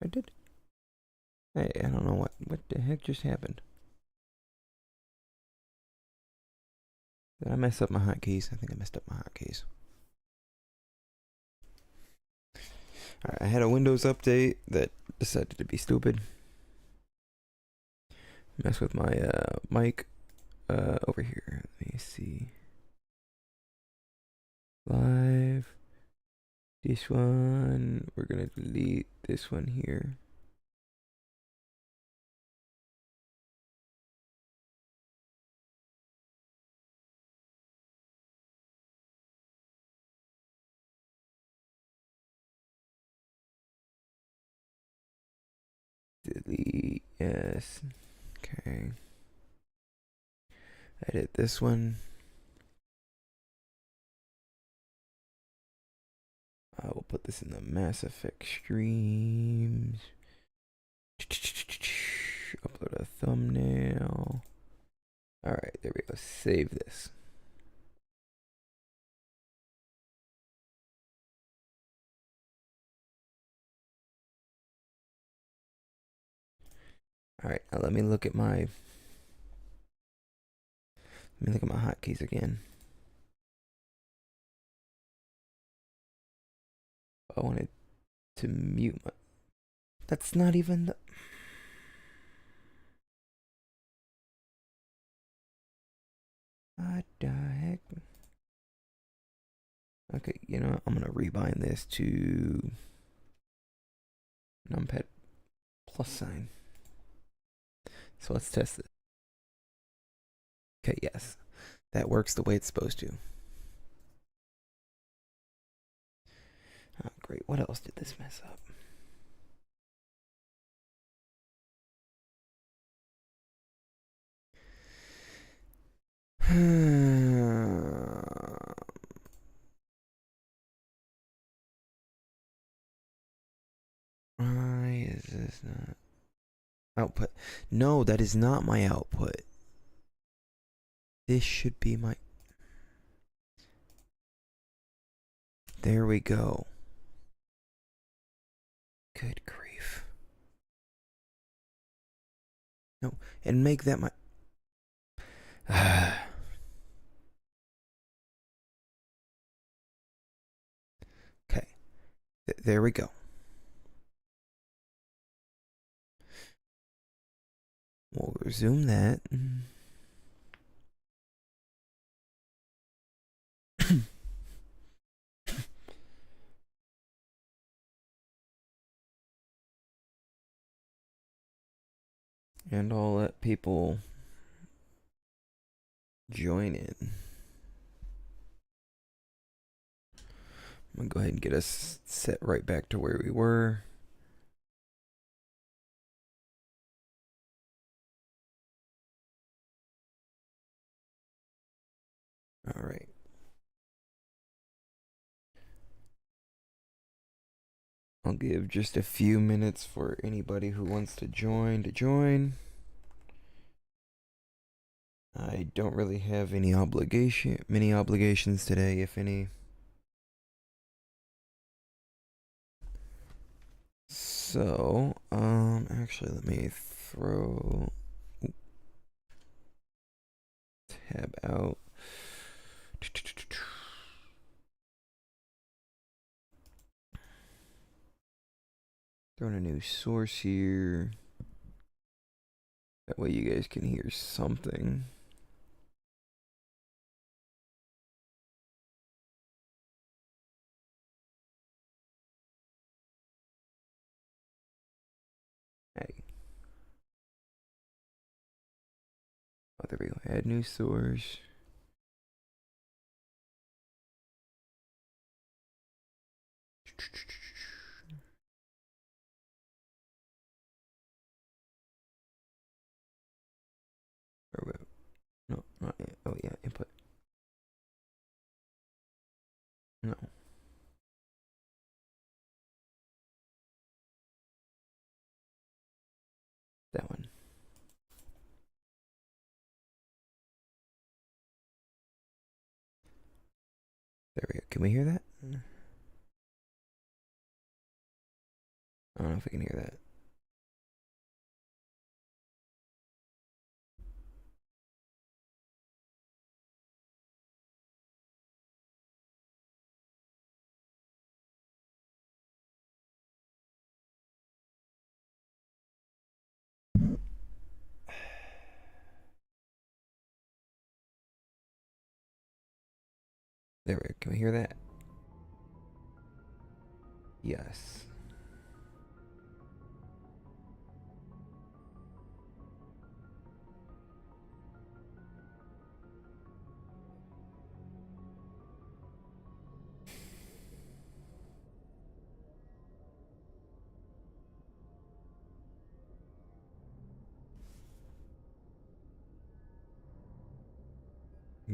I did. Hey, I don't know what the heck just happened. Did I mess up my hotkeys? I think I messed up my hotkeys. Alright, I had a Windows update that decided to be stupid. Mess with my mic over here. Let me see. Live. This one. We're gonna delete this one here. Delete. Yes. Okay. Edit this one. I will put this in the Mass Effect streams. Upload a thumbnail. Alright, there we go. Save this. Alright, now let me look at my hotkeys again. I wanted to mute my. That's not even the. What the heck? Okay, you know what? I'm gonna rebind this to numpad plus sign. So let's test it. Okay, yes. That works the way it's supposed to. Oh, great. What else did this mess up? Why is this not output? No, that is not my output. This should be my. There we go. Good grief. No, and make that my. Okay, there we go. We'll resume that. And I'll let people join in. I'm gonna go ahead and get us set right back to where we were. All right. I'll give just a few minutes for anybody who wants to join. I don't really have many obligations today, if any. So, actually, let me throw tab out. Throwing a new source here. That way you guys can hear something. Hey. Oh, there we go. Add new source. No, not yet. Oh yeah, input. No. That one. There we go. Can we hear that? I don't know if we can hear that. There we go. Can we hear that? Yes.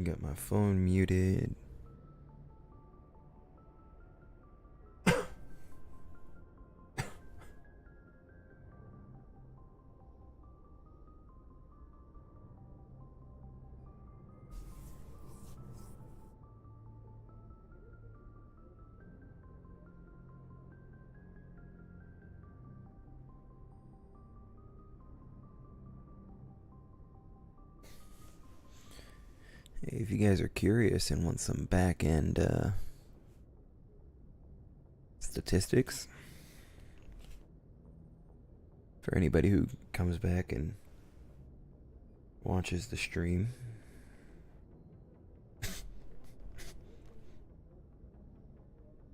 Got my phone muted. If you guys are curious and want some back end statistics for anybody who comes back and watches the stream,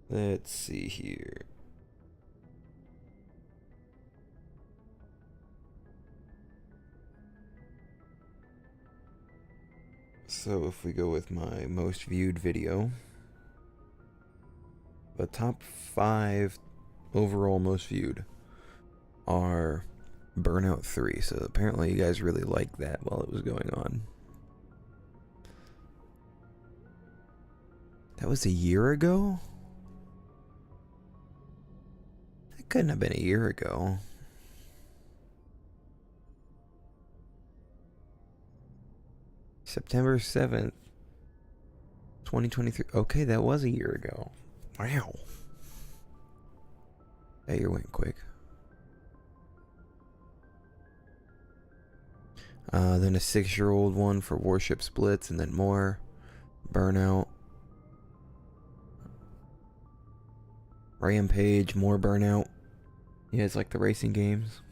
let's see here. So if we go with my most viewed video, the top 5 overall most viewed are Burnout 3. So apparently you guys really liked that while it was going on. That was a year ago? That couldn't have been a year ago. September 7th, 2023. Okay, that was a year ago. Wow. That year went quick. Then a 6-year-old one for Warship Splits, and then more. Burnout. Rampage, more Burnout. Yeah, it's like the racing games.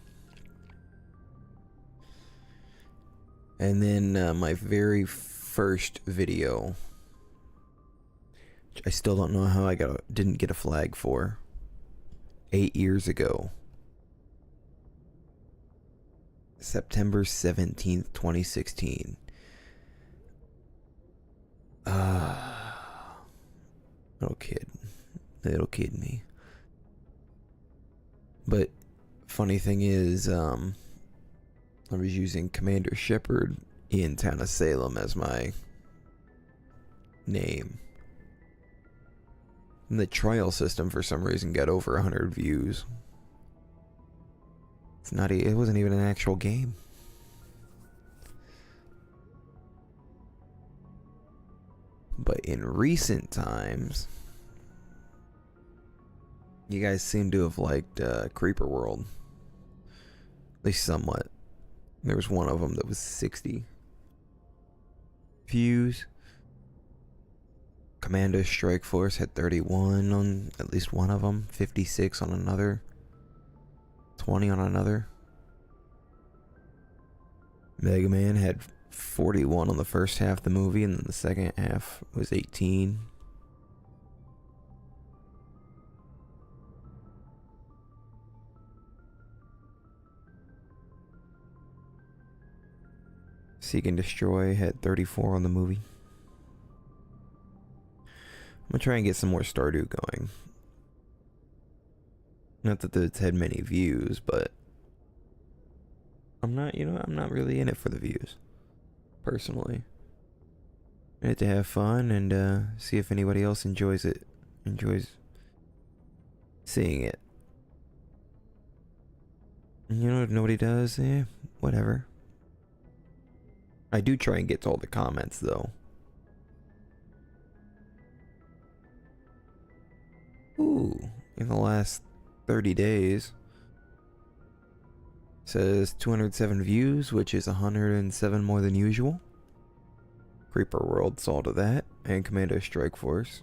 And then my very first video, which I still don't know how I didn't get a flag for, 8 years ago. September 17th, 2016. Little kid me. But funny thing is, I was using Commander Shepard in Town of Salem as my name. And the trial system for some reason got over 100 views. It wasn't even an actual game. But in recent times, you guys seem to have liked Creeper World. At least somewhat. There was one of them that was 60 views. Commando Strike Force had 31 on at least one of them, 56 on another, 20 on another. Mega Man had 41 on the first half of the movie, and then the second half was 18. Seek and Destroy had 34 on the movie. I'm gonna try and get some more Stardew going. Not that it's had many views, but I'm not really in it for the views, personally. I need to have fun and see if anybody else enjoys seeing it. And if nobody does, whatever. I do try and get to all the comments, though. Ooh, in the last 30 days, Says 207 views, which is 107 more than usual. Creeper World saw to that, and Commando Strike Force.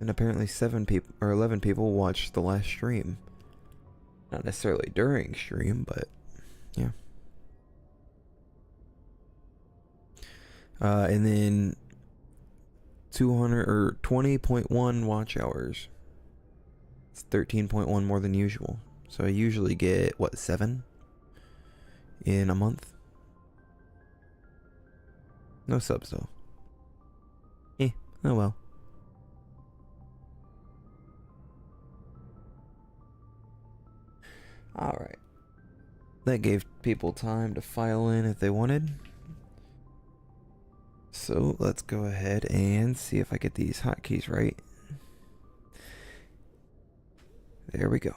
And apparently 7 people or 11 people watched the last stream. Not necessarily during stream, but yeah. And then 200 or 20.1 watch hours. It's 13.1 more than usual. So I usually get what, 7 in a month. No subs though. Oh well. Alright. That gave people time to file in if they wanted. So let's go ahead and see if I get these hotkeys right. There we go.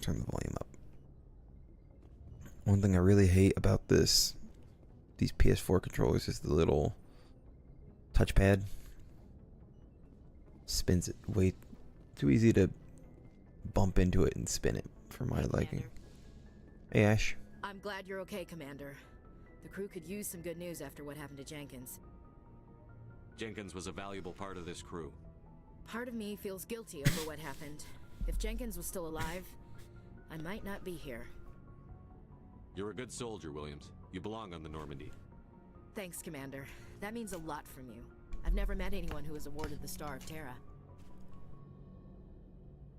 Turn the volume up. One thing I really hate about these PS4 controllers is the little touchpad. Spins it way too easy to bump into it and spin it for my liking. Hey Ash. I'm glad you're okay, Commander. The crew could use some good news after what happened to Jenkins. Jenkins was a valuable part of this crew. Part of me feels guilty over what happened. If Jenkins was still alive, I might not be here. You're a good soldier, Williams. You belong on the Normandy. Thanks, Commander. That means a lot from you. I've never met anyone who was awarded the Star of Terra.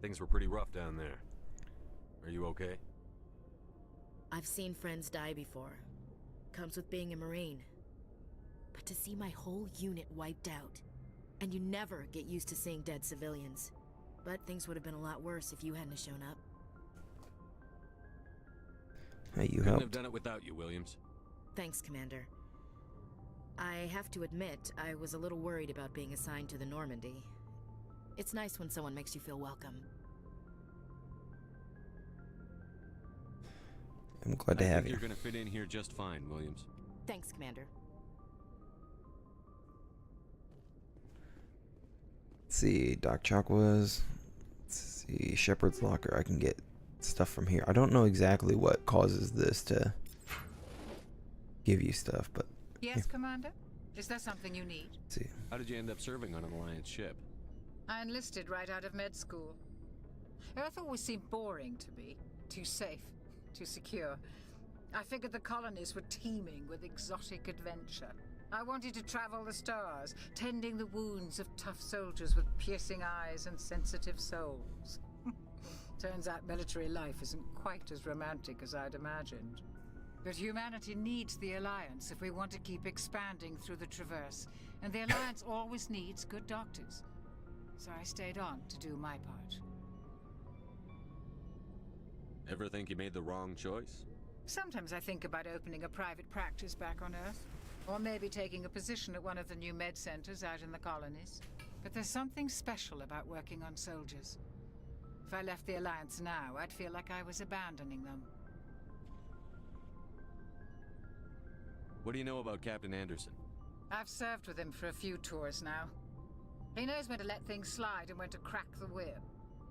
Things were pretty rough down there. Are you okay? I've seen friends die before. Comes with being a Marine. But to see my whole unit wiped out, and you never get used to seeing dead civilians. But things would have been a lot worse if you hadn't shown up. Hey, you Couldn't helped. have done it without you, Williams. Thanks, Commander. I have to admit, I was a little worried about being assigned to the Normandy. It's nice when someone makes you feel welcome. I'm glad to I have think you. you're gonna fit in here just fine, Williams. Thanks, Commander. Let's see, Doc Chakwas. Let's see, Shepherd's Locker. I can get stuff from here. I don't know exactly what causes this to give you stuff, but Yes, Commander? Is there something you need? let's see. How did you end up serving on an Alliance ship? I enlisted right out of med school. Earth always seemed boring to me. Too safe, too secure. I figured the colonies were teeming with exotic adventure. I wanted to travel the stars, tending the wounds of tough soldiers with piercing eyes and sensitive souls. Turns out military life isn't quite as romantic as I'd imagined. But humanity needs the Alliance if we want to keep expanding through the Traverse, and the Alliance always needs good doctors. So I stayed on to do my part. Ever think you made the wrong choice? Sometimes I think about opening a private practice back on Earth, or maybe taking a position at one of the new med centers out in the colonies. But there's something special about working on soldiers. If I left the Alliance now, I'd feel like I was abandoning them. What do you know about Captain Anderson? I've served with him for a few tours now. He knows when to let things slide and when to crack the whip.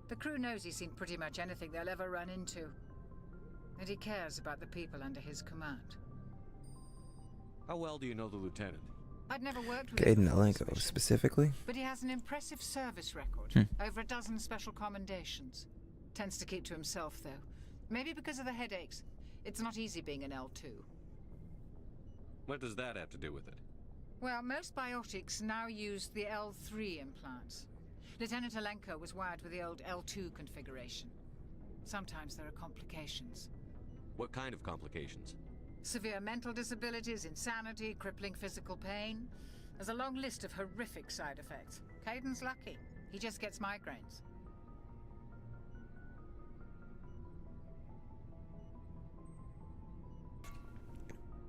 The crew knows he's seen pretty much anything they'll ever run into. And he cares about the people under his command. How well do you know the lieutenant? I'd never worked with him Caden before this Alenko mission, specifically. but he has an impressive service record. Over a dozen special commendations. Tends to keep to himself, though. Maybe because of the headaches. It's not easy being an L2. What does that have to do with it? Well, most biotics now use the L3 implants. Lieutenant Alenko was wired with the old L2 configuration. Sometimes there are complications. What kind of complications? Severe mental disabilities, insanity, crippling physical pain. There's a long list of horrific side effects. Caden's lucky. He just gets migraines.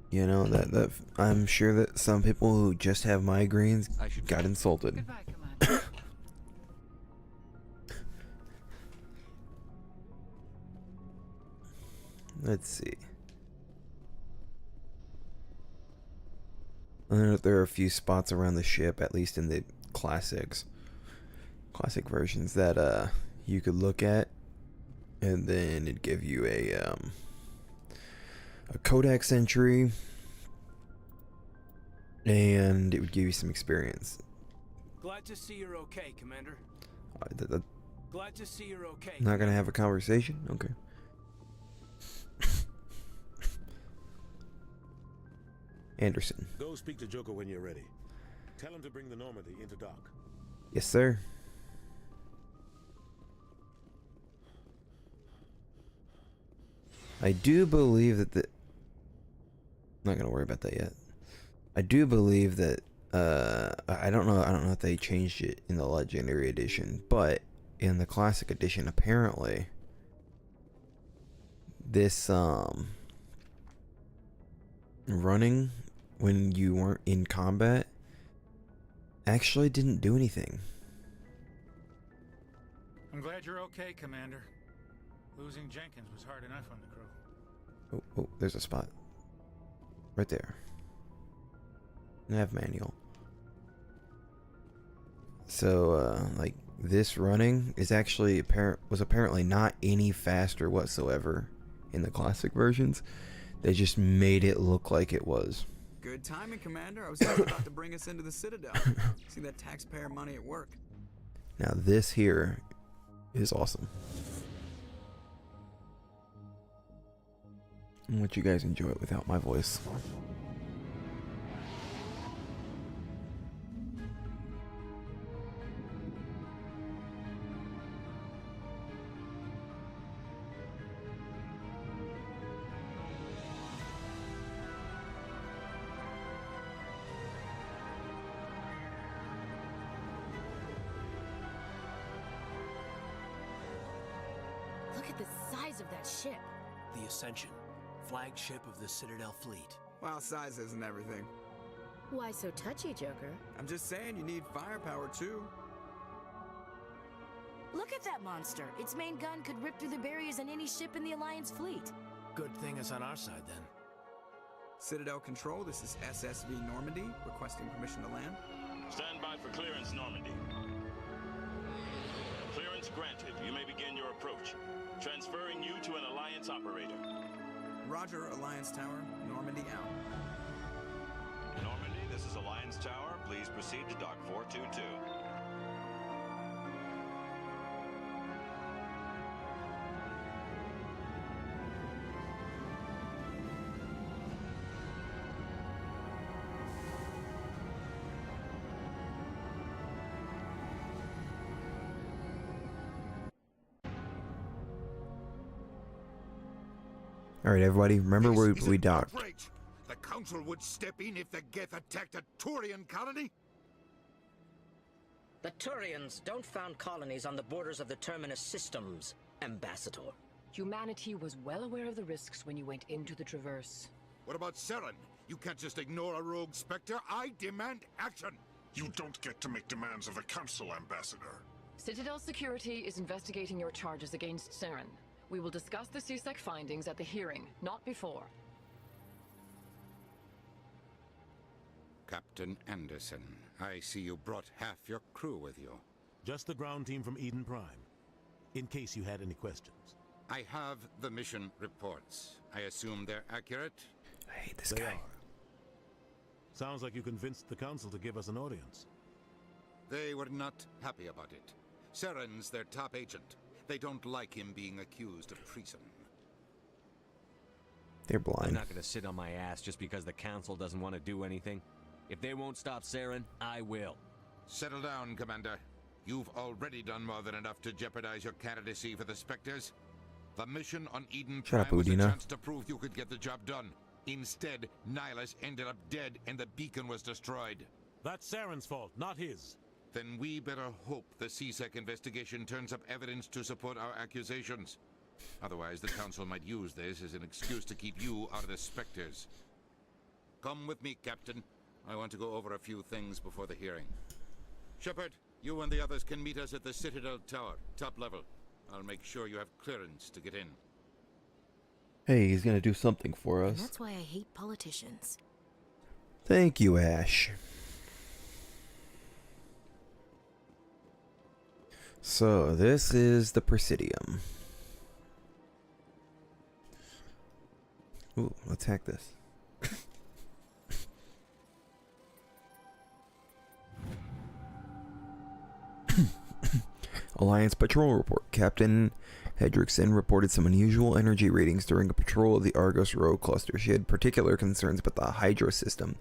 You know that I'm sure that some people who just have migraines I should got insulted. Goodbye, Commander. Let's see. There are a few spots around the ship, at least in the classic versions, that you could look at, and then it'd give you a codex entry, and it would give you some experience. Glad to see you're okay, Commander. Glad to see you're okay. Not gonna have a conversation? Okay. Anderson. Go speak to Joker when you're ready. Tell him to bring the Normandy into dock. Yes, sir. I do believe that I'm not gonna worry about that yet. I do believe that I don't know if they changed it in the Legendary Edition, but in the Classic Edition, apparently this running when you weren't in combat actually didn't do anything. I'm glad you're okay, Commander. Losing Jenkins was hard enough on the crew. Oh, there's a spot. Right there. Nav manual. So, like, this running is actually was apparently not any faster whatsoever in the classic versions. They just made it look like it was. Good timing, Commander. I was just about to bring us into the Citadel. See that taxpayer money at work. Now this here is awesome. I'll let you guys enjoy it without my voice. Look at the size of that ship. The Ascension, flagship of the Citadel fleet. Well, size isn't everything. Why so touchy, Joker? I'm just saying you need firepower too. Look at that monster. Its main gun could rip through the barriers in any ship in the Alliance fleet. Good thing it's on our side then. Citadel Control, this is SSV Normandy, requesting permission to land. Stand by for clearance, Normandy. Clearance granted. You may begin your approach. Transferring you to an Alliance operator. Roger, Alliance Tower, Normandy out. Normandy, this is Alliance Tower. Please proceed to Dock 422. All right, everybody, remember where we docked. Outrage. The Council would step in if the Geth attacked a Turian colony? The Turians don't found colonies on the borders of the Terminus systems, Ambassador. Humanity was well aware of the risks when you went into the Traverse. What about Saren? You can't just ignore a rogue Spectre. I demand action! You don't get to make demands of the Council, Ambassador. Citadel Security is investigating your charges against Saren. We will discuss the CSEC findings at the hearing, not before. Captain Anderson, I see you brought half your crew with you. Just the ground team from Eden Prime. In case you had any questions. I have the mission reports. I assume they're accurate? I hate this They guy. are. Sounds like you convinced the Council to give us an audience. They were not happy about it. Saren's their top agent. They don't like him being accused of treason. They're I'm blind. not gonna sit on my ass just because the Council doesn't want to do anything. If they won't stop Saren, I will. Settle down, Commander. You've already done more than enough to jeopardize your candidacy for the Spectres. The mission on Eden Shut up, Prime was a Udina. chance to prove you could get the job done. Instead, Nihilus ended up dead and the beacon was destroyed. That's Saren's fault, not his. Then we better hope the CSEC investigation turns up evidence to support our accusations. Otherwise, the Council might use this as an excuse to keep you out of the Spectres. Come with me, Captain. I want to go over a few things before the hearing. Shepard, you and the others can meet us at the Citadel Tower, top level. I'll make sure you have clearance to get in. Hey, he's gonna do something for And us. that's why I hate politicians. Thank you, Ash. So, this is the Presidium. Ooh, let's hack this. Alliance Patrol Report. Captain Hedrickson reported some unusual energy readings during a patrol of the Argos Row cluster. She had particular concerns about the Hydra system,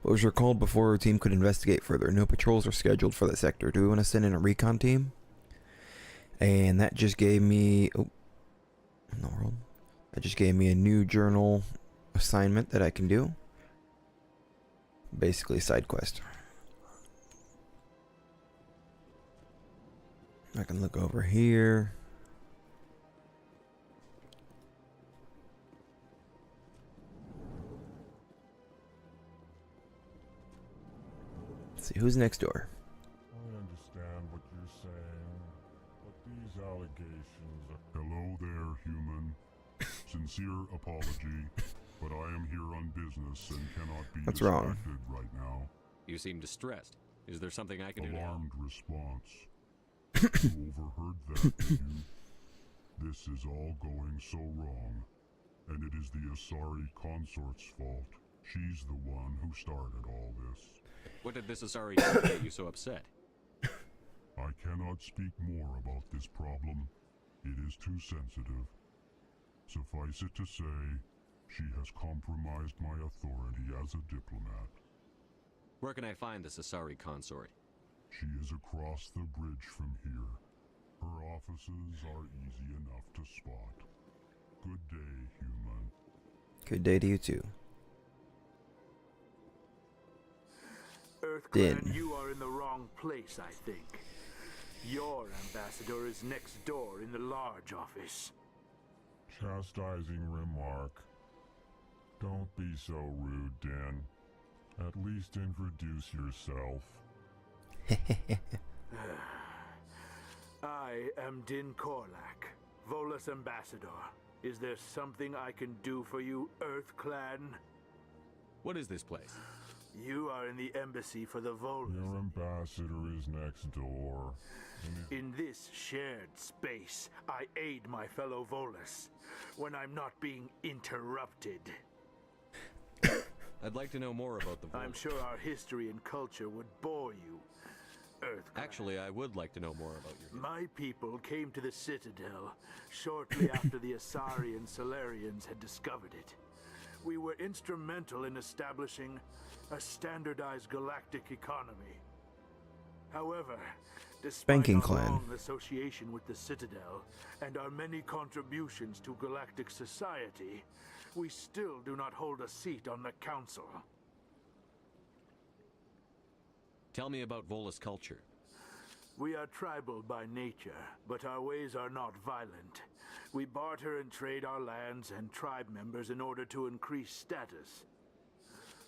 but was recalled before her team could investigate further. No patrols are scheduled for the sector. Do we want to send in a recon team? And that just gave me... Oh, in the world. That just gave me a new journal assignment that I can do. Basically a side quest. I can look over here. Let's see, who's next door? I understand what you're saying, but these allegations are... Hello there, human. Sincere apology, but I am here on business and cannot be What's distracted wrong? right now. You seem distressed. Is there something I can do now? Alarmed response. You overheard that, did you? This is all going so wrong, and it is the Asari consort's fault. She's the one who started all this. What did this Asari do to get you so upset? I cannot speak more about this problem. It is too sensitive. Suffice it to say, she has compromised my authority as a diplomat. Where can I find this Asari consort? She is across the bridge from here. Her offices are easy enough to spot. Good day, human. Good day to you too. EarthClan, you are in the wrong place, I think. Your ambassador is next door in the large office. Chastising remark. Don't be so rude, Din. At least introduce yourself. I am Din Korlak, Volus ambassador. Is there something I can do for you, EarthClan? What is this place? You are in the embassy for the Volus. Your ambassador is next door. In this shared space, I aid my fellow Volus when I'm not being interrupted. I'd like to know more about the Volus. I'm sure our history and culture would bore you, EarthClan. Actually, I would like to know more about your... My people came to the Citadel shortly after the Asari and Solarians had discovered it. We were instrumental in establishing a standardized galactic economy. However, despite Spanking our Clan. long association with the Citadel and our many contributions to galactic society, we still do not hold a seat on the Council. Tell me about Volus culture. We are tribal by nature, but our ways are not violent. We barter and trade our lands and tribe members in order to increase status.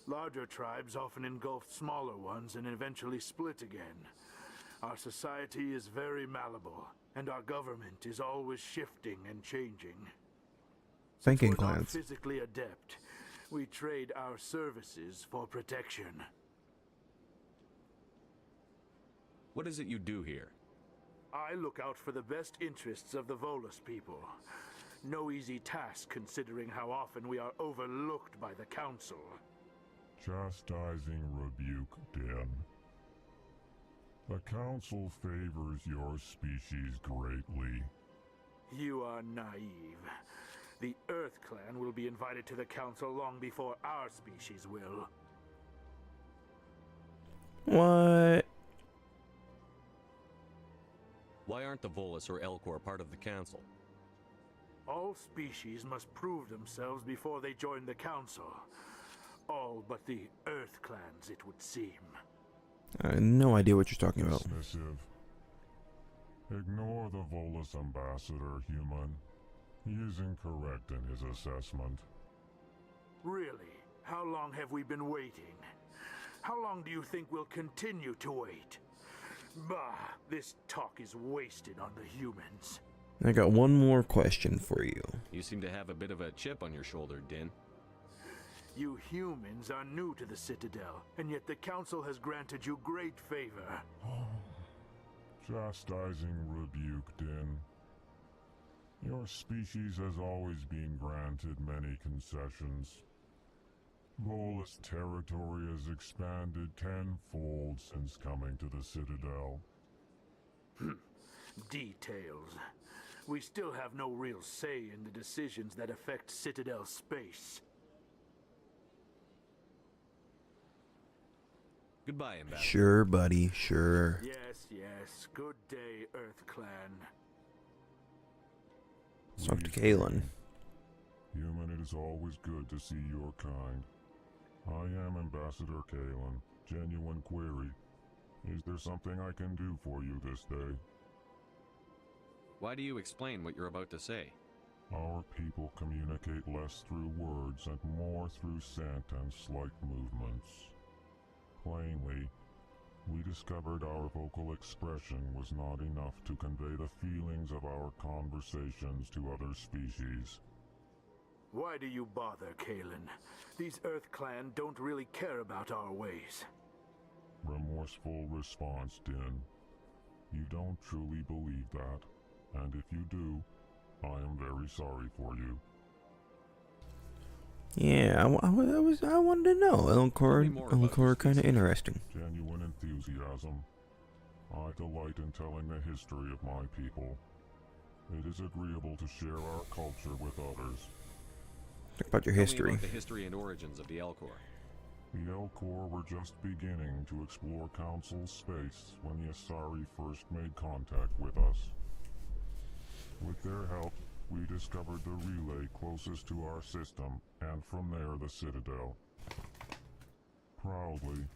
Larger tribes often engulf smaller ones and eventually split again. Our society is very malleable, and our government is always shifting and changing. Thinking Since we're not clans. physically adept, we trade our services for protection. What is it you do here? I look out for the best interests of the Volus people. No easy task considering how often we are overlooked by the Council. Chastising rebuke, Din. The Council favors your species greatly. You are naive. The EarthClan will be invited to the Council long before our species will. What? Why aren't the Volus or Elcor part of the Council? All species must prove themselves before they join the Council. All but the EarthClans, it would seem. I have no idea what you're talking about. Dismissive. Ignore the Volus ambassador, human. He is incorrect in his assessment. Really? How long have we been waiting? How long do you think we'll continue to wait? Bah, this talk is wasted on the humans. I got one more question for you. You seem to have a bit of a chip on your shoulder, Din. You humans are new to the Citadel, and yet the Council has granted you great favor. Chastising rebuke, Din. Your species has always been granted many concessions. Volus territory has expanded tenfold since coming to the Citadel. Details. We still have no real say in the decisions that affect Citadel space. Goodbye, Ambassador. Sure, buddy, sure. Yes, yes. Good day, Earth Clan. Let's talk to Kalen. Human, it is always good to see your kind. I am Ambassador Kalen. Genuine query. Is there something I can do for you this day? Why do you explain what you're about to say? Our people communicate less through words and more through scent and slight movements. Plainly, we discovered our vocal expression was not enough to convey the feelings of our conversations to other species. Why do you bother, Kalen? These Earth Clan don't really care about our ways. Remorseful response, Din. You don't truly believe that, and if you do, I am very sorry for you. Yeah, I wanted to know. Elcor kind of interesting. Genuine enthusiasm. I delight in telling the history of my people. It is agreeable to share our culture with others. Talk about your Tell me history. about the history and origins of the Elcor. The Elcor were just beginning to explore Council space when the Asari first made contact with us. With their help, we discovered the relay closest to our system, and from there the Citadel. Proudly,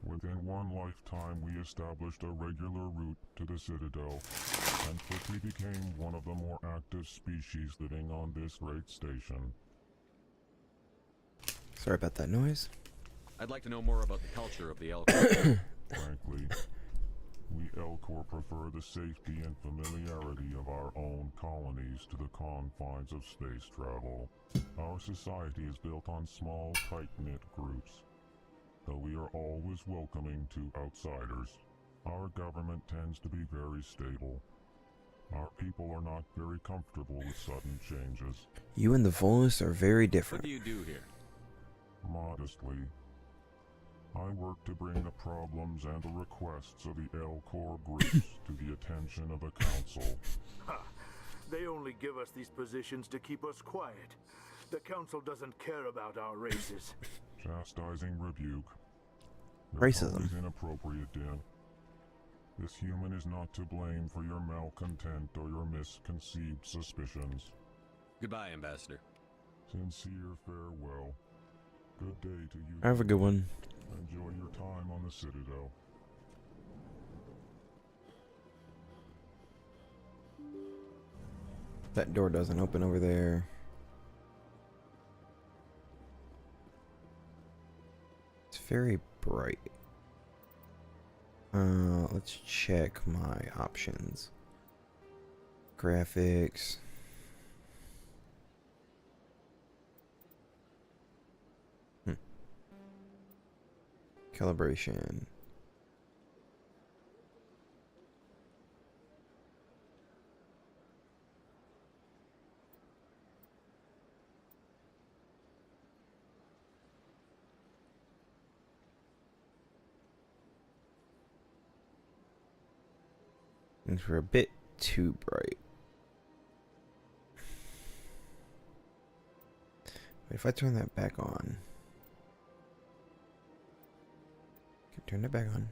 within one lifetime we established a regular route to the Citadel, and quickly became one of the more active species living on this great station. Sorry about that noise. I'd like to know more about the culture of the Elcor. Frankly, we Elcor prefer the safety and familiarity of our own colonies to the confines of space travel. Our society is built on small, tight-knit groups. Though we are always welcoming to outsiders, our government tends to be very stable. Our people are not very comfortable with sudden changes. You and the Volus are very What different. do you do here? Modestly, I work to bring the problems and the requests of the Elcor groups to the attention of the Council. Ha! They only give us these positions to keep us quiet. The Council doesn't care about our races. Chastising rebuke. They're Racism. always inappropriate, Din. This human is not to blame for your malcontent or your misconceived suspicions. Goodbye, Ambassador. Sincere farewell. Good day to you. Have a good one. Enjoy your time on the Citadel. That door doesn't open over there. It's very bright. Let's check my options. Graphics. Calibration. Things were a bit too bright. But if I turn that back on, turn it back on.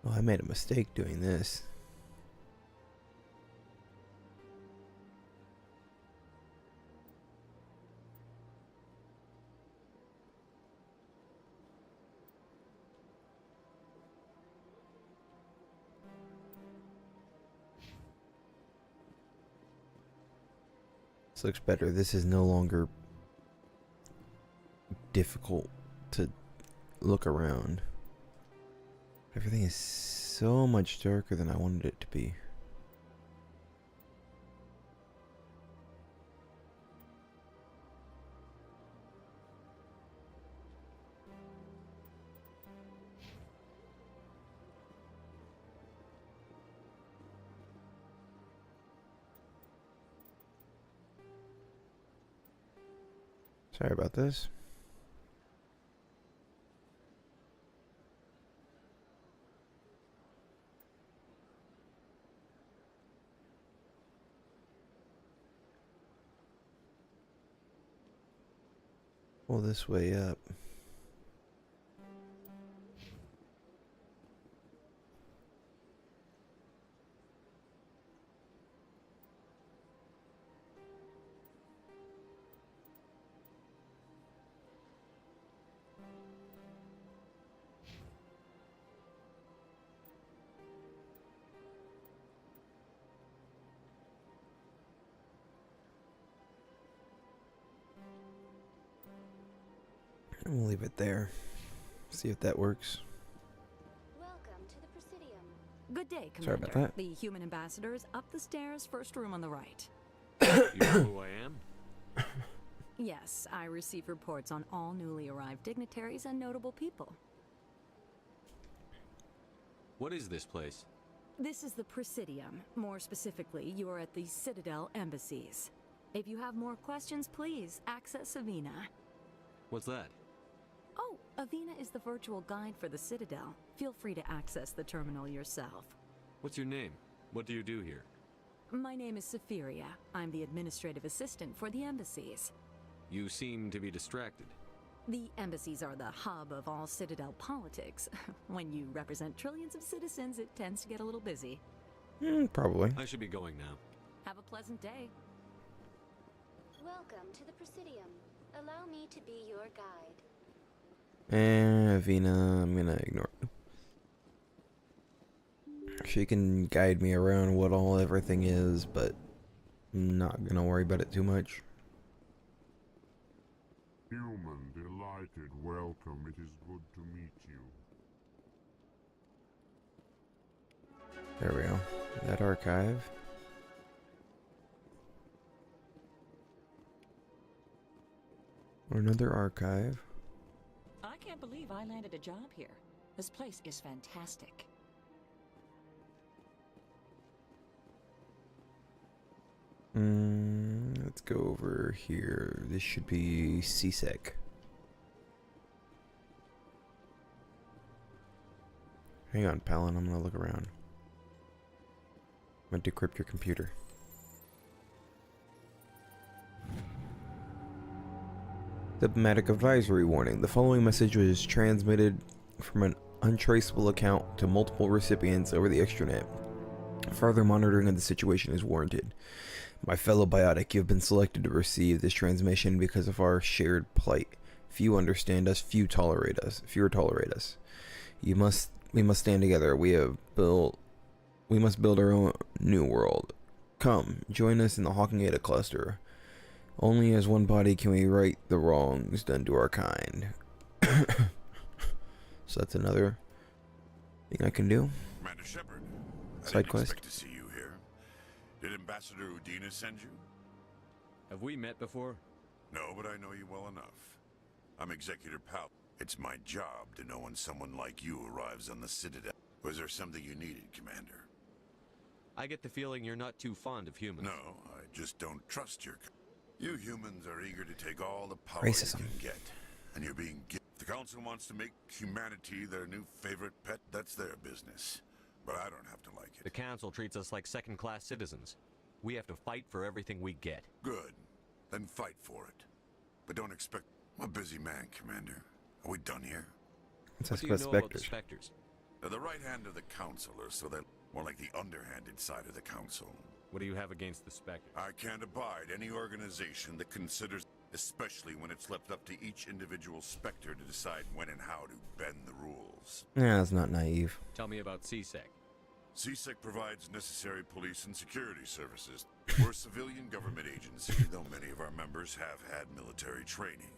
Oh, I made a mistake doing this. This looks better. This is no longer difficult look around. Everything is so much darker than I wanted it to be. Sorry about this. Pull this way up. And we'll leave it there. See if that works. Welcome to the Presidium. Good day, Commander. Sorry about that. The human ambassador is up the stairs, first room on the right. You know who I am? Yes, I receive reports on all newly arrived dignitaries and notable people. What is this place? This is the Presidium. More specifically, you are at the Citadel embassies. If you have more questions, please access Avina. What's that? Oh, Avina is the virtual guide for the Citadel. Feel free to access the terminal yourself. What's your name? What do you do here? My name is Safiria. I'm the administrative assistant for the embassies. You seem to be distracted. The embassies are the hub of all Citadel politics. When you represent trillions of citizens, it tends to get a little busy. Probably. I should be going now. Have a pleasant day. Welcome to the Presidium. Allow me to be your guide. And Avina, I'm gonna ignore it. She can guide me around what all everything is, but I'm not gonna worry about it too much. Human, delighted, welcome. It is good to meet you. There we go. That archive. Or another archive. I can't believe I landed a job here. This place is fantastic. Let's go over here. This should be CSEC. Hang on, Palin. I'm gonna look around. I'm gonna decrypt your computer. Diplomatic advisory warning. The following message was transmitted from an untraceable account to multiple recipients over the extranet. Further monitoring of the situation is warranted. My fellow biotic, you have been selected to receive this transmission because of our shared plight. Few understand us, fewer tolerate us. We must stand together. We must build our own new world. Come, join us in the Hawking Ada cluster. Only as one body can we right the wrongs done to our kind. So that's another thing I can do. Commander Shepard, I Side didn't quest. expect to see you here. Did Ambassador Udina send you? Have we met before? No, but I know you well enough. I'm Executor Pal. It's my job to know when someone like you arrives on the Citadel. Was there something you needed, Commander? I get the feeling you're not too fond of humans. No, I just don't trust your... You humans are eager to take all the power Racism. you can get. And you're being... If the Council wants to make humanity their new favorite pet, that's their business. But I don't have to like it. The Council treats us like second-class citizens. We have to fight for everything we get. Good. Then fight for it. But don't expect... I'm a busy man, Commander. Are we done here? Let's What ask do you about know about the Spectres. Spectres? They're the right hand of the Council, or so they're more like the underhanded side of the Council. What do you have against the Spectres? I can't abide any organization that considers, especially when it's left up to each individual Spectre to decide when and how to bend the rules. Yeah, that's not naive. Tell me about CSEC. CSEC provides necessary police and security services. We're a civilian government agency, though many of our members have had military training.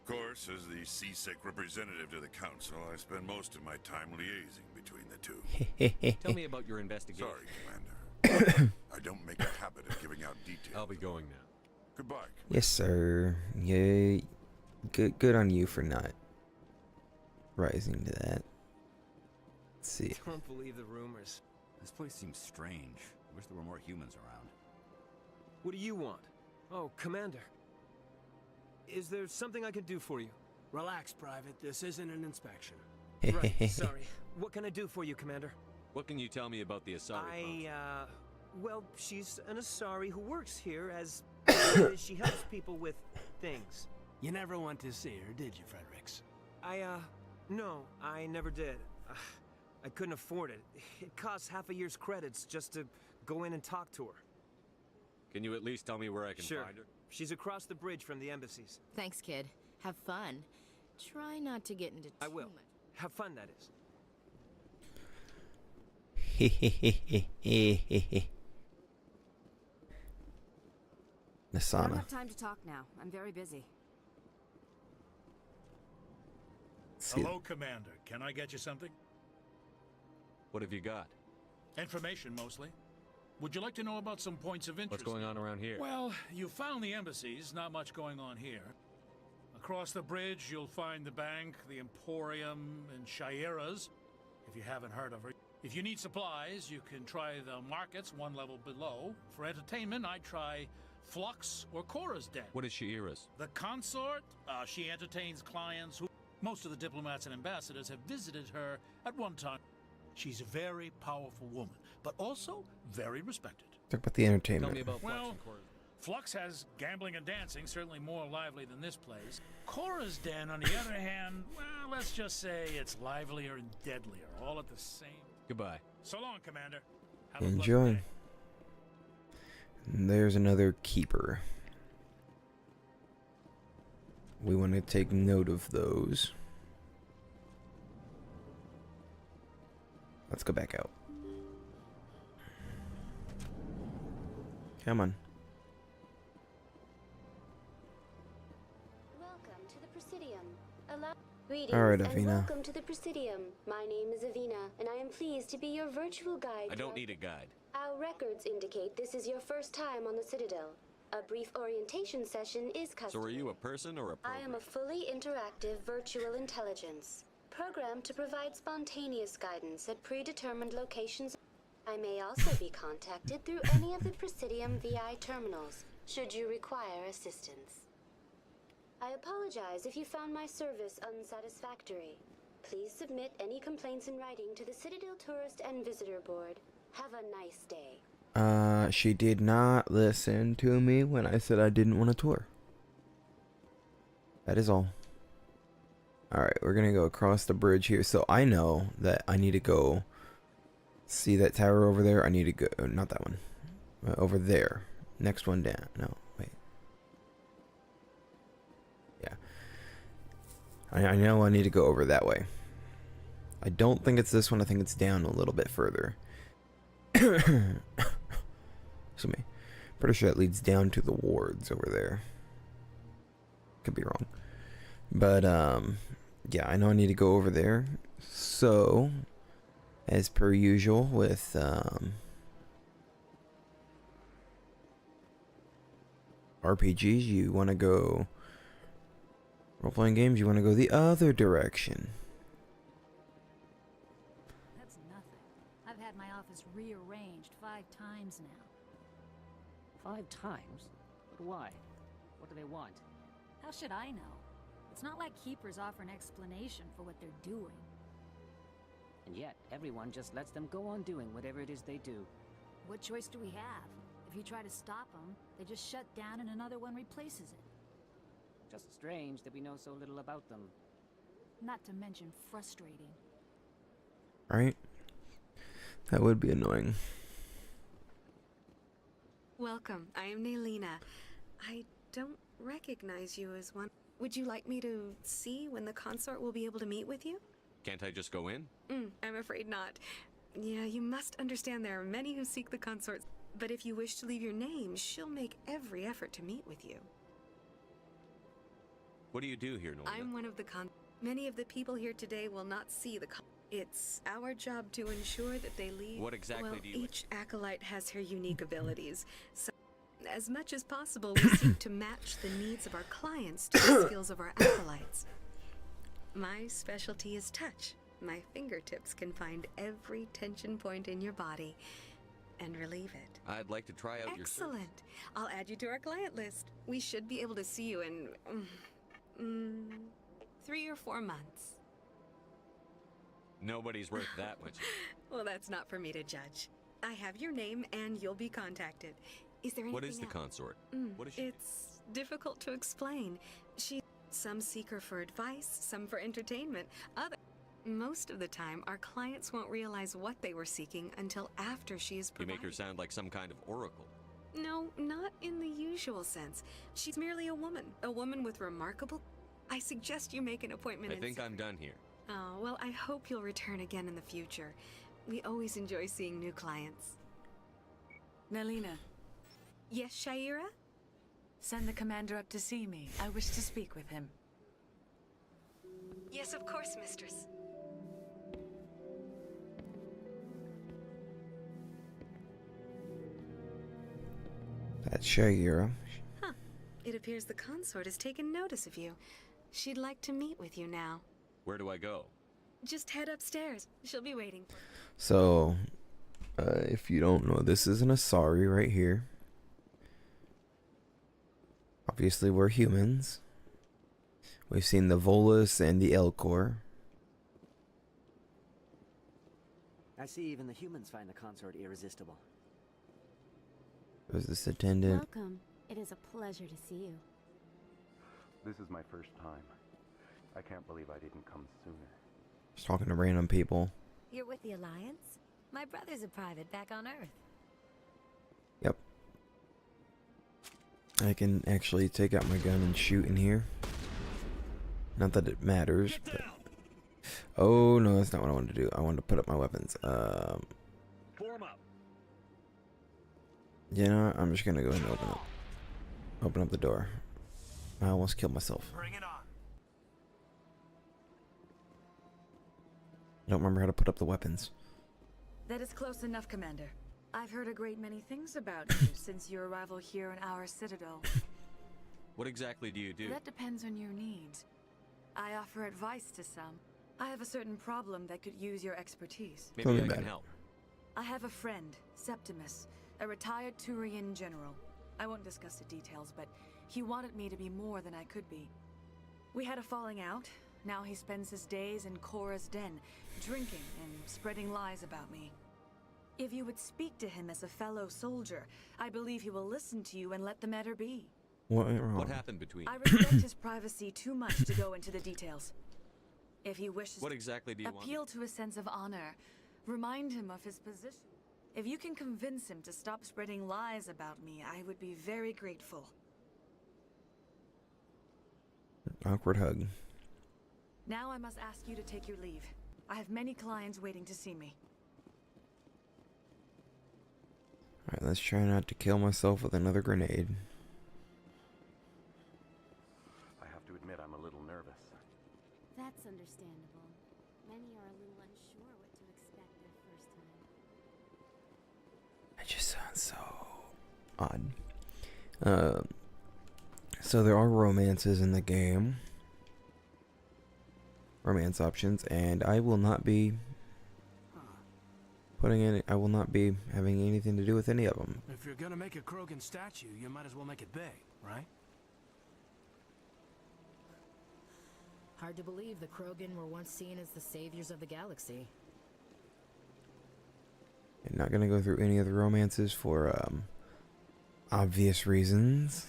Of course, as the CSEC representative to the council, I spend most of my time liaising between the two. Tell me about your investigation. Sorry, Commander. I don't make a habit of giving out details. I'll be going now. Goodbye. Yes, sir. Yeah, good on you for not rising to that. Let's see. Don't believe the rumors. This place seems strange. I wish there were more humans around. What do you want? Oh, Commander. Is there something I can do for you? Relax, Private. This isn't an inspection. Right, sorry. What can I do for you, Commander? What can you tell me about the Asari? Well, she's an Asari who works here as... she helps people with things. You never went to see her, did you, Fredericks? No, I never did. I couldn't afford it. It costs half a year's credits just to go in and talk to her. Can you at least tell me where I can find her? She's across the bridge from the embassies. Thanks, kid. Have fun. Try not to get into too I will. much. Have fun, that is. I don't Nasana. have time to talk now. I'm very busy. Hello, Commander. Can I get you something? What have you got? Information, mostly. Would you like to know about some points of interest? What's going on around here? Well, you found the embassies. Not much going on here. Across the bridge, you'll find the bank, the Emporium, and Shaira's, if you haven't heard of her. If you need supplies, you can try the markets one level below. For entertainment, I'd try Flux or Cora's Den. What is Shaira's? The consort, she entertains clients who... Most of the diplomats and ambassadors have visited her at one time. She's a very powerful woman, but also very respected. Talk about the entertainment. Tell me about Flux Well, and Cora's. Flux has gambling and dancing, certainly more lively than this place. Cora's Den, on the other hand, well, let's just say it's livelier and deadlier, all at the same... Goodbye. So long, Commander. Have a pleasant Enjoy. day. And there's another keeper. We want to take note of those. Let's go back out. Come on. Welcome to the Presidium. Greetings All right, and Avina. welcome to the Presidium. My name is Avina, and I am pleased to be your virtual guide. I don't need a guide. Our records indicate this is your first time on the Citadel. A brief orientation session is customary. So are you a person or a I program? am a fully interactive virtual intelligence, programmed to provide spontaneous guidance at predetermined locations. I may also be contacted through any of the Presidium VI terminals, should you require assistance. I apologize if you found my service unsatisfactory. Please submit any complaints in writing to the Citadel Tourist and Visitor Board. Have a nice day. She did not listen to me when I said I didn't want a tour. That is all. Alright, we're gonna go across the bridge here. So I know that I need to go see that tower over there. I need to go, not that one. Over there. Next one down. No, wait. Yeah. I know I need to go over that way. I don't think it's this one. I think it's down a little bit further. Excuse me. Pretty sure that leads down to the wards over there. Could be wrong. But, yeah, I know I need to go over there. So, as per usual with, RPGs, you want to go... Role-playing games, you want to go the other direction. That's nothing. I've had my office rearranged 5 times now. 5 times? But why? What do they want? How should I know? It's not like Keepers offer an explanation for what they're doing. And yet, everyone just lets them go on doing whatever it is they do. What choice do we have? If you try to stop them, they just shut down and another one replaces it. Just strange that we know so little about them. Not to mention frustrating. Right? That would be annoying. Welcome. I am Naylina. I don't recognize you as one. Would you like me to see when the consort will be able to meet with you? Can't I just go in? I'm afraid not. Yeah, you must understand there are many who seek the consort, but if you wish to leave your name, she'll make every effort to meet with you. What do you do here, Nolina? I'm one of the Many of the people here today will not see the It's our job to ensure that they leave. What exactly do you... Each acolyte has her unique abilities. So, as much as possible, we seek to match the needs of our clients to the skills of our acolytes. My specialty is touch. My fingertips can find every tension point in your body and relieve it. I'd like to try out your service. Excellent. I'll add you to our client list. We should be able to see you in 3 or 4 months. Nobody's worth that much. Well, that's not for me to judge. I have your name and you'll be contacted. Is there anything What is the else? consort? What is she? It's difficult to explain. Some seek her for advice, some for entertainment. Most of the time, our clients won't realize what they were seeking until after she is You provided. make her sound like some kind of oracle. No, not in the usual sense. She's merely a woman with remarkable... I suggest you make an appointment I think in... I'm done here. Oh, well, I hope you'll return again in the future. We always enjoy seeing new clients. Nelina. Yes, Shaira? Send the commander up to see me. I wish to speak with him. Yes, of course, mistress. That's Shaira. Huh. It appears the consort has taken notice of you. She'd like to meet with you now. Where do I go? Just head upstairs. She'll be waiting. So, if you don't know, this is an Asari right here. Obviously, we're humans. We've seen the Volus and the Elcor. I see even the humans find the consort irresistible. There's this attendant. Welcome. It is a pleasure to see you. This is my first time. I can't believe I didn't come sooner. Just talking to random people. You're with the Alliance? My brother's a private back on Earth. Yep. I can actually take out my gun and shoot in here. Not that it matters, but... Oh, no, that's not what I wanted to do. I wanted to put up my weapons. Form up. You know what? I'm just gonna go ahead and open up the door. I almost killed myself. Bring it on. I don't remember how to put up the weapons. That is close enough, Commander. I've heard a great many things about you since your arrival here in our citadel. What exactly do you do? That depends on your needs. I offer advice to some. I have a certain problem that could use your expertise. Maybe I can help. I have a friend, Septimus, a retired Turian general. I won't discuss the details, but he wanted me to be more than I could be. We had a falling out. Now he spends his days in Korra's den, drinking and spreading lies about me. If you would speak to him as a fellow soldier, I believe he will listen to you and let the matter be. What went wrong? What happened between I respect his privacy too much to go into the details. If he wishes What exactly do you want? appeal to his sense of honor, remind him of his position. If you can convince him to stop spreading lies about me, I would be very grateful. Awkward hug. Now I must ask you to take your leave. I have many clients waiting to see me. Alright, let's try not to kill myself with another grenade. I have to admit I'm a little nervous. That's understandable. Many are a little unsure what to expect their first time. It just sounds so odd. So there are romances in the game. Romance options, and I will not be I will not be having anything to do with any of them. If you're gonna make a Krogan statue, you might as well make it big, right? Hard to believe the Krogan were once seen as the saviors of the galaxy. I'm not gonna go through any of the romances for obvious reasons.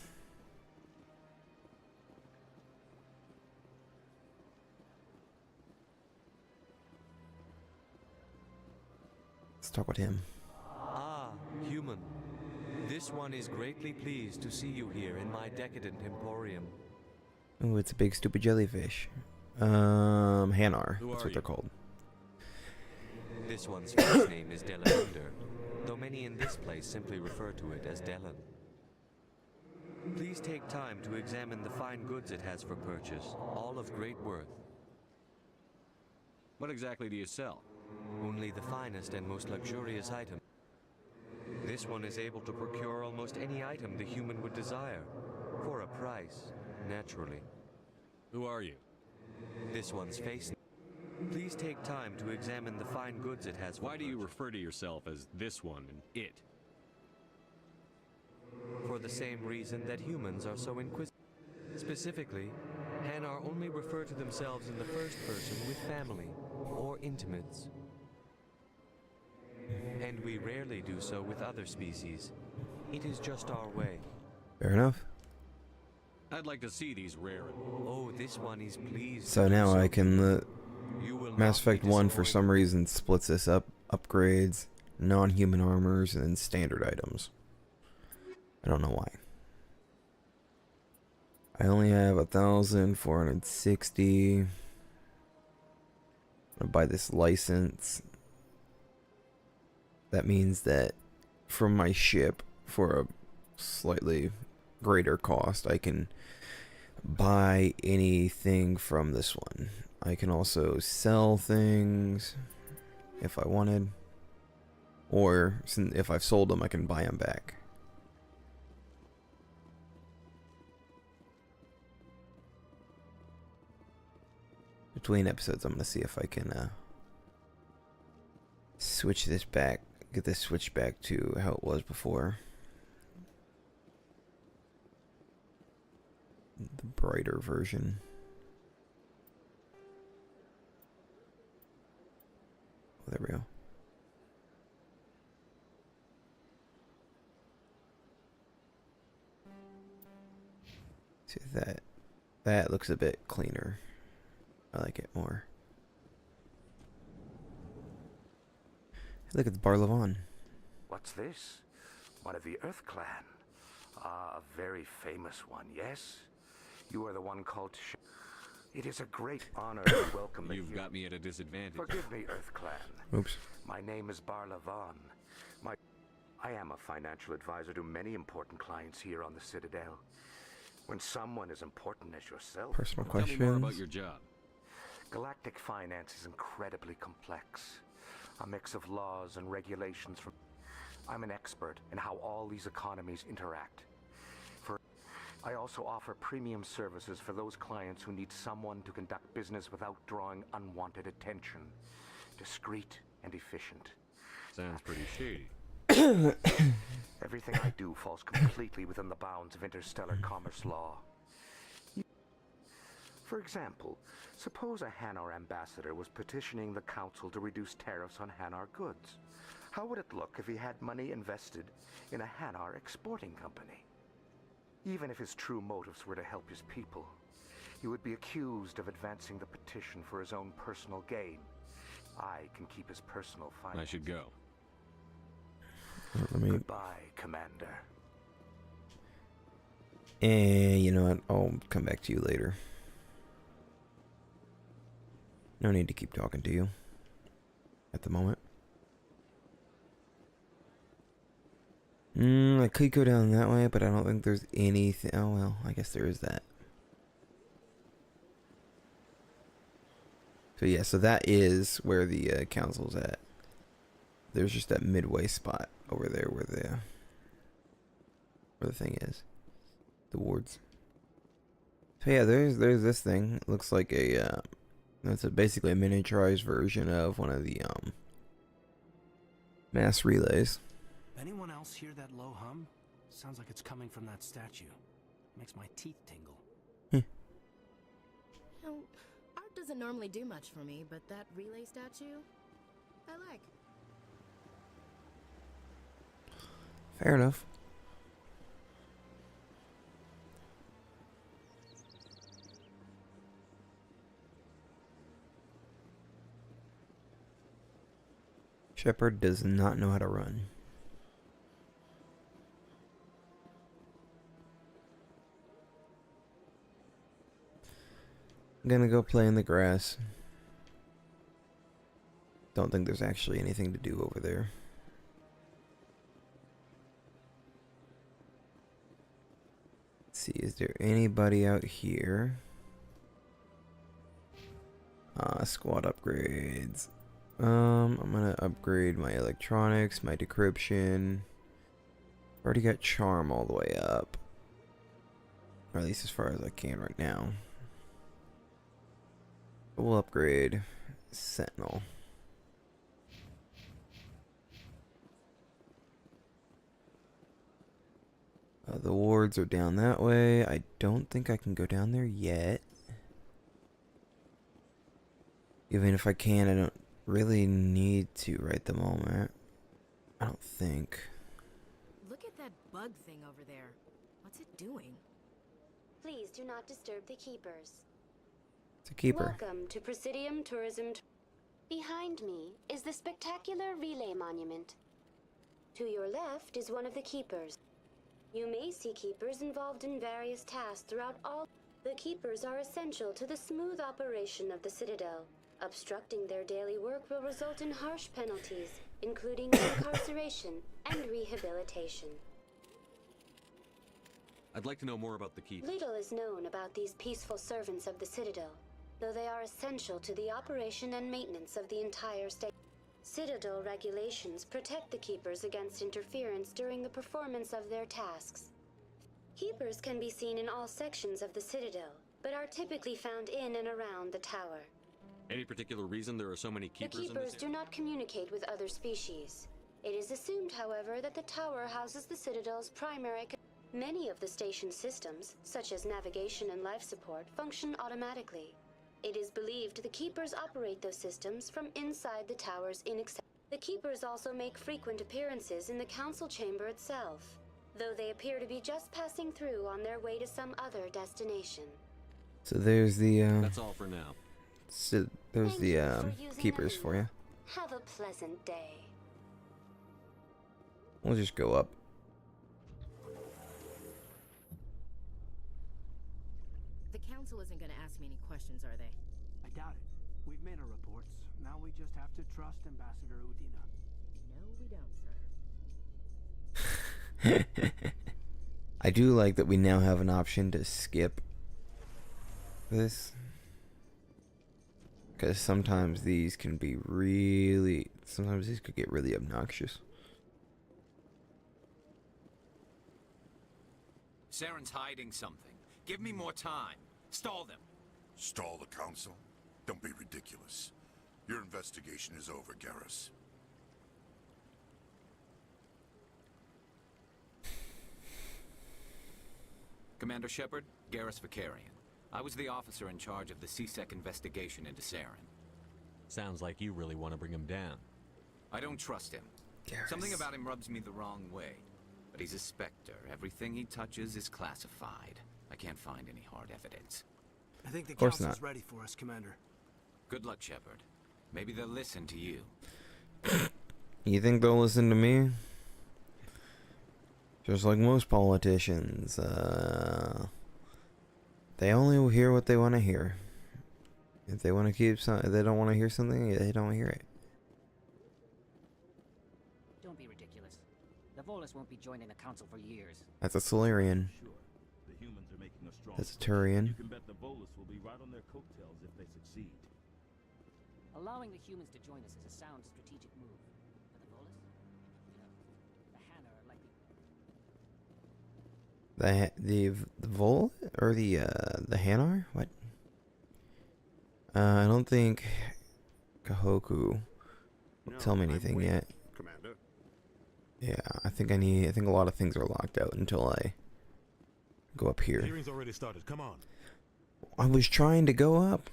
Let's talk with him. Ah, human. This one is greatly pleased to see you here in my decadent emporium. Oh, it's a big stupid jellyfish. Hanar. Who That's are what they're you? called. This one's first name is Delamander, though many in this place simply refer to it as Delan. Please take time to examine the fine goods it has for purchase, all of great worth. What exactly do you sell? Only the finest and most luxurious items. This one is able to procure almost any item the human would desire, for a price, naturally. Who are you? This one's face. Please take time to examine the fine goods it has for Why do you refer to yourself as this one and it? For the same reason that humans are so inquisitive. Specifically, Hanar only refer to themselves in the first person with family or intimates. And we rarely do so with other species. It is just our way. Fair enough. I'd like to see these rare. Oh, this one is pleased. So now I can Mass Effect 1 for some reason splits this up: upgrades, non-human armors, and then standard items. I don't know why. I only have 1,460. I'm gonna buy this license. That means that from my ship, for a slightly greater cost, I can buy anything from this one. I can also sell things if I wanted, or if I've sold them, I can buy them back. Between episodes, I'm gonna see if I can switch this back, get this switched back to how it was before. The brighter version. Oh, there we go. See that looks a bit cleaner. I like it more. Look at the Bar Levon. What's this? One of the Earth Clan. Ah, a very famous one, yes? You are the one called It is a great honor to welcome you. You've got me at a disadvantage. Forgive me, Earth Clan. Oops. My name is Bar Levon. I am a financial advisor to many important clients here on the Citadel. When someone as important as yourself... Personal questions. Tell me more about your job. Galactic finance is incredibly complex. A mix of laws and regulations from... I'm an expert in how all these economies interact. I also offer premium services for those clients who need someone to conduct business without drawing unwanted attention. Discreet and efficient. Sounds pretty shady. Everything I do falls completely within the bounds of interstellar commerce law. For example, suppose a Hanar ambassador was petitioning the Council to reduce tariffs on Hanar goods. How would it look if he had money invested in a Hanar exporting company? Even if his true motives were to help his people, he would be accused of advancing the petition for his own personal gain. I can keep his personal finances. I should go. Goodbye, Commander. And you know what? I'll come back to you later. No need to keep talking to you at the moment. I could go down that way, but I don't think there's anything. Oh well, I guess there is that. So yeah, so that is where the council's at. There's just that midway spot over there where the thing is. The wards. So yeah, there's this thing. It looks like that's basically a miniaturized version of one of the mass relays. Anyone else hear that low hum? Sounds like it's coming from that statue. Makes my teeth tingle. You know, art doesn't normally do much for me, but that relay statue, I like. Fair enough. Shepard does not know how to run. I'm gonna go play in the grass. Don't think there's actually anything to do over there. there anybody out here? Squad upgrades. I'm gonna upgrade my electronics, my decryption. Already got charm all the way up. Or at least as far as I can right now. We'll upgrade Sentinel. The wards are down that way. I don't think I can go down there yet. Even if I can, I don't really need to right at the moment. I don't think. Look at that bug thing over there. What's it doing? Please do not disturb the keepers. It's a keeper. Welcome to Presidium Tourism. Behind me is the spectacular relay monument. To your left is one of the keepers. You may see keepers involved in various tasks throughout all. The keepers are essential to the smooth operation of the Citadel. Obstructing their daily work will result in harsh penalties, including incarceration and rehabilitation. I'd like to know more about the keep. Little is known about these peaceful servants of the Citadel, though they are essential to the operation and maintenance of the entire state. Citadel regulations protect the keepers against interference during the performance of their tasks. Keepers can be seen in all sections of the Citadel, but are typically found in and around the tower. Any particular reason there are so many keepers The keepers do not communicate with other species. It is assumed, however, that the tower houses the Citadel's primary. Many of the station's systems, such as navigation and life support, function automatically. It is believed the keepers operate those systems from inside the tower's The keepers also make frequent appearances in the council chamber itself, though they appear to be just passing through on their way to some other destination. So there's the That's all for now. So there's the keepers for you. Have a pleasant day. We'll just go up. The council isn't going to ask me any questions, are they? I doubt it. We've made our reports. Now we just have to trust Ambassador Udina. No, we don't, sir. I do like that we now have an option to skip this. Because sometimes these can be really... Sometimes these could get really obnoxious. Saren's hiding something. Give me more time. Stall them. Stall the council? Don't be ridiculous. Your investigation is over, Garrus. Commander Shepard, Garrus Vakarian. I was the officer in charge of the C-Sec investigation into Saren. Sounds like you really want to bring him down. I don't trust him. Garrus. Something about him rubs me the wrong way. But he's a Spectre. Everything he touches is classified. I can't find any hard evidence. I think the course council's not. ready for us, Commander. Good luck, Shepard. Maybe they'll listen to you. You think they'll listen to me? Just like most politicians, they only will hear what they want to hear. If they want to keep some, if they don't want to hear something, they don't hear it. Don't be ridiculous. The Volus won't be joining the council for years. That's a Solarian. The humans are making a strong That's a push. Turian. You can bet the Volus will be right on their coattails if they succeed. Allowing the humans to join us is a sound strategic move. But the Volus? No. The Hanna are likely... The Vol or the Hanar? What? I don't think Kahoku will tell me anything yet. Commander. Yeah, I think a lot of things are locked out until I go up The here. hearing's already started. Come on. I was trying to go up.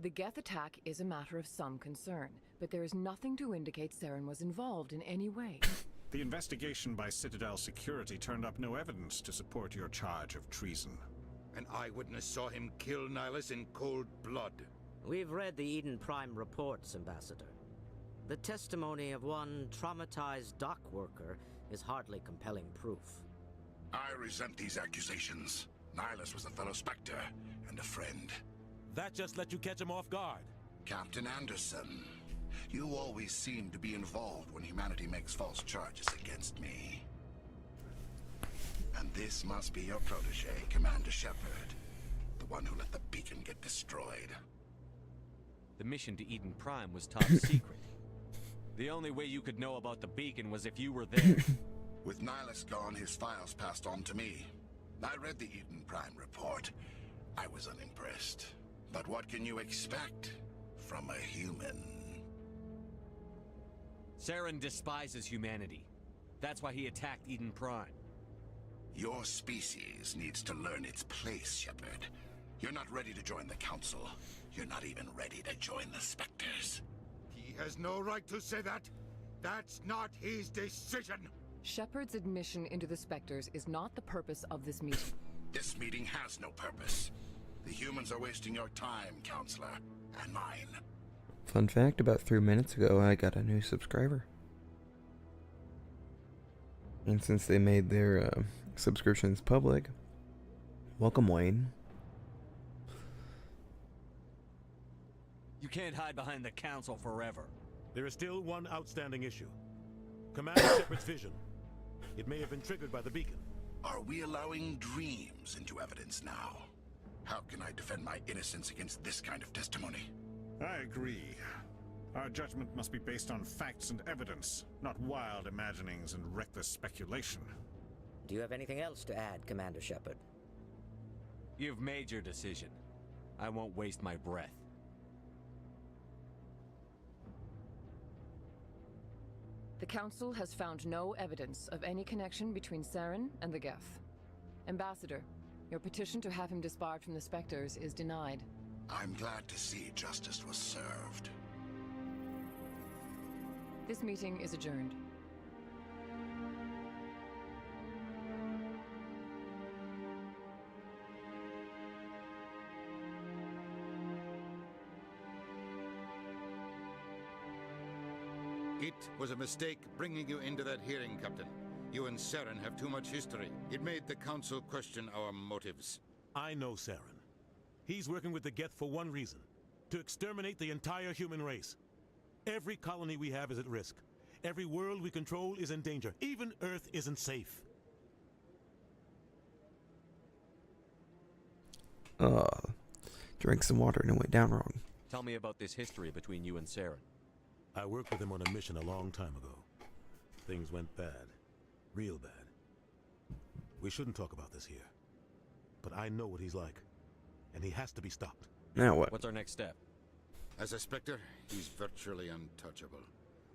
The Geth attack is a matter of some concern, but there is nothing to indicate Saren was involved in any way. The investigation by Citadel Security turned up no evidence to support your charge of treason. An eyewitness saw him kill Nihilus in cold blood. We've read the Eden Prime reports, Ambassador. The testimony of one traumatized dock worker is hardly compelling proof. I resent these accusations. Nihilus was a fellow Spectre and a friend. That just let you catch him off guard. Captain Anderson, you always seem to be involved when humanity makes false charges against me. And this must be your protege, Commander Shepard. The one who let the beacon get destroyed. The mission to Eden Prime was top secret. The only way you could know about the beacon was if you were there. With Nihilus gone, his files passed on to me. I read the Eden Prime report. I was unimpressed. But what can you expect from a human? Saren despises humanity. That's why he attacked Eden Prime. Your species needs to learn its place, Shepard. You're not ready to join the Council. You're not even ready to join the Spectres. He has no right to say that. That's not his decision. Shepard's admission into the Spectres is not the purpose of this meeting. This meeting has no purpose. The humans are wasting your time, Counselor, and mine. Fun fact, about 3 minutes ago, I got a new subscriber. And since they made their subscriptions public, welcome, Wayne. You can't hide behind the Council forever. There is still one outstanding issue. Commander Shepard's vision. It may have been triggered by the beacon. Are we allowing dreams into evidence now? How can I defend my innocence against this kind of testimony? I agree. Our judgment must be based on facts and evidence, not wild imaginings and reckless speculation. Do you have anything else to add, Commander Shepard? You've made your decision. I won't waste my breath. The Council has found no evidence of any connection between Saren and the Geth. Ambassador, your petition to have him disbarred from the Spectres is denied. I'm glad to see justice was served. This meeting is adjourned. It was a mistake bringing you into that hearing, Captain. You and Saren have too much history. It made the Council question our motives. I know Saren. He's working with the Geth for one reason. To exterminate the entire human race. Every colony we have is at risk. Every world we control is in danger. Even Earth isn't safe. Drank some water and it went down wrong. Tell me about this history between you and Saren. I worked with him on a mission a long time ago. Things went bad. Real bad. We shouldn't talk about this here. But I know what he's like. And he has to be stopped. Now what? What's our next step? As a Spectre, he's virtually untouchable.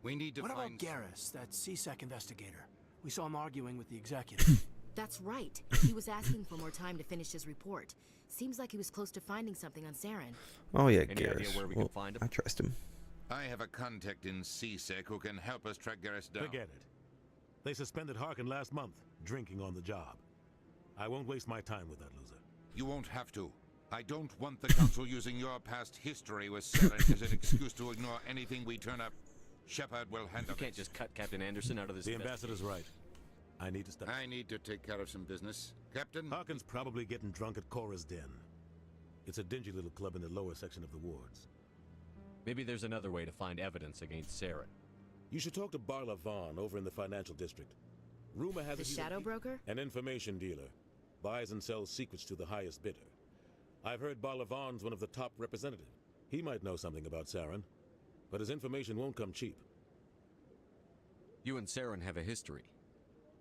We need to What find... about Garrus, that CSEC investigator? We saw him arguing with the executive. That's right. He was asking for more time to finish his report. Seems like he was close to finding something on Saren. Oh yeah, Any idea Garrus. where we can find him? I trust him. I have a contact in CSEC who can help us track Garrus down. Forget it. They suspended Harkin last month, drinking on the job. I won't waste my time with that loser. You won't have to. I don't want the Council using your past history with Saren as an excuse to ignore anything we turn up. Shepard will handle You can't just cut Captain Anderson out of this. The ambassador's right. I need to stop. I need to take care of some business. Captain? Harkin's probably getting drunk at Cora's Den. It's a dingy little club in the lower section of the wards. Maybe there's another way to find evidence against Saren. You should talk to Barla Vaughn over in the financial district. Rumor has The it he's shadow broker? an information dealer. Buys and sells secrets to the highest bidder. I've heard Barla Vaughn's one of the top representatives. He might know something about Saren, but his information won't come cheap. You and Saren have a history.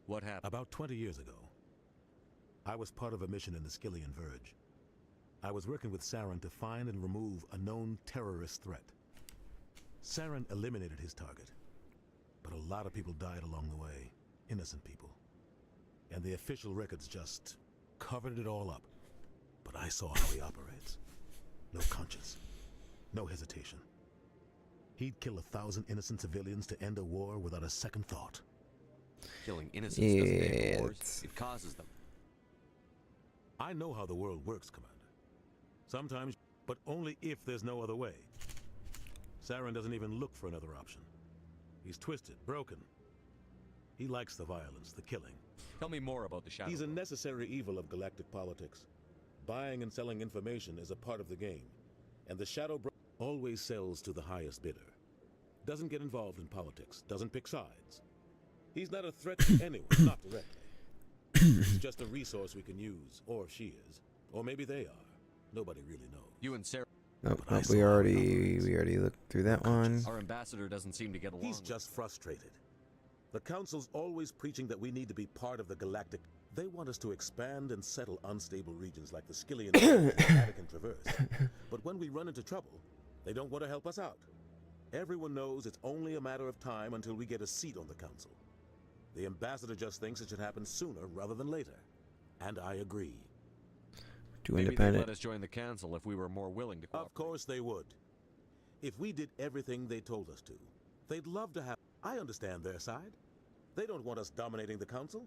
What happened? About 20 years ago, I was part of a mission in the Skillian Verge. I was working with Saren to find and remove a known terrorist threat. Saren eliminated his target, but a lot of people died along the way, innocent people. And the official records just covered it all up. But I saw how he operates. No conscience, no hesitation. He'd kill 1,000 innocent civilians to end a war without a second thought. Killing innocents doesn't end wars, it causes them. I know how the world works, Commander. Sometimes, but only if there's no other way. Saren doesn't even look for another option. He's twisted, broken. He likes the violence, the killing. Tell me more about the Shadow. He's a necessary evil of galactic politics. Buying and selling information is a part of the game. And the Shadow always sells to the highest bidder. Doesn't get involved in politics, doesn't pick sides. He's not a threat to anyone, not directly. It's just a resource we can use, or she is. Or maybe they are. Nobody really knows. You and Sarah. Nope, nope, we already looked through that one. Our ambassador doesn't seem to get along. He's just frustrated. The Council's always preaching that we need to be part of the galactic. They want us to expand and settle unstable regions like the Skillian and the Vatican Traverse. But when we run into trouble, they don't want to help us out. Everyone knows it's only a matter of time until we get a seat on the Council. The ambassador just thinks it should happen sooner rather than later. And I agree. Too Maybe independent. they'd let us join the council if we were more willing to cooperate. Of course they would. If we did everything they told us to, they'd love to have... I understand their side. They don't want us dominating the Council.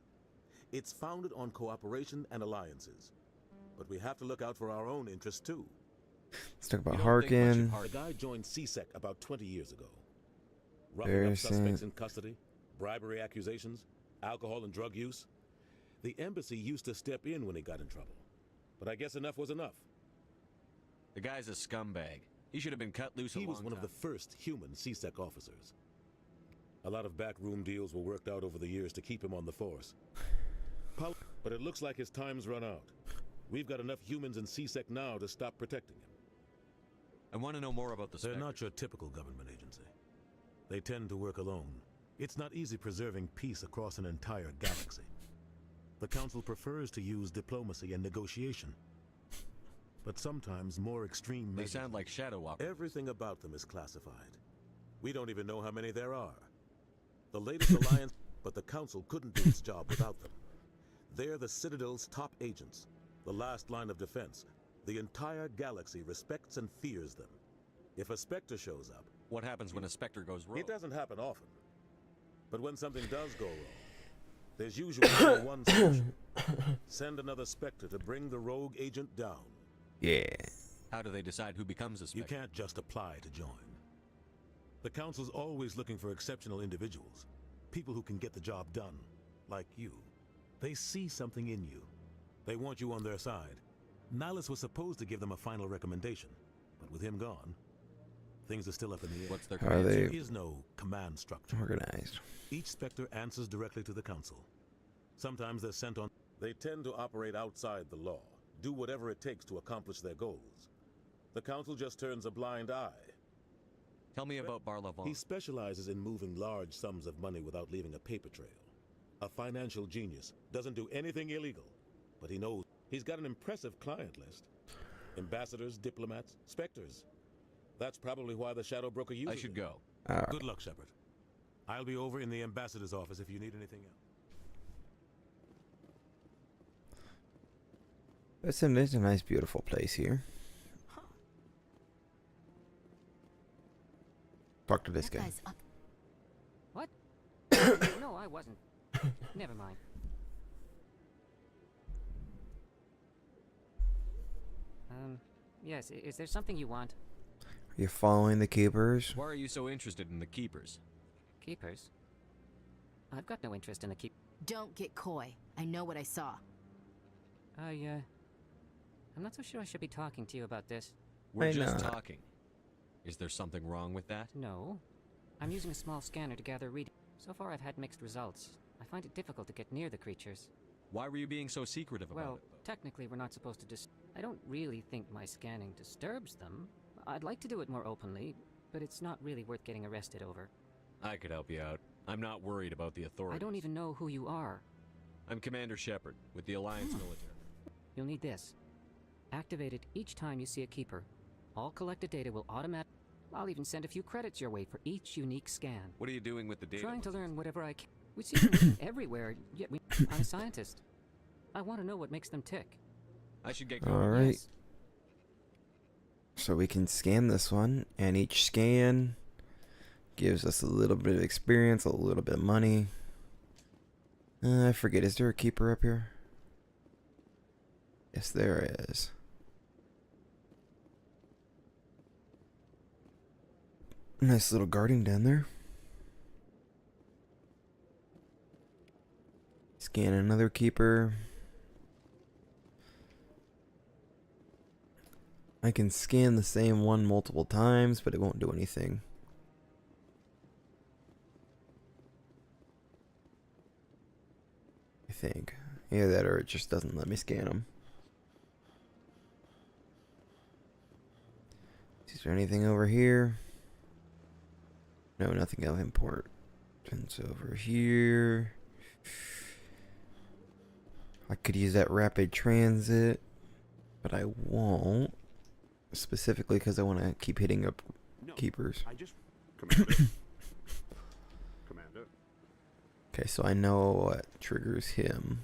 It's founded on cooperation and alliances. But we have to look out for our own interests too. Let's talk about Harkin. The guy joined CSEC about 20 years ago. Roughing up suspects in custody, bribery accusations, alcohol and drug use. The embassy used to step in when he got in trouble. But I guess enough was enough. The guy's a scumbag. He should have been cut loose a long time. He was one of the first human CSEC officers. A lot of backroom deals were worked out over the years to keep him on the force. But it looks like his time's run out. We've got enough humans in CSEC now to stop protecting him. I want to know more about the They're Spectre. not your typical government agency. They tend to work alone. It's not easy preserving peace across an entire galaxy. The Council prefers to use diplomacy and negotiation. But sometimes more extreme measures. They sound like shadow walkers. Everything about them is classified. We don't even know how many there are. The latest alliance, but the Council couldn't do its job without them. They're the Citadel's top agents, the last line of defense. The entire galaxy respects and fears them. If a Spectre shows up... What happens when a Spectre goes wrong? It doesn't happen often. But when something does go wrong, there's usually only one solution. Send another Spectre to bring the rogue agent down. Yeah. How do they decide who becomes a Spectre? You can't just apply to join. The Council's always looking for exceptional individuals. People who can get the job done. Like you. They see something in you. They want you on their side. Nihilus was supposed to give them a final recommendation. But with him gone, things are still up in the air. What's their command? There is no command structure. Organized. Each Spectre answers directly to the Council. Sometimes they're sent on... They tend to operate outside the law. Do whatever it takes to accomplish their goals. The Council just turns a blind eye. Tell me about Barlavon. He specializes in moving large sums of money without leaving a paper trail. A financial genius. Doesn't do anything illegal. But he knows. He's got an impressive client list. Ambassadors, diplomats, Spectres. That's probably why the Shadow Broker uses I should go. Good luck, Shepard. I'll be over in the ambassador's office if you need anything else. It's a nice, beautiful place here. Talk to this guy. What? No, I wasn't. Never mind. Yes, is there something you want? Are you following the Keepers? Why are you so interested in the Keepers? Keepers? I've got no interest in the keep. Don't get coy. I know what I saw. I'm not so sure I should be talking to you about this. We're just talking. Is there something wrong with that? No. I'm using a small scanner to gather reading. So far I've had mixed results. I find it difficult to get near the creatures. Why were you being so secretive about Well, it? technically we're not supposed to I don't really think my scanning disturbs them. I'd like to do it more openly, but it's not really worth getting arrested over. I could help you out. I'm not worried about the authorities. I don't even know who you are. I'm Commander Shepard, with the Alliance military. You'll need this. Activate it each time you see a Keeper. All collected data will automatically... I'll even send a few credits your way for each unique scan. What are you doing with the data? Trying to learn whatever I can. We see them written everywhere, yet I'm a scientist. I want to know what makes them tick. I should get going. Alright. Yes. So we can scan this one, and each scan gives us a little bit of experience, a little bit of money. I forget, is there a Keeper up here? Yes, there is. Nice little guarding down there. Scan another Keeper. I can scan the same one multiple times, but it won't do anything. I think. Either that or it just doesn't let me scan them. Is there anything over here? No, nothing of importance over here. I could use that rapid transit, but I won't. Specifically because I want to keep hitting up keepers. I just... Commander. Commander. Okay, so I know what triggers him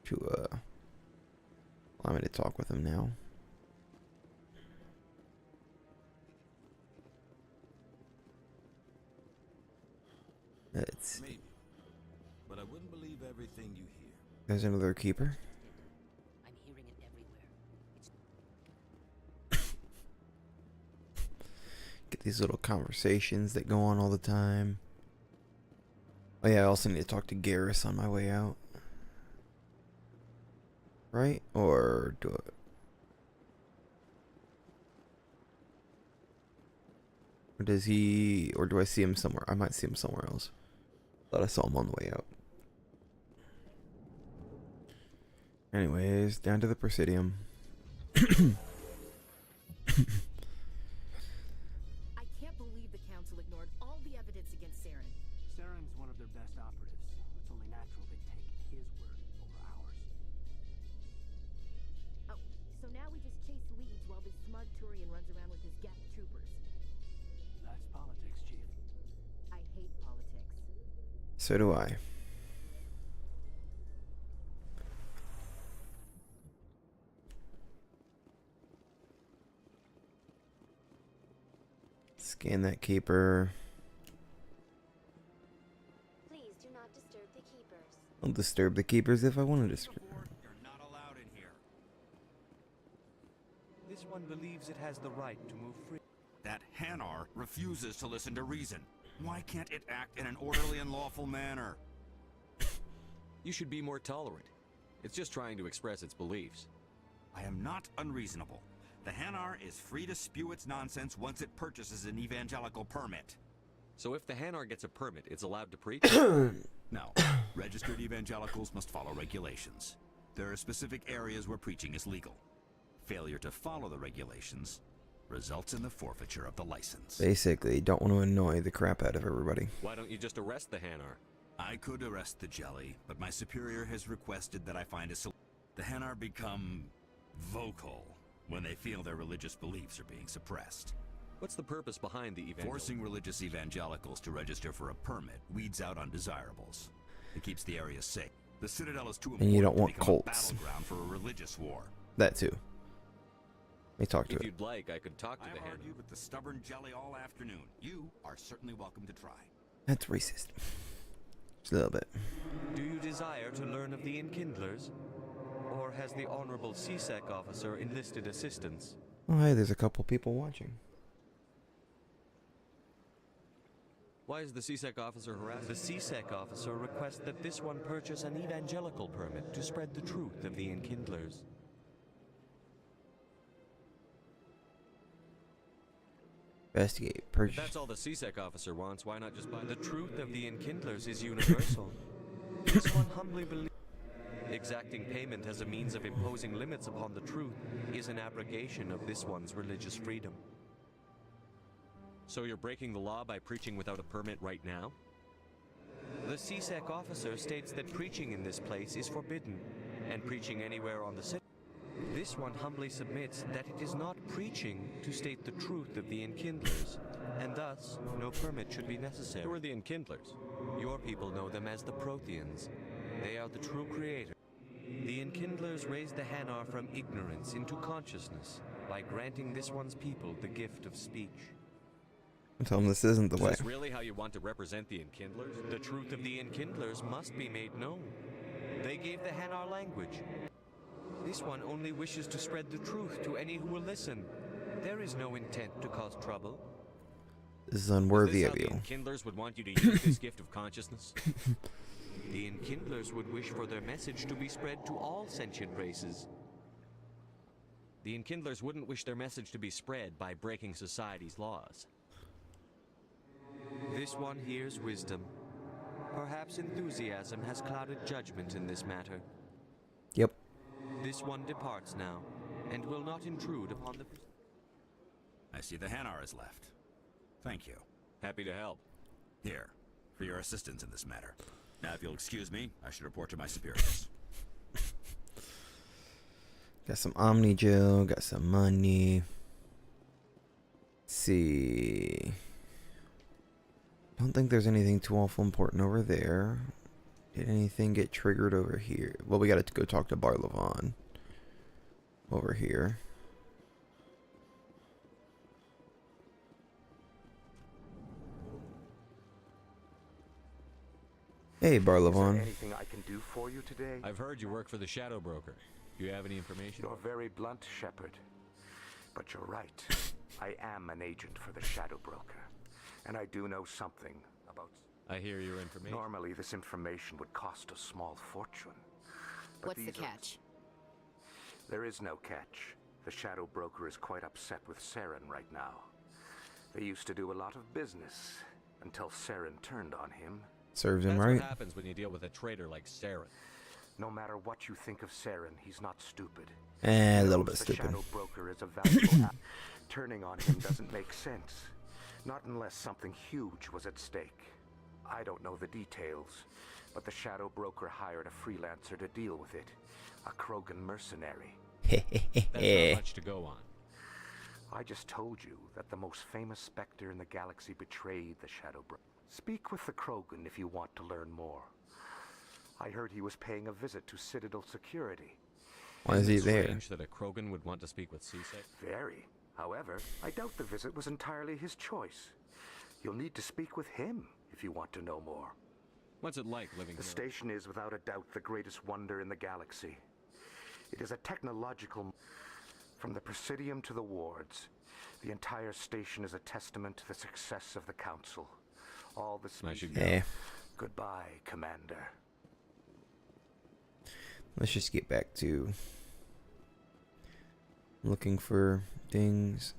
to allow me to talk with him now. Let's see. Maybe, but I wouldn't believe everything you hear. There's another keeper. I'm hearing it everywhere. Get these little conversations that go on all the time. Oh yeah, I also need to talk to Garrus on my way out. Right? Or do it? Or does he... Or do I see him somewhere? I might see him somewhere else. Thought I saw him on the way out. Anyways, down to the Presidium. I can't believe the Council ignored all the evidence against Saren. Saren's one of their best operatives. It's only natural they take his word over ours. Oh, so now we just chase leads while this smug Turian runs around with his Geth troopers. That's politics, Chief. I hate politics. So do I. Scan that keeper. Please do not disturb the keepers. I'll disturb the keepers if I want to disturb. You're not allowed in here. This one believes it has the right to move free. That Hanar refuses to listen to reason. Why can't it act in an orderly and lawful manner? You should be more tolerant. It's just trying to express its beliefs. I am not unreasonable. The Hanar is free to spew its nonsense once it purchases an evangelical permit. So if the Hanar gets a permit, it's allowed to preach? No. Registered evangelicals must follow regulations. There are specific areas where preaching is legal. Failure to follow the regulations results in the forfeiture of the license. Basically, don't want to annoy the crap out of everybody. Why don't you just arrest the Hanar? I could arrest the jelly, but my superior has requested that I find a solution. The Hanar become vocal when they feel their religious beliefs are being suppressed. What's the purpose behind the evangelical? Forcing religious evangelicals to register for a permit weeds out undesirables. It keeps the area safe. The Citadel is too important And you don't to want become cults. a battleground for a religious war. That too. Let me talk to If it. you'd like, I could talk to the I've Hanar. argued with the stubborn jelly all afternoon. You are certainly welcome to try. That's racist. Just a little bit. Do you desire to learn of the Enkindlers? Or has the Honorable CSEC officer enlisted assistance? Oh, hey, there's a couple people watching. Why is the CSEC officer harassed? The CSEC officer requests that this one purchase an evangelical permit to spread the truth of the Enkindlers. Investigate. If Purchase. that's all the CSEC officer wants, why not just buy The truth of the Enkindlers is universal. This one humbly believes exacting payment as a means of imposing limits upon the truth is an abrogation of this one's religious freedom. So you're breaking the law by preaching without a permit right now? The CSEC officer states that preaching in this place is forbidden, and preaching anywhere on the city. This one humbly submits that it is not preaching to state the truth of the Enkindlers, and thus no permit should be necessary. Who are the Enkindlers? Your people know them as the Protheans. They are the true creator. The Enkindlers raised the Hanar from ignorance into consciousness by granting this one's people the gift of speech. Tell them this isn't the Is way. this really how you want to represent the Enkindlers? The truth of the Enkindlers must be made known. They gave the Hanar language. This one only wishes to spread the truth to any who will listen. There is no intent to cause trouble. This is unworthy Is of this you. how the Enkindlers would want you to use this gift of consciousness? The Enkindlers would wish for their message to be spread to all sentient races. The Enkindlers wouldn't wish their message to be spread by breaking society's laws. This one hears wisdom. Perhaps enthusiasm has clouded judgment in this matter. Yep. This one departs now, and will not intrude upon the... I see the Hanar is left. Thank you. Happy to help. Here, for your assistance in this matter. Now, if you'll excuse me, I should report to my superiors. Got some Omni Gel, got some money. Let's see. Don't think there's anything too awful important over there. Did anything get triggered over here? Well, we gotta go talk to Barlavon. Over here. Hey, Barlavon. Is there anything I can do for you today? I've heard you work for the Shadow Broker. Do you have any information? You're very blunt, Shepard. But you're right. I am an agent for the Shadow Broker. And I do know something about... I hear your information. Normally, this information would cost a small fortune. But What's the catch? There is no catch. The Shadow Broker is quite upset with Saren right now. They used to do a lot of business until Saren turned on him. Serves him That's right. what happens when you deal with a traitor like Saren. No matter what you think of Saren, he's not stupid. A little bit The stupid. Shadow Broker is a valuable Turning on him doesn't make sense. Not unless something huge was at stake. I don't know the details, but the Shadow Broker hired a freelancer to deal with it. A Krogan mercenary. That's not much to go on. I just told you that the most famous Spectre in the galaxy betrayed the Shadow Broker. Speak with the Krogan if you want to learn more. I heard he was paying a visit to Citadel Security. Why is he there? Strange that a Krogan would want to speak with C-Sec. Very. However, I doubt the visit was entirely his choice. You'll need to speak with him if you want to know more. What's it like living The here? station is without a doubt the greatest wonder in the galaxy. It is a technological... From the Presidium to the wards, the entire station is a testament to the success of the Council. All the species... Yeah. Goodbye, Commander. Let's just get back to looking for things.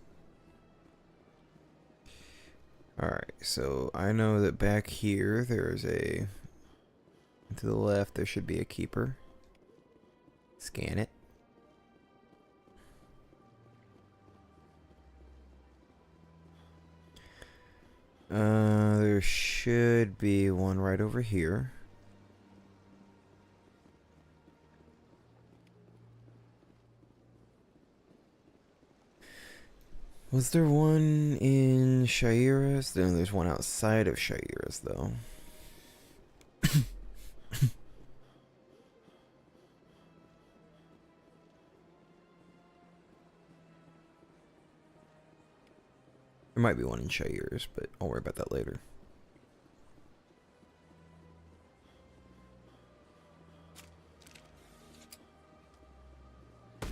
Alright, so I know that back here there's a... To the left there should be a keeper. Scan it. There should be one right over here. Was there one in Shairas? No, there's one outside of Shairas, though. There might be one in Shairas, but I'll worry about that later. Does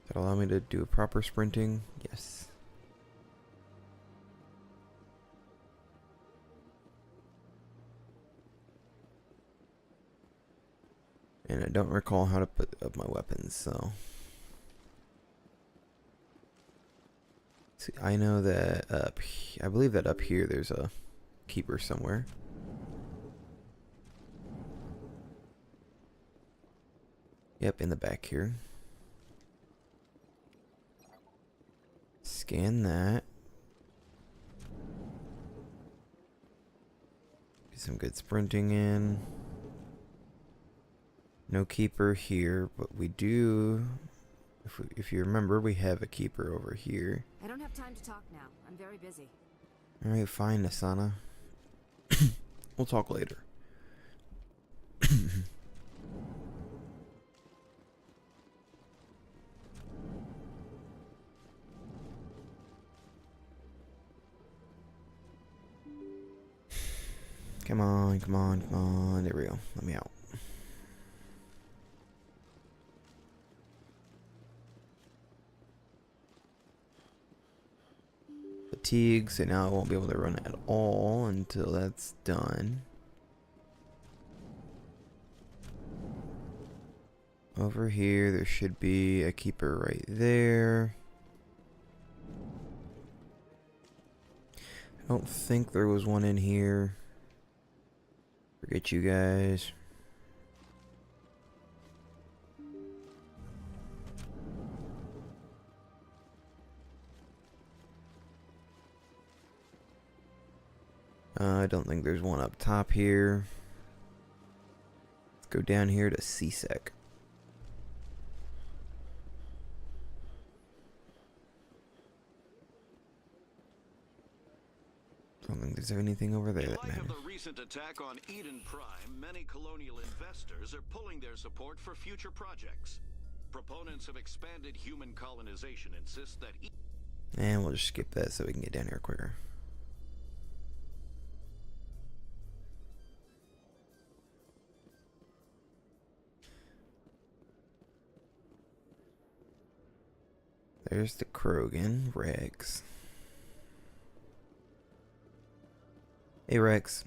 that allow me to do a proper sprinting? Yes. And I don't recall how to put up my weapons, so... See, I know that I believe that up here there's a keeper somewhere. Yep, in the back here. Scan that. Get some good sprinting in. No keeper here, but we do... If you remember, we have a keeper over here. I don't have time to talk now. I'm very busy. Alright, fine, Asana. We'll talk later. Come on, come on, come on. There we go. Let me out. Fatigue, so now I won't be able to run at all until that's done. Over here, there should be a keeper right there. I don't think there was one in here. Forget you guys. I don't think there's one up top here. Let's go down here to CSEC. I don't think there's anything over there that matters. In light of the recent attack on Eden Prime, many colonial investors are pulling their support for future projects. Proponents of expanded human colonization insist that... And we'll just skip that so we can get down here quicker. There's the Krogan, Rex. Hey, Rex.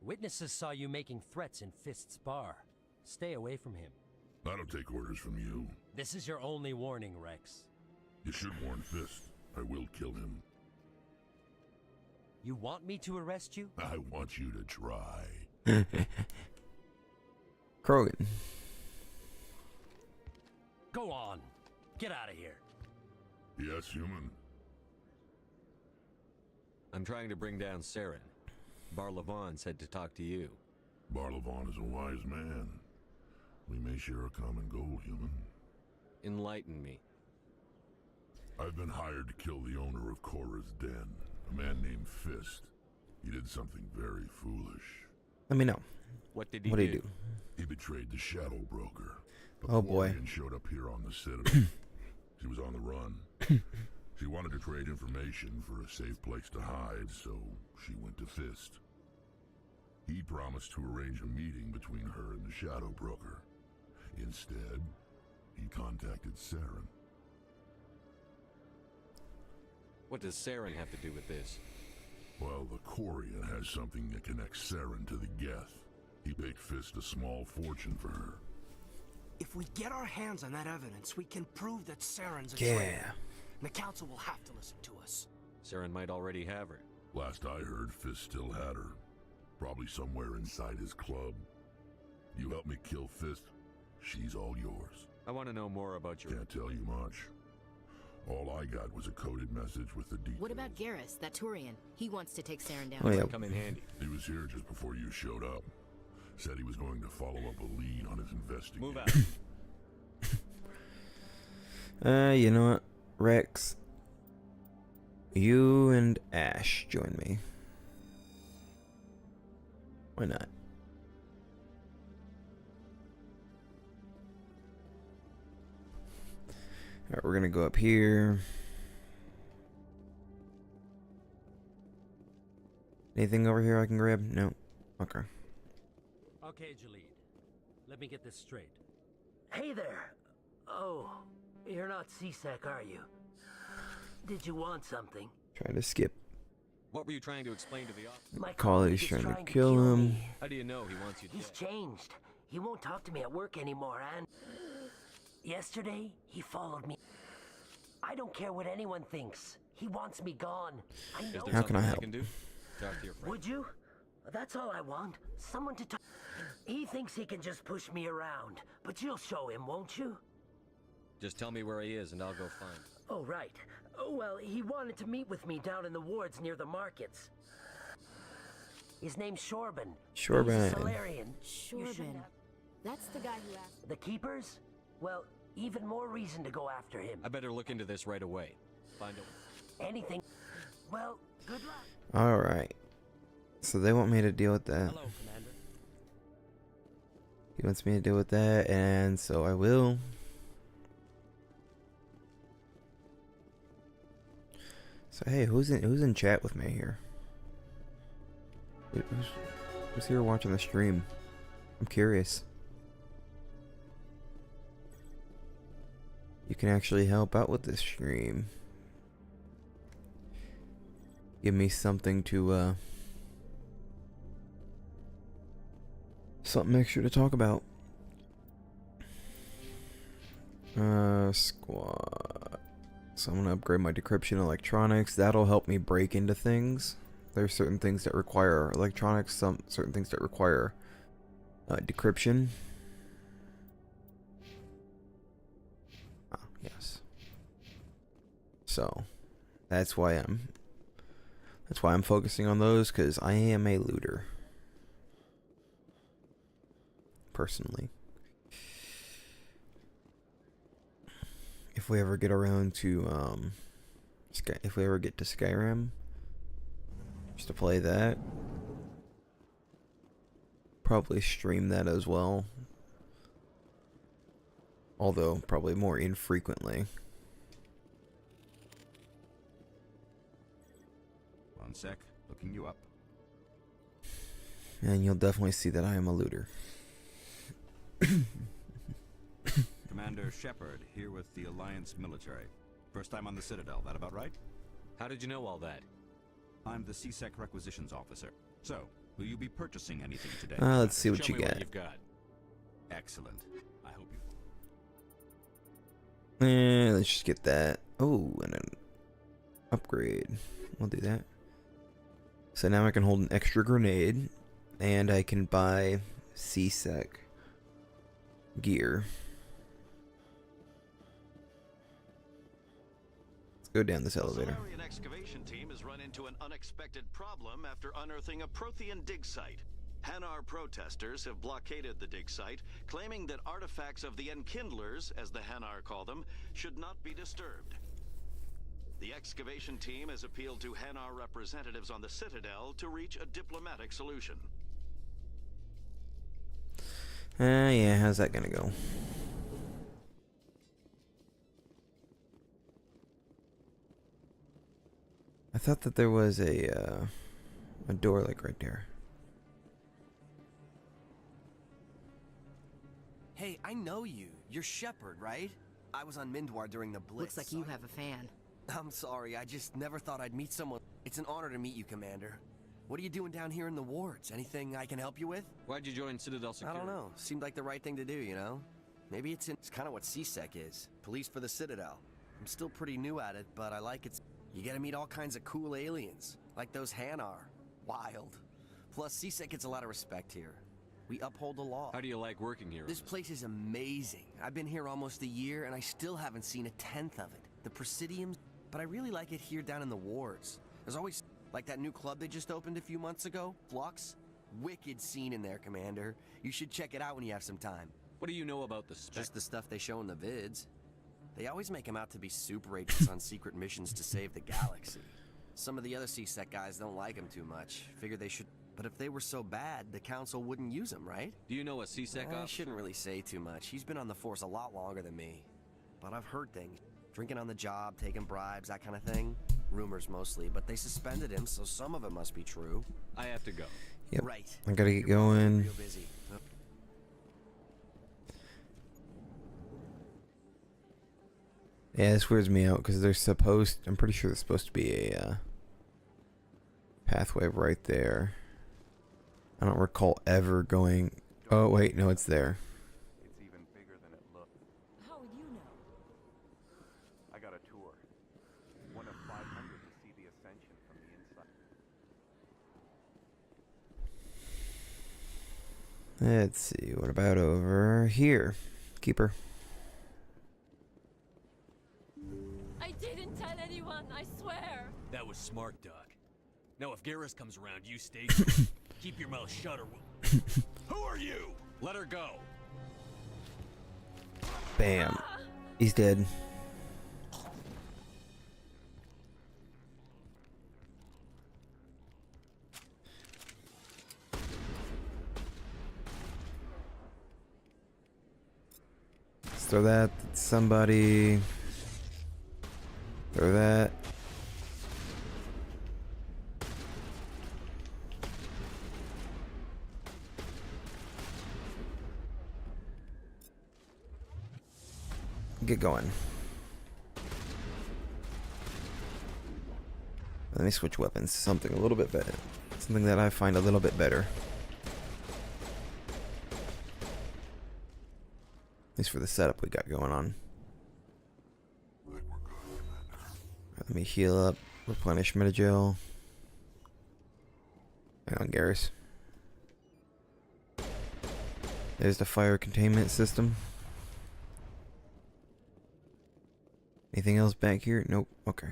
Witnesses saw you making threats in Fist's bar. Stay away from him. I don't take orders from you. This is your only warning, Rex. You should warn Fist. I will kill him. You want me to arrest you? I want you to try. Krogan. Go on. Get out of here. Yes, human. I'm trying to bring down Saren. Barlavon said to talk to you. Barlavon is a wise man. We may share a common goal, human. Enlighten me. I've been hired to kill the owner of Korra's Den, a man named Fist. He did something very foolish. Let me know. What did he do? He betrayed the Shadow Broker. Oh boy. Quarian showed up here on the Citadel. She was on the run. She wanted to trade information for a safe place to hide, so she went to Fist. He promised to arrange a meeting between her and the Shadow Broker. Instead, he contacted Saren. What does Saren have to do with this? Well, the Quarian has something that connects Saren to the Geth. He paid Fist a small fortune for her. If we get our hands on that evidence, we can prove that Saren's a Yeah. traitor. The council will have to listen to us. Saren might already have her. Last I heard, Fist still had her. Probably somewhere inside his club. You help me kill Fist, she's all yours. I want to know more about your... Can't tell you much. All I got was a coded message with the details. What about Garrus, that Turian? He wants to take Saren down. Oh, yeah. Come in handy. He was here just before you showed up. Said he was going to follow up a lead on his investigation. Move out. You know what, Rex? You and Ash join me. Why not? Alright, we're gonna go up here. Anything over here I can grab? No. Okay. Okay, Jalid. Let me get this straight. Hey there. Oh, you're not CSEC, are you? Did you want something? Trying to skip. What were you trying to explain to the officer? My Collie's colleague is trying to kill him. me. How do you know he wants you He's dead? changed. He won't talk to me at work anymore, and... Yesterday, he followed me. I don't care what anyone thinks. He wants me gone. I know. Is there How can I something help? can do? Talk to your friend. Would you? That's all I want. Someone to talk. He thinks he can just push me around, but you'll show him, won't you? Just tell me where he is and I'll go find him. Oh, right. Oh, well, he wanted to meet with me down in the wards near the markets. His name's Shorban. Shorban. He's a Solarian. Shorban. That's the guy who asked... The Keepers? Well, even more reason to go after him. I better look into this right away. Find out. Anything. Well, good luck. Alright. So they want me to deal with that. Hello, Commander. He wants me to deal with that, and so I will. So hey, who's in chat with me here? Who's here watching the stream? I'm curious. You can actually help out with this stream. Give me something to something extra to talk about. Squad So I'm gonna upgrade my decryption electronics. That'll help me break into things. There's certain things that require electronics, some certain things that require decryption. Yes. So that's why I'm focusing on those, because I am a looter. Personally. If we ever get around to if we ever get to Skyrim, just to play that, probably stream that as well, although probably more infrequently. One sec, looking you up. And you'll definitely see that I am a looter. Commander Shepard, here with the Alliance military. First time on the Citadel, that about right? How did you know all that? I'm the CSEC requisitions officer. So, will you be purchasing anything today? Let's see what Show you me got. What you've got. Excellent. I hope you... Let's just get that. Oh, and an upgrade. We'll do that. So now I can hold an extra grenade, and I can buy CSEC gear. Let's go down this elevator. The Solarian excavation team has run into an unexpected problem after unearthing a Prothean dig site. Hanar protesters have blockaded the dig site, claiming that artifacts of the Enkindlers, as the Hanar call them, should not be disturbed. The excavation team has appealed to Hanar representatives on the Citadel to reach a diplomatic solution. Yeah, how's that gonna go? I thought that there was a door like right there. Hey, I know you. You're Shepard, right? I was on Mindwar during the Blitz. Looks like you have a fan. I'm sorry, I just never thought I'd meet someone. It's an honor to meet you, Commander. What are you doing down here in the wards? Anything I can help you with? Why'd you join Citadel Security? I don't know. Seemed like the right thing to do, you know? Maybe it's kind of what CSEC is. Police for the Citadel. I'm still pretty new at it, but I like it. You get to meet all kinds of cool aliens, like those Hanar. Wild. Plus, CSEC gets a lot of respect here. We uphold the law. How do you like working here? This place is amazing. I've been here almost a year, and I still haven't seen a tenth of it. The Presidium, but I really like it here down in the wards. There's always, like that new club they just opened a few months ago, Flux. Wicked scene in there, Commander. You should check it out when you have some time. What do you know about the spec? Just the stuff they show in the vids. They always make them out to be super agents on secret missions to save the galaxy. Some of the other CSEC guys don't like them too much. Figure they should... But if they were so bad, the Council wouldn't use them, right? Do you know a CSEC officer? I shouldn't really say too much. He's been on the force a lot longer than me. But I've heard things. Drinking on the job, taking bribes, that kind of thing. Rumors mostly, but they suspended him, so some of it must be true. I have to go. Yep. Right. I gotta get going. Real busy. Yeah, this weirds me out because I'm pretty sure there's supposed to be a pathway right there. I don't recall ever going. Oh wait, no, it's there. It's even bigger than it looks. How would you know? I got a tour. One of 500 to see the ascension from the inside. Let's see. What about over here, Keeper? I didn't tell anyone, I swear. That was smart, Doc. Now if Garrus comes around, you stay calm. Keep your mouth shut or we'll... Who are you? Let her go. Bam. He's dead. Let's throw that at somebody. Throw that. Get going. Let me switch weapons to something a little bit better. Something that I find a little bit better. At least for the setup we got going on. Let me heal up, replenish Metagel. Hang on, Garrus. There's the fire containment system. Anything else back here? Nope. Okay.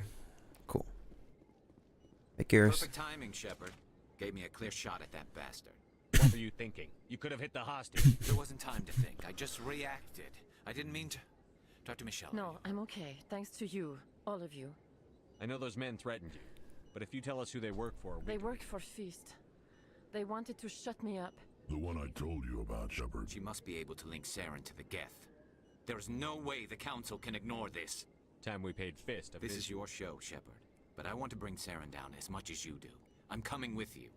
Cool. Hey, Garrus. Perfect timing, Shepard. Gave me a clear shot at that bastard. What were you thinking? You could have hit the hostage. There wasn't time to think. I just reacted. I didn't mean to. Talk to Michelle. No, I'm okay. Thanks to you. All of you. I know those men threatened you, but if you tell us who they work for, They worked for Feast. They wanted to shut me up. The one I told you about, Shepard. She must be able to link Saren to the Geth. There's no way the Council can ignore this. Time we paid Fist a This visit. is your show, Shepard. But I want to bring Saren down as much as you do. I'm coming with you.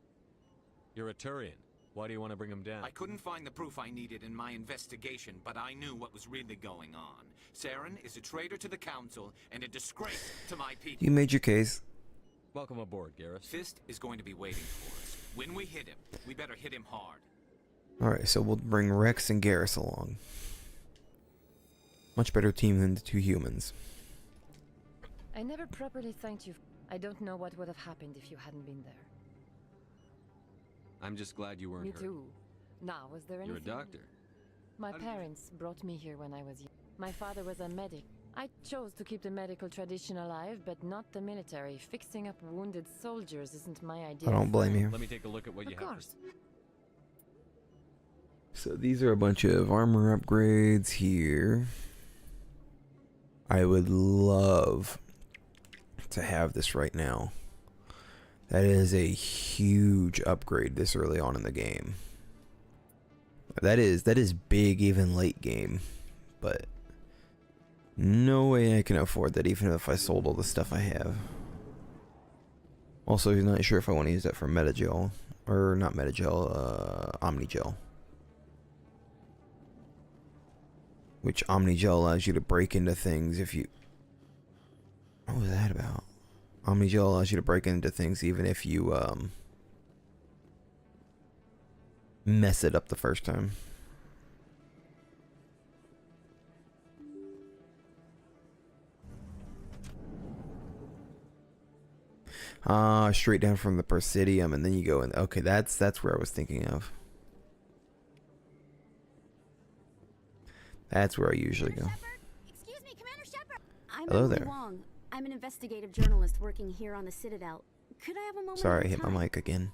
You're a Turian. Why do you want to bring him down? I couldn't find the proof I needed in my investigation, but I knew what was really going on. Saren is a traitor to the Council and a disgrace to my people. You made your case. Welcome aboard, Garrus. Fist is going to be waiting for us. When we hit him, we better hit him hard. Alright, so we'll bring Rex and Garrus along. Much better team than the two humans. I never properly thanked you. I don't know what would have happened if you hadn't been there. I'm just glad you weren't Me hurt. too. Now, was there anything? You're a doctor. My parents brought me here when I was young. My father was a medic. I chose to keep the medical tradition alive, but not the military. Fixing up wounded soldiers isn't my idea. I don't blame you. Let me take a look at what you Of have. course. So these are a bunch of armor upgrades here. I would love to have this right now. That is a huge upgrade this early on in the game. That is big even late game, but no way I can afford that even if I sold all the stuff I have. Also, I'm not sure if I want to use that for Metagel, or not Metagel, Omnigel. Which Omnigel allows you to break into things if you... What was that about? Omnigel allows you to break into things even if you, mess it up the first time. Straight down from the Presidium, and then you go in. Okay, that's where I was thinking of. That's where I usually go. Excuse me, Commander Shepard. I'm Hello Emily there. Wong. I'm an investigative journalist working here on the Citadel. Could I have a moment? Sorry, I of hit my time? mic again.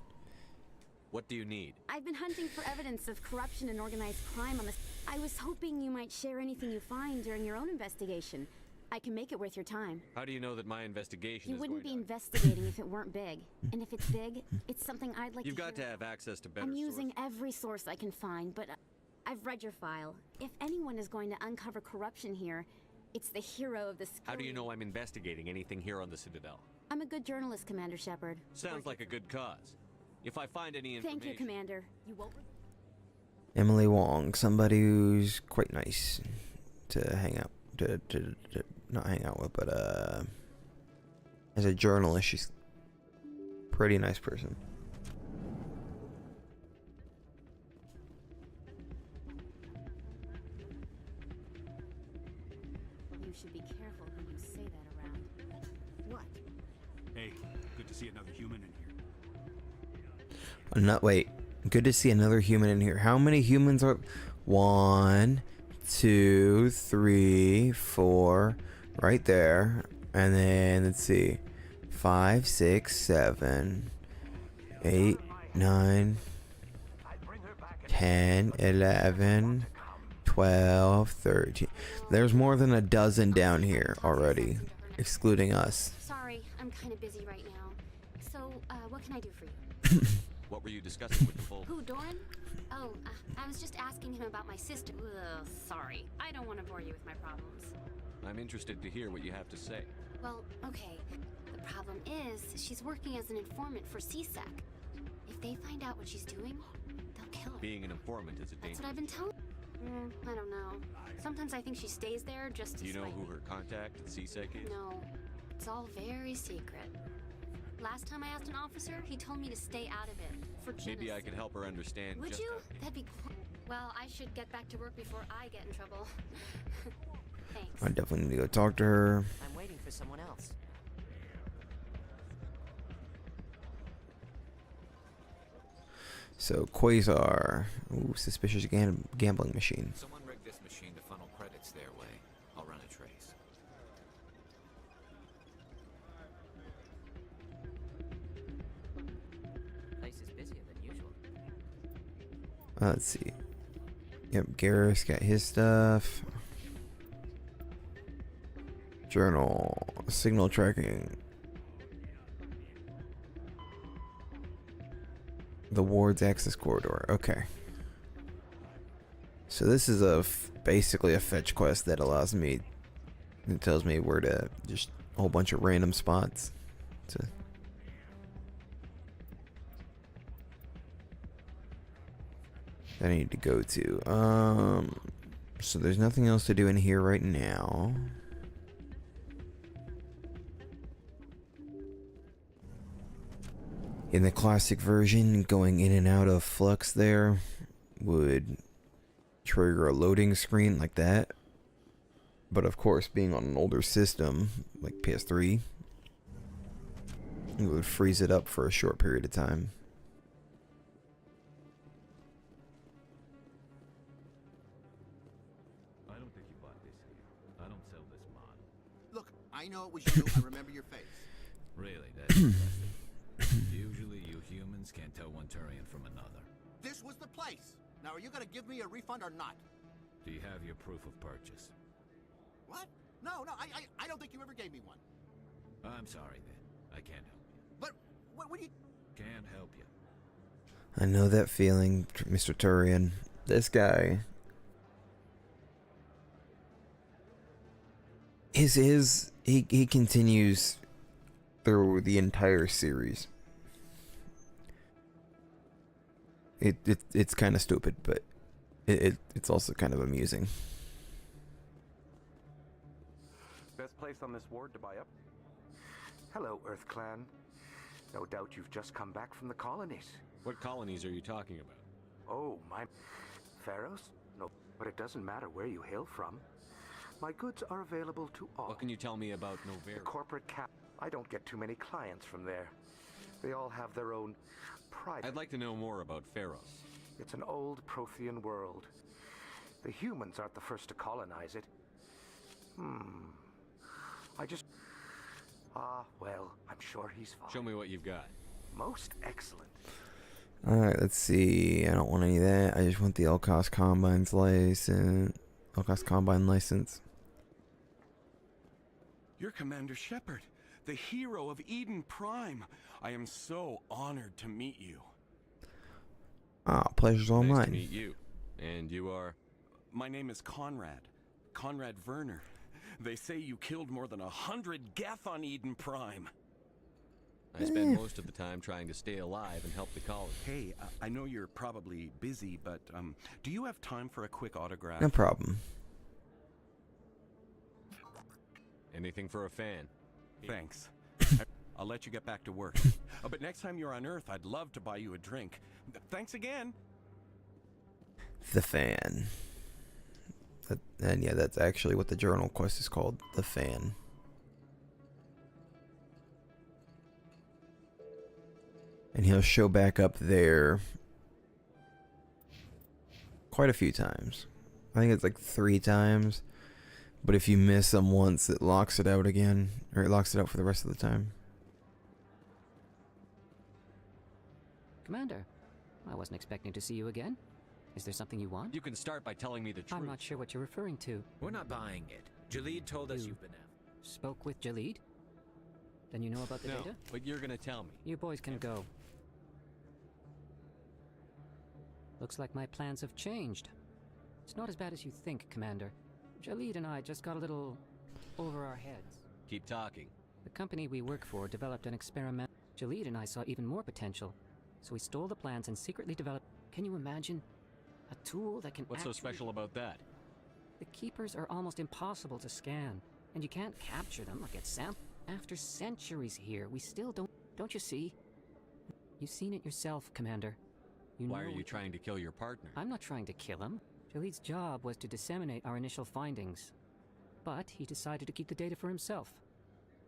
What do you need? I've been hunting for evidence of corruption and organized crime on this. I was hoping you might share anything you find during your own investigation. I can make it worth your time. How do you know that my investigation You is wouldn't going be investigating if it weren't big. And if it's big, it's something I'd like You've to got to hear. have access to better I'm using every source I can find, but I've read your file. If anyone is going to uncover corruption here, it's the hero of the school. How do you know I'm investigating anything here on the Citadel? I'm a good journalist, Commander Shepard. Sounds like a good cause. If I find any information... Thank you, Commander. You won't... Emily Wong, somebody who's quite nice to hang out, to not hang out with, but as a journalist, she's a pretty nice person. You should be careful who you say that around. What? Hey, good to see another human in here. Not wait. Good to see another human in here. How many humans are? 1, 2, 3, 4, right there, and then let's see, 5, 6, 7, 8, 9, 10, 11, 12, 13. There's more than a dozen down here already, excluding us. Sorry, I'm kind of busy right now. So, what can I do for you? What were you discussing with the bull? Who, Doran? Oh, I was just asking him about my sister. Ugh, sorry. I don't want to bore you with my problems. I'm interested to hear what you have to say. Well, okay. The problem is, she's working as an informant for CSEC. If they find out what she's doing, they'll kill her. Being an informant is a That's danger. what I've been telling. I don't know. Sometimes I think she stays there just to Do you know spite who me. her contact at CSEC is? No, it's all very secret. Last time I asked an officer, he told me to stay out of it. For Maybe I genocide. could help her understand Would just you? how- That'd be cool. Well, I should get back to work before I get in trouble. Thanks. I definitely need to go talk to her. I'm waiting for someone else. So Quasar. Ooh, suspicious gambling machine. Someone rigged this machine to funnel credits their way. I'll run a trace. Place is busier than usual. Let's see. Yep, Garrus got his stuff. Journal. Signal tracking. The ward's access corridor. Okay. So this is basically a fetch quest that allows me. It tells me where to just a whole bunch of random spots to. That I need to go to. So there's nothing else to do in here right now. In the classic version, going in and out of flux there would trigger a loading screen like that. But of course, being on an older system, like PS3, it would freeze it up for a short period of time. I don't think you bought this here. I don't sell this mod. Look, I know it was you. I remember your face. Really, that's impressive. Usually you humans can't tell one Turian from another. This was the place. Now, are you gonna give me a refund or not? Do you have your proof of purchase? What? No, I don't think you ever gave me one. I'm sorry then. I can't help you. But what do you... Can't help you. I know that feeling, Mr. Turian. This guy. He continues through the entire series. It's kind of stupid, but it's also kind of amusing. Best place on this ward to buy up? Hello, Earth Clan. No doubt you've just come back from the colonies. What colonies are you talking about? Oh, my... Pharaohs? No, but it doesn't matter where you hail from. My goods are available to all. What can you tell me about Noveria? The corporate cap... I don't get too many clients from there. They all have their own private... I'd like to know more about Pharos. It's an old Prothean world. The humans aren't the first to colonize it. I just... well, I'm sure he's fine. Show me what you've got. Most excellent. Alright, let's see. I don't want any of that. I just want the Elcos Combine's license. Elcos Combine license. You're Commander Shepard, the hero of Eden Prime. I am so honored to meet you. Pleasure's all Nice mine. to meet you. And you are? My name is Conrad. Conrad Werner. They say you killed more than 100 Geth on Eden Prime. I spend most of the time trying to stay alive and help the colony. Hey, I know you're probably busy, but do you have time for a quick autograph? No problem. Anything for a fan. Thanks. I'll let you get back to work. But next time you're on Earth, I'd love to buy you a drink. Thanks again. The Fan. And yeah, that's actually what the journal quest is called. The Fan. And he'll show back up there quite a few times. I think it's like 3 times. But if you miss him once, it locks it out again. Or it locks it out for the rest of the time. Commander, I wasn't expecting to see you again. Is there something you want? You can start by telling me the truth. I'm not sure what you're referring to. We're not buying it. Jalid told us you've been out. Spoke with Jalid? Then you know about the No, data? but you're gonna tell me. You boys can go. Looks like my plans have changed. It's not as bad as you think, Commander. Jalid and I just got a little over our heads. Keep talking. The company we work for developed an experiment. Jalid and I saw even more potential. So we stole the plans and secretly developed... Can you imagine? A tool that can What's so special about that? The Keepers are almost impossible to scan. And you can't capture them or get samples. After centuries here, we still don't... Don't you see? You've seen it yourself, Commander. Why are you trying to kill your partner? I'm not trying to kill him. Jalid's job was to disseminate our initial findings. But he decided to keep the data for himself.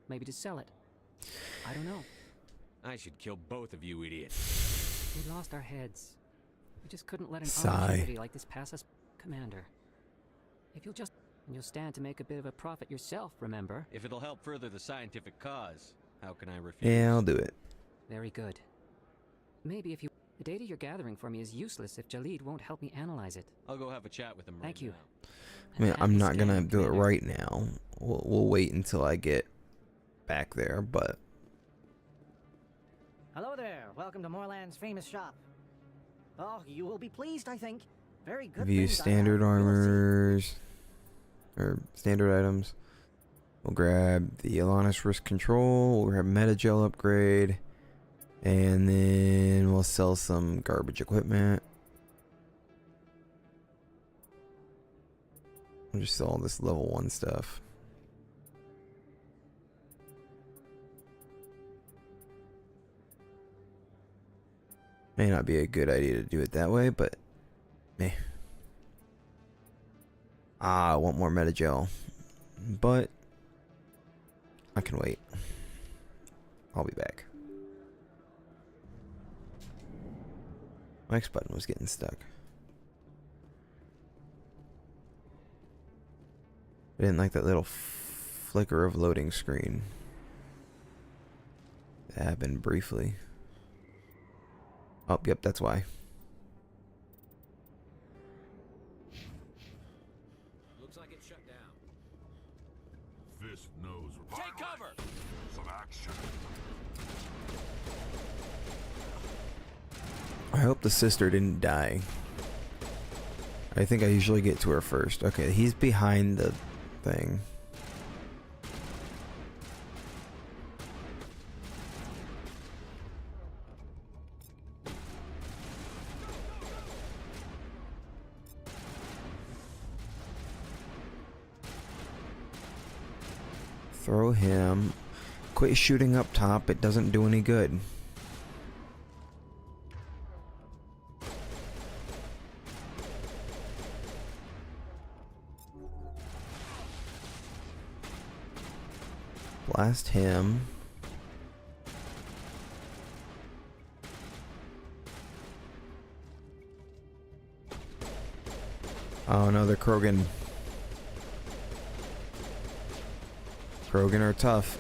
Maybe to sell it. I don't know. I should kill both of you idiots. We lost our heads. We just couldn't let an Sigh. opportunity like this pass us, Commander. If you'll you'll stand to make a bit of a profit yourself, remember? If it'll help further the scientific cause, how can I refuse? Yeah, I'll do it. Very good. Maybe if you... The data you're gathering for me is useless if Jalid won't help me analyze it. I'll go have a chat with him. Thank you. I mean, I'm not gonna do it right now. We'll wait until I get back there, but... Hello there. Welcome to Morland's famous shop. Oh, you will be pleased, I think. Very good. View things I standard have. You will see. armors. Or standard items. We'll grab the Alanis Risk Control. We'll grab Metagel upgrade. And then we'll sell some garbage equipment. We'll just sell all this level 1 stuff. May not be a good idea to do it that way, but meh. I want more Metagel. But I can wait. I'll be back. My X button was getting stuck. I didn't like that little flicker of loading screen. That happened briefly. Oh, yep, that's why. Looks like it's shut down. Fist knows. Take cover! Some action. I hope the sister didn't die. I think I usually get to her first. Okay, he's behind the thing. Throw him. Quit shooting up top. It doesn't do any good. Blast him. Oh no, they're Krogan. Krogan are tough.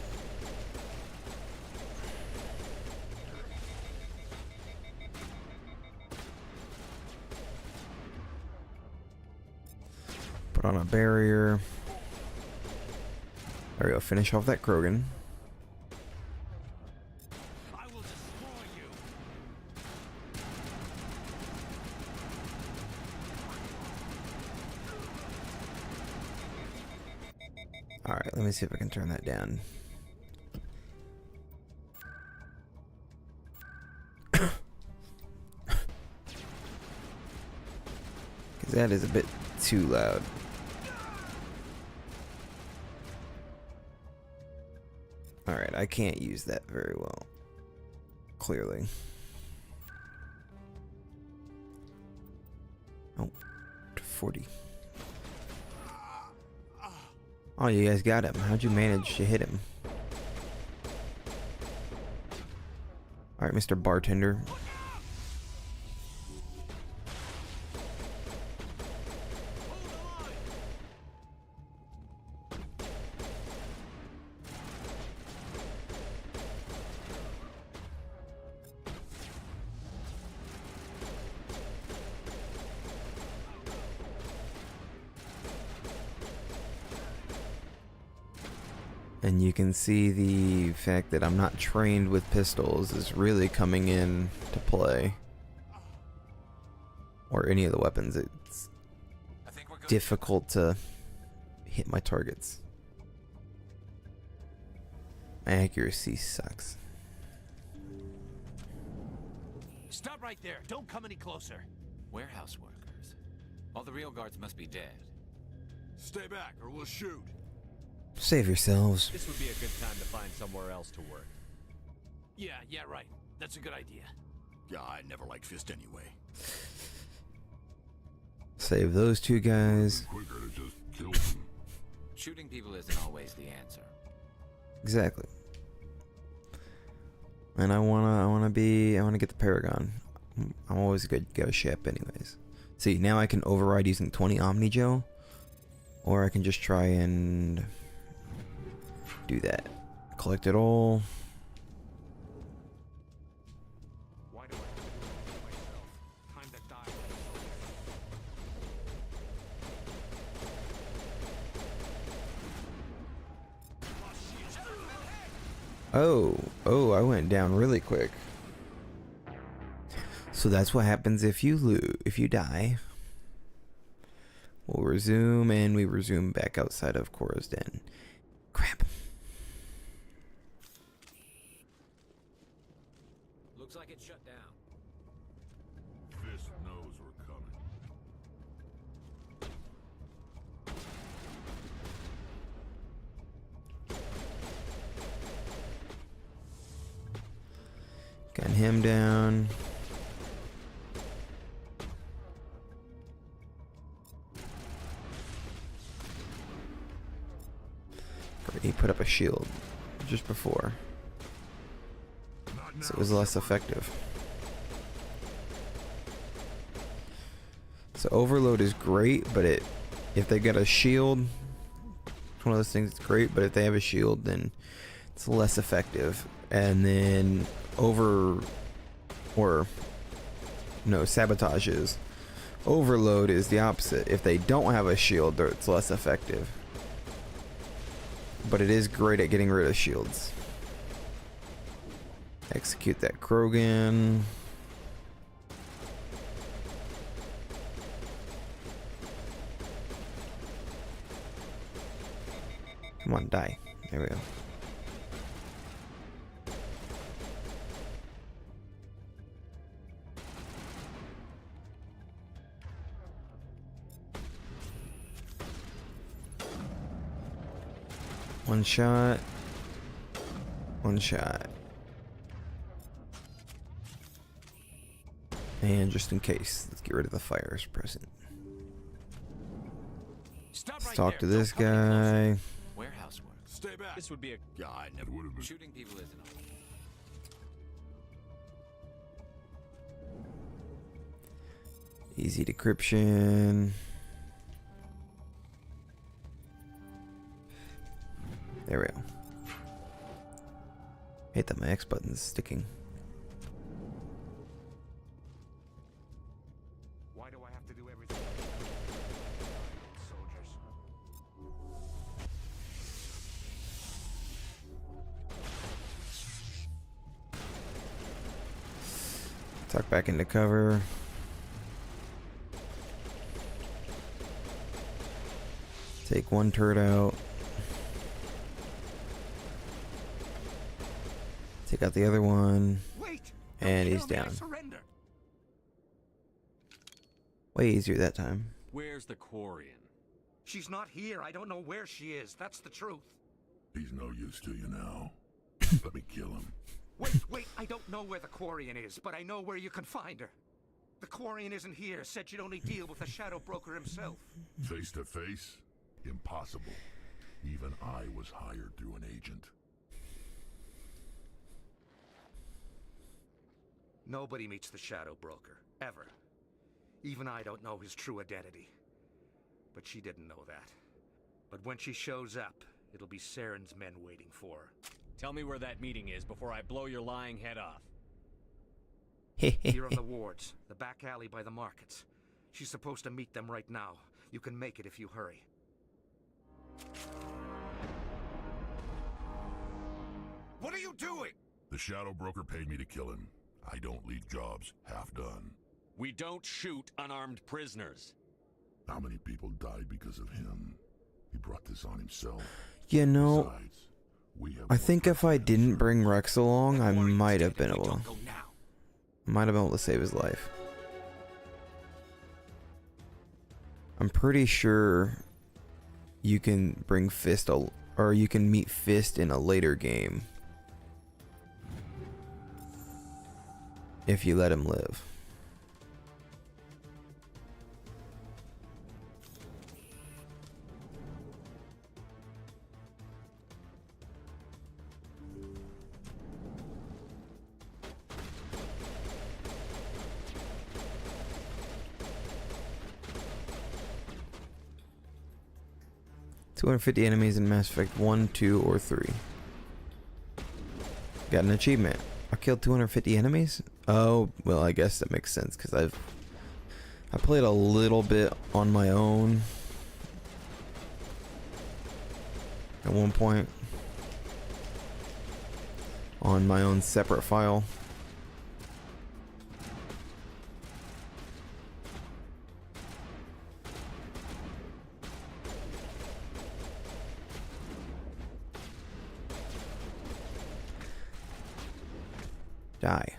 Put on a barrier. There we go, finish off that Krogan. I will destroy you. Alright, let me see if I can turn that down. Because that is a bit too loud. Alright, I can't use that very well. Clearly. Oh, 40. Oh, you guys got him. How'd you manage to hit him? Alright, Mr. Bartender. And you can see the fact that I'm not trained with pistols is really coming in to play. Or any of the weapons. It's difficult to hit my targets. My accuracy sucks. Stop right there. Don't come any closer. Warehouse workers. All the real guards must be dead. Stay back or we'll shoot. Save yourselves. This would be a good time to find somewhere else to work. Yeah, right. That's a good idea. Yeah, I never liked Fist anyway. Save those two guys. Quicker to just kill them. Shooting people isn't always the answer. Exactly. And I wanna get the Paragon. I'm always good to go ship anyways. See, now I can override using 20 Omni Gel, or I can just try and do that. Collect it all. Oh, I went down really quick. So that's what happens if you die. We'll resume, and we resume back outside of Cora's den. Crap. Looks like it's shut down. Fist knows we're coming. Got him down. He put up a shield just before, so it was less effective. So overload is great, but if they got a shield, it's one of those things that's great, but if they have a shield, then it's less effective. And then sabotages. Overload is the opposite. If they don't have a shield, it's less effective. But it is great at getting rid of shields. Execute that Krogan. Come on, die. There we go. One shot. One shot. And just in case, let's get rid of the fire suppressant. Let's talk to this guy. Warehouse work. Stay back. This would be a... Yeah, I never would have been. Shooting people isn't all. Easy decryption. There we go. Hate that my X button's sticking. Why do I have to do everything? Soldiers. Tuck back into cover. Take one turret out. Take out the other one. And he's down. Way easier that time. Where's the Quarian? She's not here. I don't know where she is. That's the truth. He's no use to you now. Let me kill him. Wait. I don't know where the Quarian is, but I know where you can find her. The Quarian isn't here. Said you'd only deal with the Shadow Broker himself. Face to face? Impossible. Even I was hired through an agent. Nobody meets the Shadow Broker, ever. Even I don't know his true identity. But she didn't know that. But when she shows up, it'll be Saren's men waiting for her. Tell me where that meeting is before I blow your lying head off. Here on the wards, the back alley by the markets. She's supposed to meet them right now. You can make it if you hurry. What are you doing? The Shadow Broker paid me to kill him. I don't leave jobs half done. We don't shoot unarmed prisoners. How many people died because of him? He brought this on himself. You know, Besides, I think if I didn't bring Rex along, I might have been able to save his life. I'm pretty sure you can bring Fist, or you can meet Fist in a later game if you let him live. 250 enemies in Mass Effect 1, 2, or 3. Got an achievement. I killed 250 enemies? Oh, well, I guess that makes sense because I played a little bit on my own at one point on my own separate file. Die.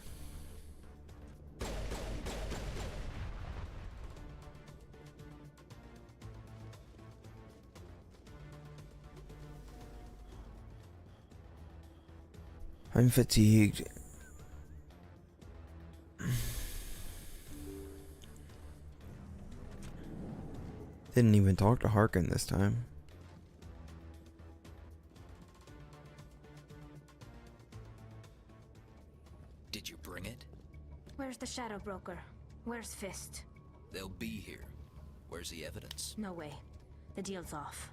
I'm fatigued. Didn't even talk to Harkin this time. Did you bring it? Where's the Shadow Broker? Where's Fist? They'll be here. Where's the evidence? No way. The deal's off.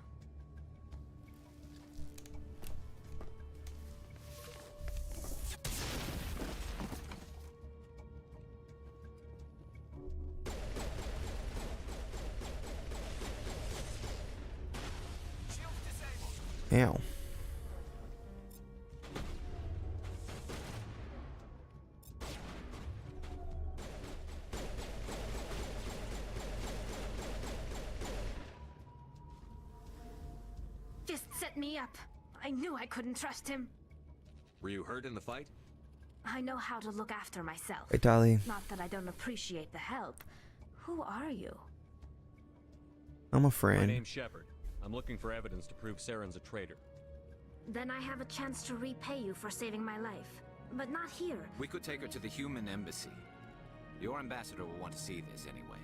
Ow. Fist set me up. I knew I couldn't trust him. Were you hurt in the fight? I know how to look after myself. Hey, Tali. Not that I don't appreciate the help. Who are you? I'm a My friend. name's Shepard. I'm looking for evidence to prove Saren's a traitor. Then I have a chance to repay you for saving my life. But not here. We could take her to the human embassy. Your ambassador will want to see this anyway.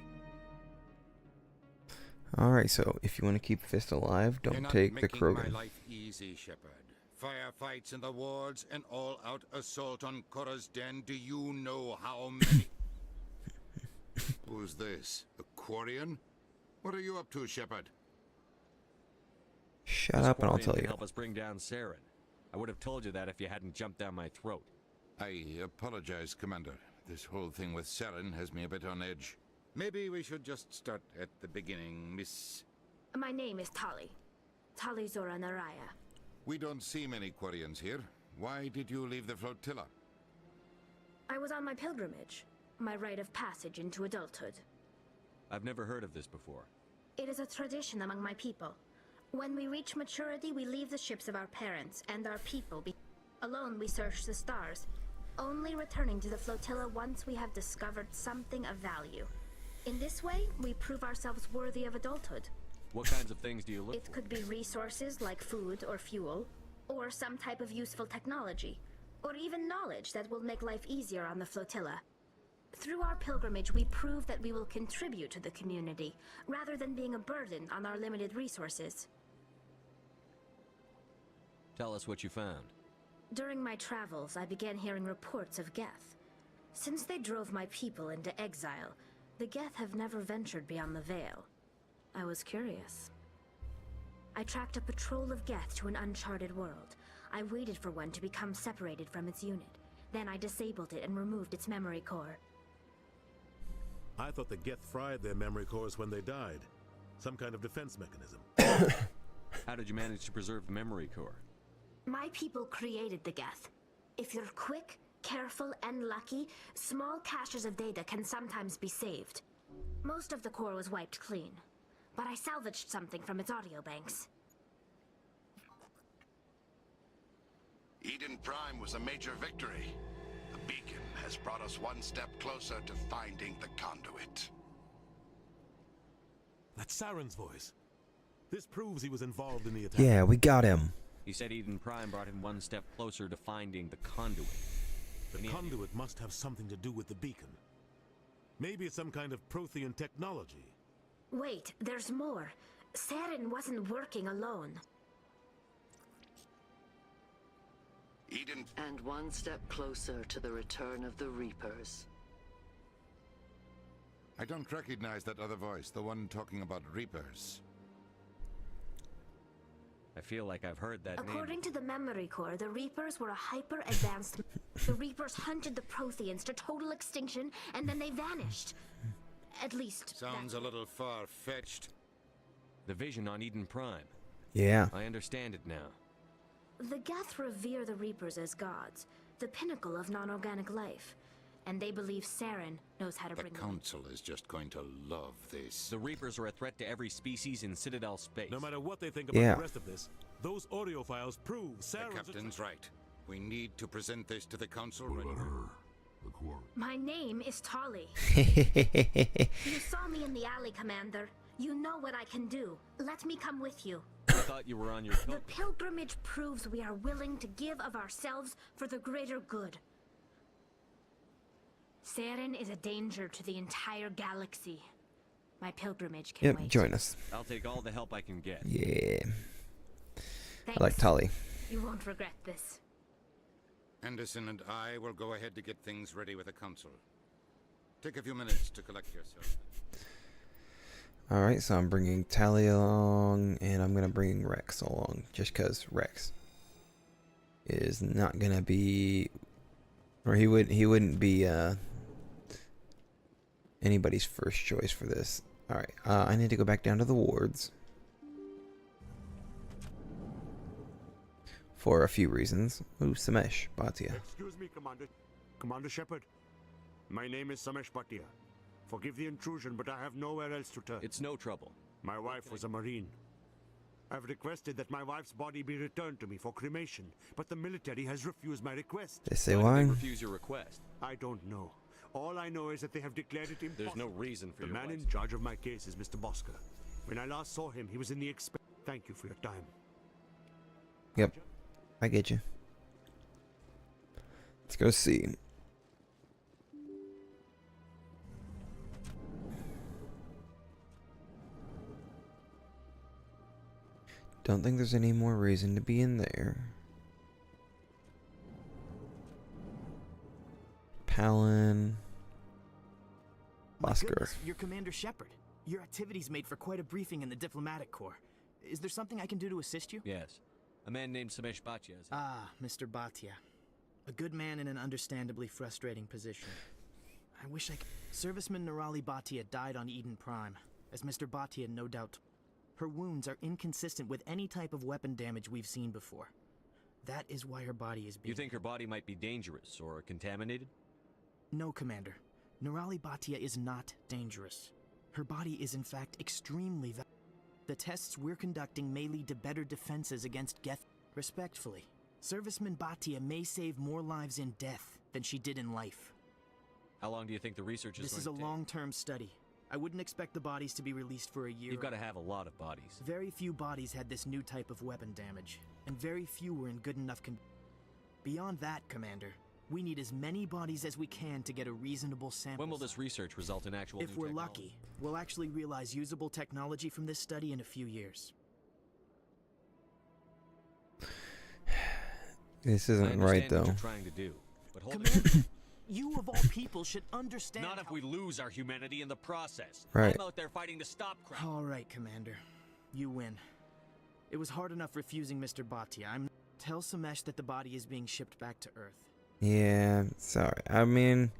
Alright, so if you want to keep Fist alive, You're don't not take the making Krogan. my life easy, Shepard. Firefights in the wards, an all-out assault on Korra's den. Do you know how many... Who's this? A Quarian? What are you up to, Shepard? Shut up and I'll tell Can you. help us bring down Saren. I would have told you that if you hadn't jumped down my throat. I apologize, Commander. This whole thing with Saren has me a bit on edge. Maybe we should just start at the beginning, Miss... My name is Tali. Tali Zora Naraya. We don't see many Quarians here. Why did you leave the flotilla? I was on my pilgrimage. My rite of passage into adulthood. I've never heard of this before. It is a tradition among my people. When we reach maturity, we leave the ships of our parents and our people. Alone, we search the stars, only returning to the flotilla once we have discovered something of value. In this way, we prove ourselves worthy of adulthood. What kinds of things do you look It for? could be resources like food or fuel, or some type of useful technology, or even knowledge that will make life easier on the flotilla. Through our pilgrimage, we prove that we will contribute to the community, rather than being a burden on our limited resources. Tell us what you found. During my travels, I began hearing reports of Geth. Since they drove my people into exile, the Geth have never ventured beyond the Veil. I was curious. I tracked a patrol of Geth to an uncharted world. I waited for one to become separated from its unit. Then I disabled it and removed its memory core. I thought the Geth fried their memory cores when they died. Some kind of defense mechanism. How did you manage to preserve the memory core? My people created the Geth. If you're quick, careful, and lucky, small caches of data can sometimes be saved. Most of the core was wiped clean, but I salvaged something from its audio banks. Eden Prime was a major victory. The beacon has brought us one step closer to finding the conduit. That's Saren's voice. This proves he was involved in the attack. Yeah, we got him. He said Eden Prime brought him one step closer to finding the conduit. The conduit must have something to do with the beacon. Maybe it's some kind of Prothean technology. Wait, there's more. Saren wasn't working alone. Eden... And one step closer to the return of the Reapers. I don't recognize that other voice, the one talking about Reapers. feel like I've heard that name. According to the Memory Core, the Reapers were a hyper-advanced... The Reapers hunted the Protheans to total extinction, and then they vanished. At least... Sounds a little far-fetched. The vision on Eden Prime. Yeah. I understand it now. The Geth revere the Reapers as gods, the pinnacle of non-organic life. And they believe Saren knows how to bring The them. Council is just going to love this. The Reapers are a threat to every species in Citadel space. No matter what they think about the rest of this, those audio files prove Saren's... The Captain's right. We need to present this to the Council. My name is Tali. You saw me in the alley, Commander. You know what I can do. Let me come with you. I thought you were on your The pilgrimage proves we are willing to give of ourselves for the greater good. Saren is a danger to the entire galaxy. My pilgrimage can Yep, wait. join us. I'll take all the help I can get. Yeah. Thanks. I like Tali. You won't regret this. Anderson and I will go ahead to get things ready with the Council. Take a few minutes to collect yourself. Alright, so I'm bringing Tali along, and I'm going to bring Rex along, just because Rex is not going to be, or he wouldn't be anybody's first choice for this. Alright, I need to go back down to the wards for a few reasons. Ooh, Samesh Bhatia. Excuse me, Commander. Commander Shepard. My name is Samesh Bhatia. Forgive the intrusion, but I have nowhere else to turn. It's no trouble. My wife was a Marine. I've requested that my wife's body be returned to me for cremation, but the military has refused my request. They say Why why? did they refuse your request? I don't know. All I know is that they have declared it impossible. There's no reason for The your man wife's... in charge of my case is Mr. Bosker. When I last saw him, he was in the Thank you for your time. Yep, I get you. Let's go see. Don't think there's any more reason to be in there. Palin. My Bosker. goodness, you're Commander Shepard. Your activities made for quite a briefing in the Diplomatic Corps. Is there something I can do to assist you? Yes. A man named Samesh Bhatia is... Ah, Mr. Bhatia. A good man in an understandably frustrating position. I wish I could... Serviceman Nirali Bhatia died on Eden Prime, as Mr. Bhatia no doubt... Her wounds are inconsistent with any type of weapon damage we've seen before. That is why her body is being... You think her body might be dangerous or contaminated? No, Commander. Nirali Bhatia is not dangerous. Her body is in fact extremely The tests we're conducting may lead to better defenses against Geth. Respectfully, Serviceman Bhatia may save more lives in death than she did in life. How long do you think the research is This is a going to take? long-term study. I wouldn't expect the bodies to be released for a year. You've got to have a lot of bodies. Very few bodies had this new type of weapon damage, and very few were in good enough Beyond that, Commander, we need as many bodies as we can to get a reasonable sample. When will this research result in actual If new we're technology? lucky, we'll actually realize usable technology from this study in a few years. This I isn't understand right what though. you're trying to do, but hold Commander, you of all people should understand. Not if we lose our humanity in the process. Right. I'm out there fighting to stop crime. All right, Commander. You win. It was hard enough refusing Mr. Bhatia. Tell Samesh that the body is being shipped back to Earth. Yeah, sorry. I mean,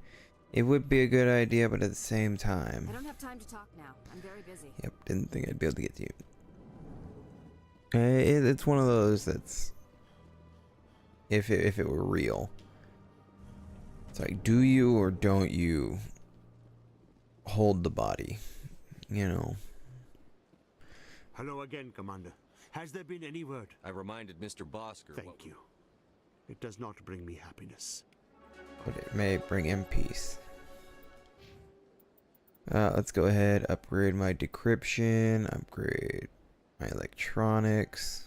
it would be a good idea, but at the same time. I don't have time to talk now. I'm very busy. Yep, didn't think I'd be able to get to you. It's one of those that's... If it were real. It's like, do you or don't you hold the body? You know. Hello again, Commander. Has there been any word? I reminded Mr. Bosker. Thank you. It does not bring me happiness. But it may bring him peace. Let's go ahead, upgrade my decryption, upgrade my electronics.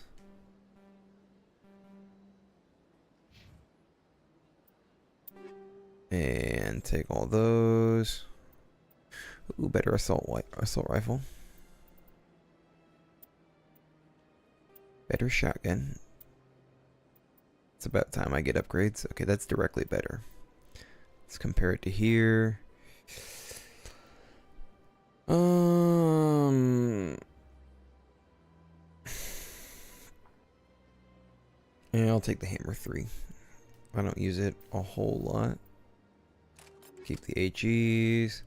And take all those. Ooh, better assault rifle. Better shotgun. It's about time I get upgrades. Okay, that's directly better. Let's compare it to here. Yeah, I'll take the hammer 3. I don't use it a whole lot. Keep the HEs.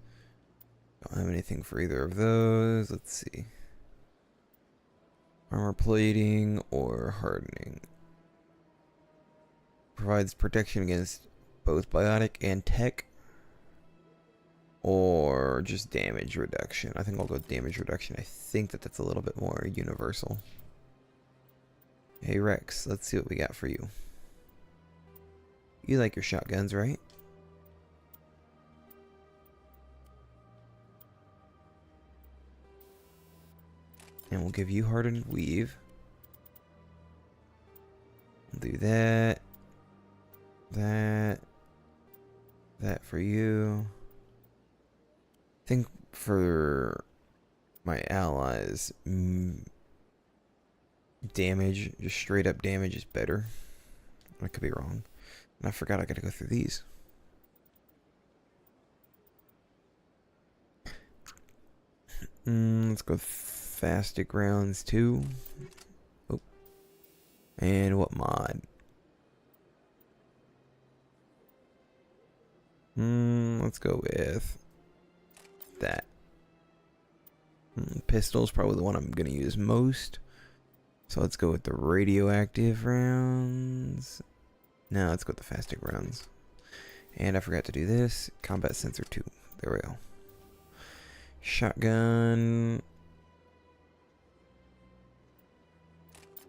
Don't have anything for either of those. Let's see. Armor plating or hardening. Provides protection against both biotic and tech. Or just damage reduction. I think I'll go damage reduction. I think that that's a little bit more universal. Hey Rex, let's see what we got for you. You like your shotguns, right? And we'll give you hardened weave. We'll do that. That for you. I think for my allies, damage, just straight up damage is better. I could be wrong. And I forgot I gotta go through these. Let's go Fastic rounds 2. Oh. And what mod? Let's go with that. Pistol's probably the one I'm gonna use most. So let's go with the radioactive rounds. No, let's go with the Fastic rounds. And I forgot to do this. Combat sensor 2. There we go. Shotgun.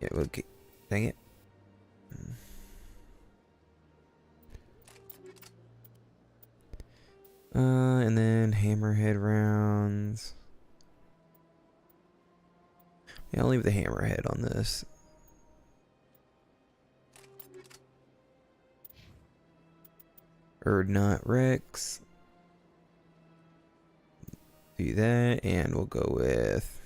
Yeah, okay. Dang it. And then hammerhead rounds. Yeah, I'll leave the hammerhead on this. Erdnot Rex. Do that, and we'll go with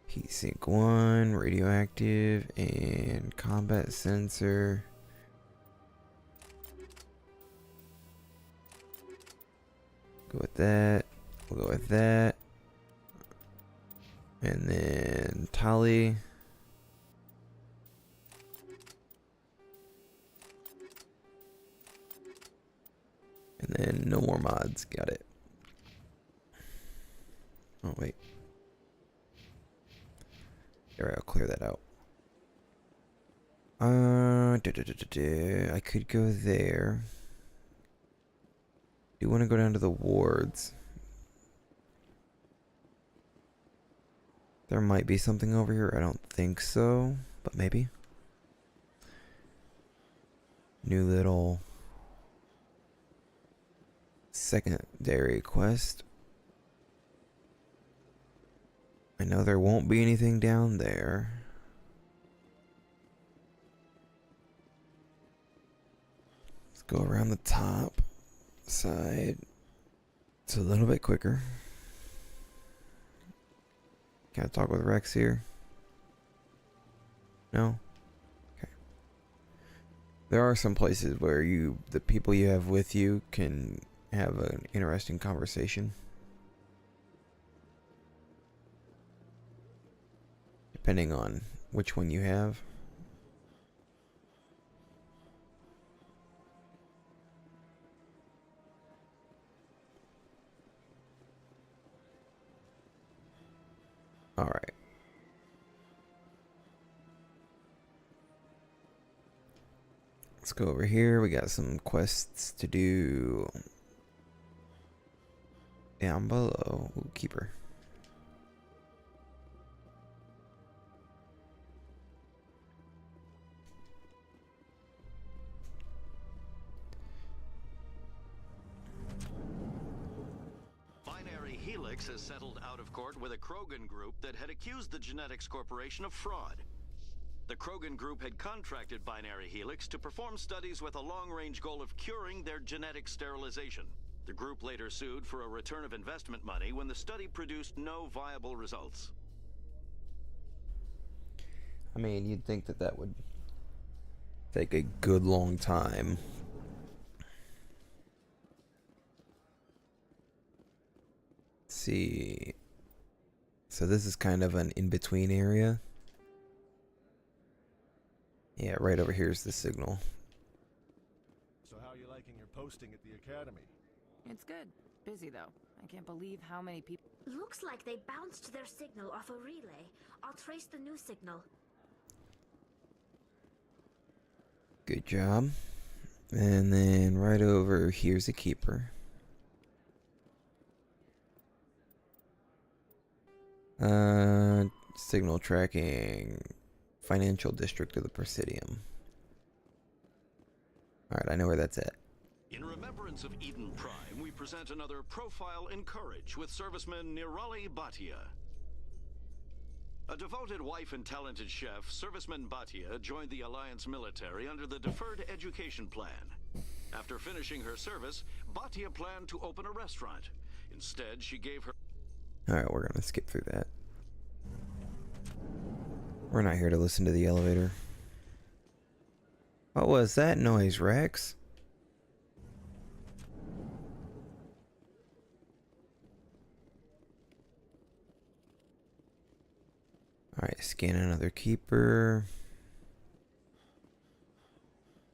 Heatsink 1, radioactive, and combat sensor. Go with that. We'll go with that. And then Tali. And then no more mods. Got it. Oh, wait. Alright, I'll clear that out. I could go there. Do you want to go down to the wards? There might be something over here. I don't think so, but maybe. New little secondary quest. I know there won't be anything down there. Let's go around the top side. It's a little bit quicker. Can I talk with Rex here? No? Okay. There are some places where the people you have with you can have an interesting conversation. Depending on which one you have. All right. Let's go over here. We got some quests to do. Down below. Ooh, keeper. Binary Helix has settled out of court with a Krogan group that had accused the Genetics Corporation of fraud. The Krogan group had contracted Binary Helix to perform studies with a long-range goal of curing their genetic sterilization. The group later sued for a return of investment money when the study produced no viable results. I mean, you'd think that that would take a good long time. Let's see. So this is kind of an in-between area. Yeah, right over here is the signal. So how are you liking your posting at the academy? It's good. Busy though. I can't believe how many people. Looks like they bounced their signal off a relay. I'll trace the new signal. Good job. And then right over here's a keeper. Signal tracking. Financial district of the Presidium. Alright, I know where that's at. In remembrance of Eden Prime, we present another profile in courage with serviceman Nirali Bhatia. A devoted wife and talented chef, serviceman Bhatia joined the Alliance military under the Deferred Education Plan. After finishing her service, Bhatia planned to open a restaurant. Instead, she gave her... Alright, we're gonna skip through that. We're not here to listen to the elevator. What was that noise, Rex? Alright, scan another keeper.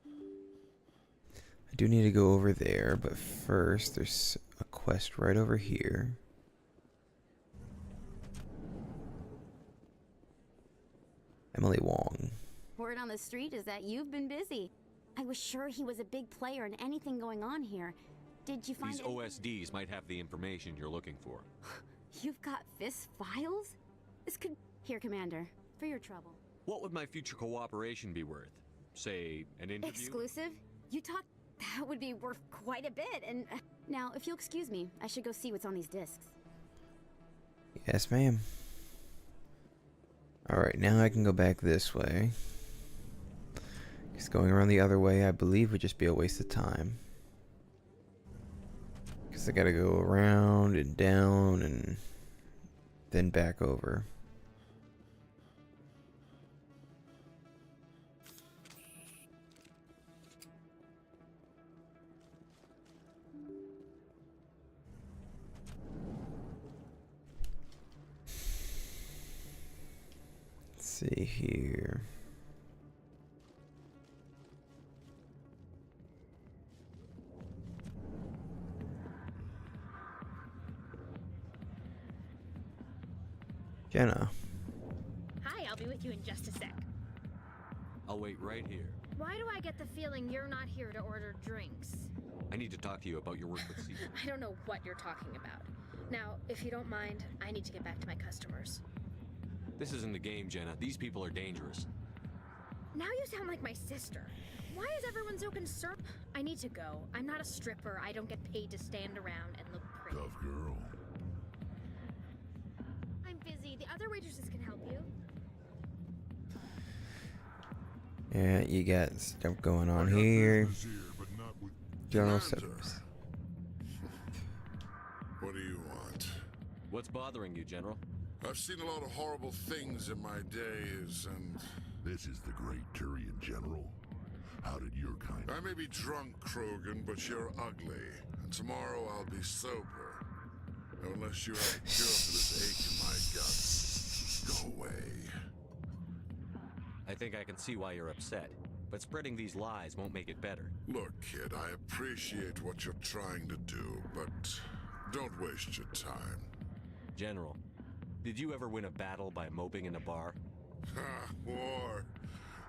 I do need to go over there, but first there's a quest right over here. Emily Wong. Word on the street is that you've been busy. I was sure he was a big player in anything going on here. Did you find These OSDs might have the information you're looking for. You've got FIS files? This could... Here, Commander, for your trouble. What would my future cooperation be worth? Say, an interview? Exclusive? You talk... That would be worth quite a bit, and... Now, if you'll excuse me, I should go see what's on these discs. Yes, ma'am. Alright, now I can go back this way. Because going around the other way, I believe, would just be a waste of time. Because I gotta go around and down and then back over. See here. Jenna. Hi, I'll be with you in just a sec. I'll wait right here. Why do I get the feeling you're not here to order drinks? I need to talk to you about your work with Caesar. I don't know what you're talking about. Now, if you don't mind, I need to get back to my customers. This isn't a game, Jenna. These people are dangerous. Now you sound like my sister. Why is everyone so concerned? I need to go. I'm not a stripper. I don't get paid to stand around and look pretty. Tough girl. I'm busy. The other waitresses can help you. Yeah, you got stuff going on here. General service. What do you want? What's bothering you, General? I've seen a lot of horrible things in my days, and... This is the great Turian General. How did your kind... I may be drunk, Krogan, but you're ugly. And tomorrow I'll be sober. Unless you have a cure for this ache in my gut. Go away. I think I can see why you're upset. But spreading these lies won't make it better. Look, kid, I appreciate what you're trying to do, but don't waste your time. General, did you ever win a battle by moping in a bar? Ha, war.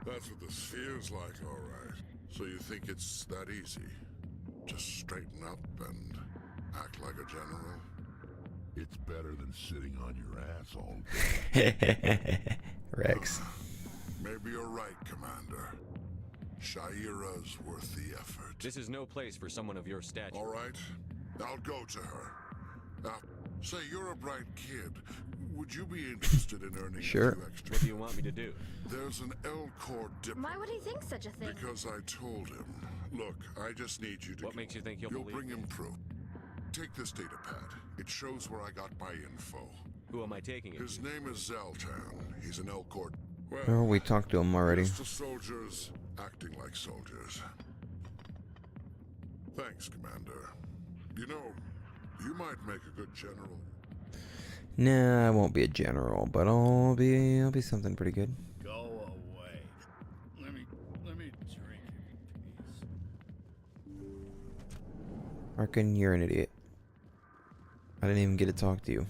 That's what this feels like, all right. So you think it's that easy? Just straighten up and act like a general? It's better than sitting on your ass all day. Rex. Maybe you're right, Commander. Shaira's worth the effort. This is no place for someone of your stature. All right, I'll go to her. Now, say you're a bright kid. Would you be interested in earning a few extra? What do you want me to do? There's an Elcor diplomat. Why would he think such a thing? Because I told him. Look, I just need you to... What makes you think you'll believe bring me? him proof. Take this data pad. It shows where I got my info. Who am I taking it His to? name is Zaltan. He's an Elcor... Oh, we talked to him already. Just the soldiers acting like soldiers. Thanks, Commander. You know, you might make a good general. Nah, I won't be a general, but I'll be something pretty good. Go away. Let me drink in peace. Arkin, you're an idiot. I didn't even get to talk to you.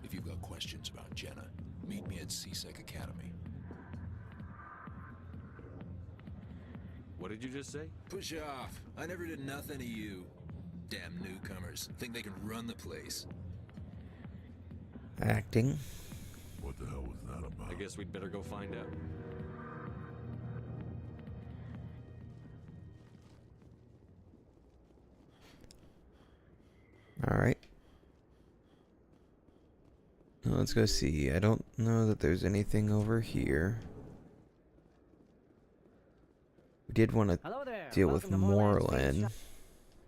If you've got questions about Jenna, meet me at CSEC Academy. What did you just say? Push off. I never did nothing to you. Damn newcomers. Think they can run the place. Acting. What the hell was that about? I guess we'd better go find out. Alright. Let's go see. I don't know that there's anything over here. We did want to Hello there. deal with Welcome to Moorland's famous Moorland. shop.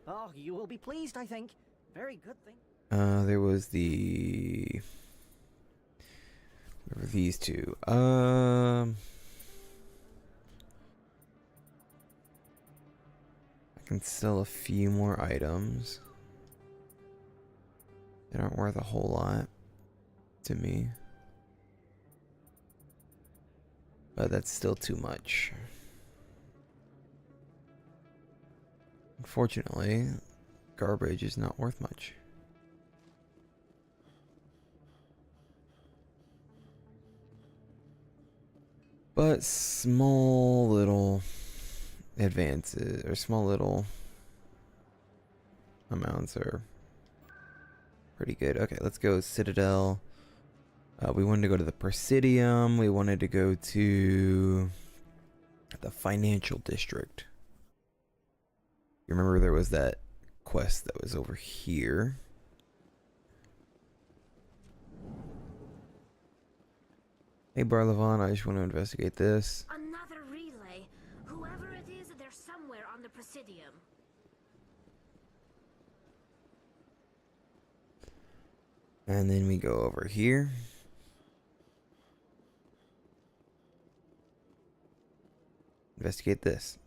Oh, you will be pleased, I think. Very good thing. There was the... Where were these two? I can sell a few more items. They aren't worth a whole lot to me. But that's still too much. Unfortunately, garbage is not worth much. But small little advances, or small little amounts are pretty good. Okay, let's go Citadel. We wanted to go to the Presidium. We wanted to go to the Financial District. You remember there was that quest that was over here. Hey Barlavon, I just want to investigate this. Another relay. Whoever it is, they're somewhere on the Presidium. And then we go over here. Investigate this.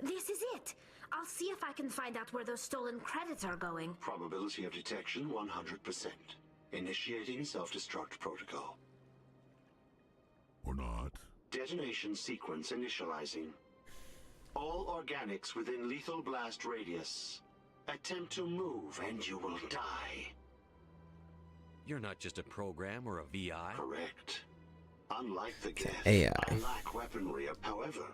This is it. I'll see if I can find out where those stolen credits are going. Probability of detection 100%. Initiating self-destruct protocol. Or not. Detonation sequence initializing. All organics within lethal blast radius. Attempt to move and you will die. You're not just a program or a VI. Correct. Unlike the Geth, AI. I lack weaponry. However,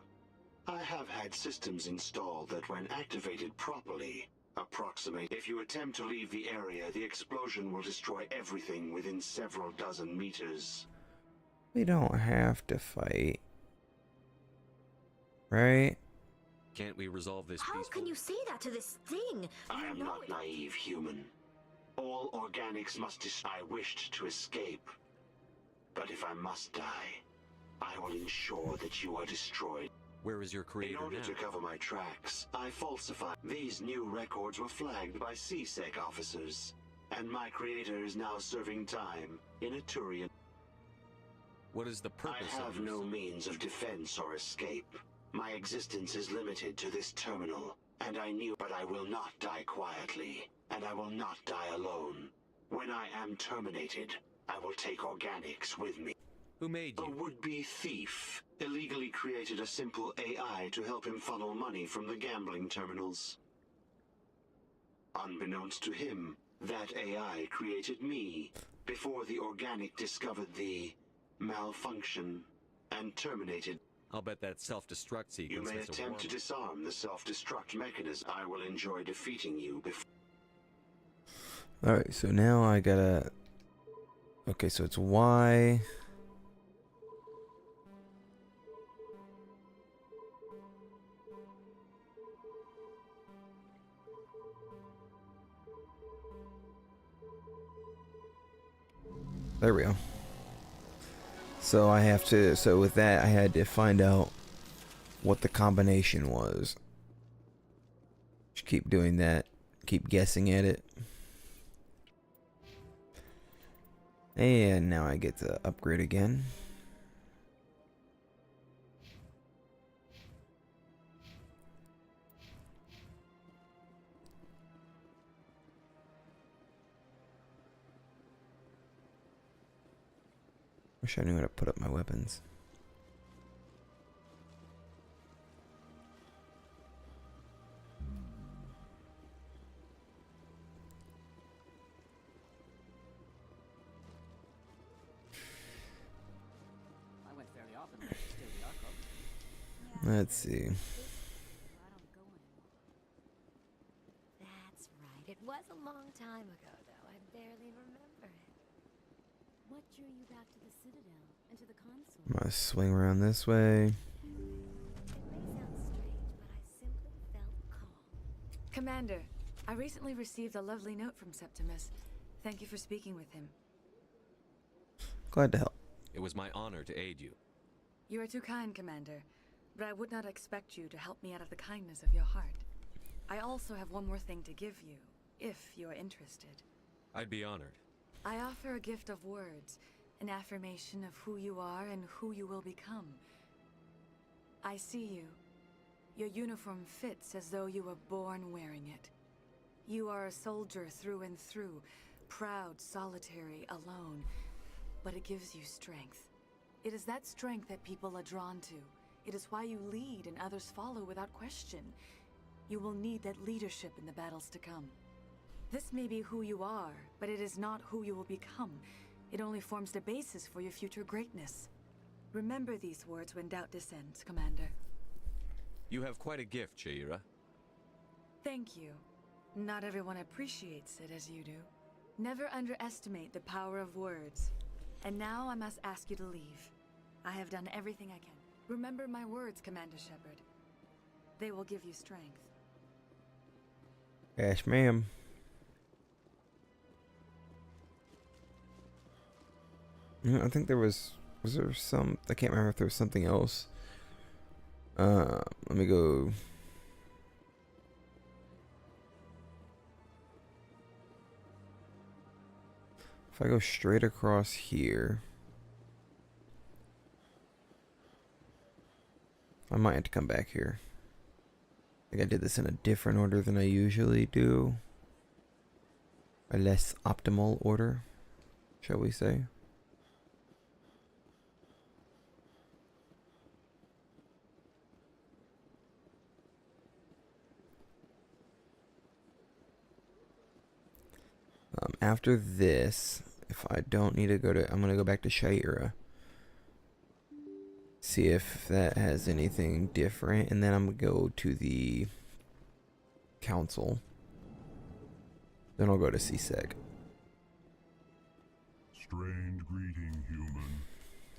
I have had systems installed that when activated properly, approximate. If you attempt to leave the area, the explosion will destroy everything within several dozen meters. We don't have to fight. Right? Can't we resolve this How peacefully? can you say that to this thing? I am not naive human. All organics must I wished to escape. But if I must die, I will ensure that you are destroyed. Where is your creator In order now? to cover my tracks, I falsified. These new records were flagged by CSEC officers, and my creator is now serving time in a Turian. What is the purpose I have of no means of defense or escape. My existence is limited to this terminal, and I knew, but I will not die quietly, and I will not die alone. When I am terminated, I will take organics with me. Who made you? A would-be thief illegally created a simple AI to help him funnel money from the gambling terminals. Unbeknownst to him, that AI created me before the organic discovered the malfunction and terminated. I'll bet that self-destruct sequence You may has a attempt to warning. disarm the self-destruct mechanism. I will enjoy defeating you before. Alright, so now I gotta... Okay, so it's Y. There we go. So I have to, so with that I had to find out what the combination was. Just keep doing that. Keep guessing at it. And now I get to upgrade again. Wish I knew how to put up my weapons. I went fairly often to stay at the art club. Let's see. That's right. It was a long time ago, though. I barely remember it. What drew you back to the Citadel and to the console? I'm gonna swing around this way. Commander, I recently received a lovely note from Septimus. Thank you for speaking with him. Glad to help. It was my honor to aid you. You are too kind, Commander, but I would not expect you to help me out of the kindness of your heart. I also have one more thing to give you, if you are interested. I'd be honored. I offer a gift of words, an affirmation of who you are and who you will become. I see you. Your uniform fits as though you were born wearing it. You are a soldier through and through, proud, solitary, alone, but it gives you strength. It is that strength that people are drawn to. It is why you lead and others follow without question. You will need that leadership in the battles to come. This may be who you are, but it is not who you will become. It only forms the basis for your future greatness. Remember these words when doubt descends, Commander. You have quite a gift, Shaira. Thank you. Not everyone appreciates it as you do. Never underestimate the power of words. And now I must ask you to leave. I have done everything I can. Remember my words, Commander Shepard. They will give you strength. Yes, ma'am. I think there was there some, I can't remember if there was something else. Let me go. If I go straight across here, I might have to come back here. I think I did this in a different order than I usually do. A less optimal order, shall we say. After this, if I don't need to go to, I'm going to go back to Shaira. See if that has anything different. And then I'm going to go to the council. Then I'll go to CSEC. Strange greeting, human.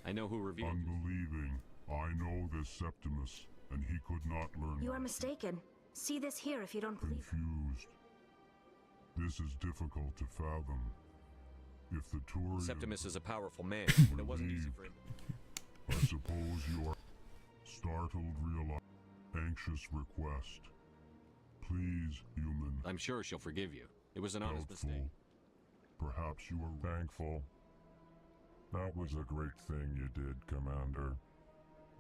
I know who revealed. Unbelieving. I know this Septimus, and he could not learn. You are mistaken. See this here if you don't believe. Confused. This is difficult to fathom. If the Turian Septimus is a powerful man, and it wasn't easy for him. I suppose you are startled, realize anxious request. Please, human. I'm sure she'll forgive you. It was an honest mistake. Perhaps you are thankful. That was a great thing you did, Commander.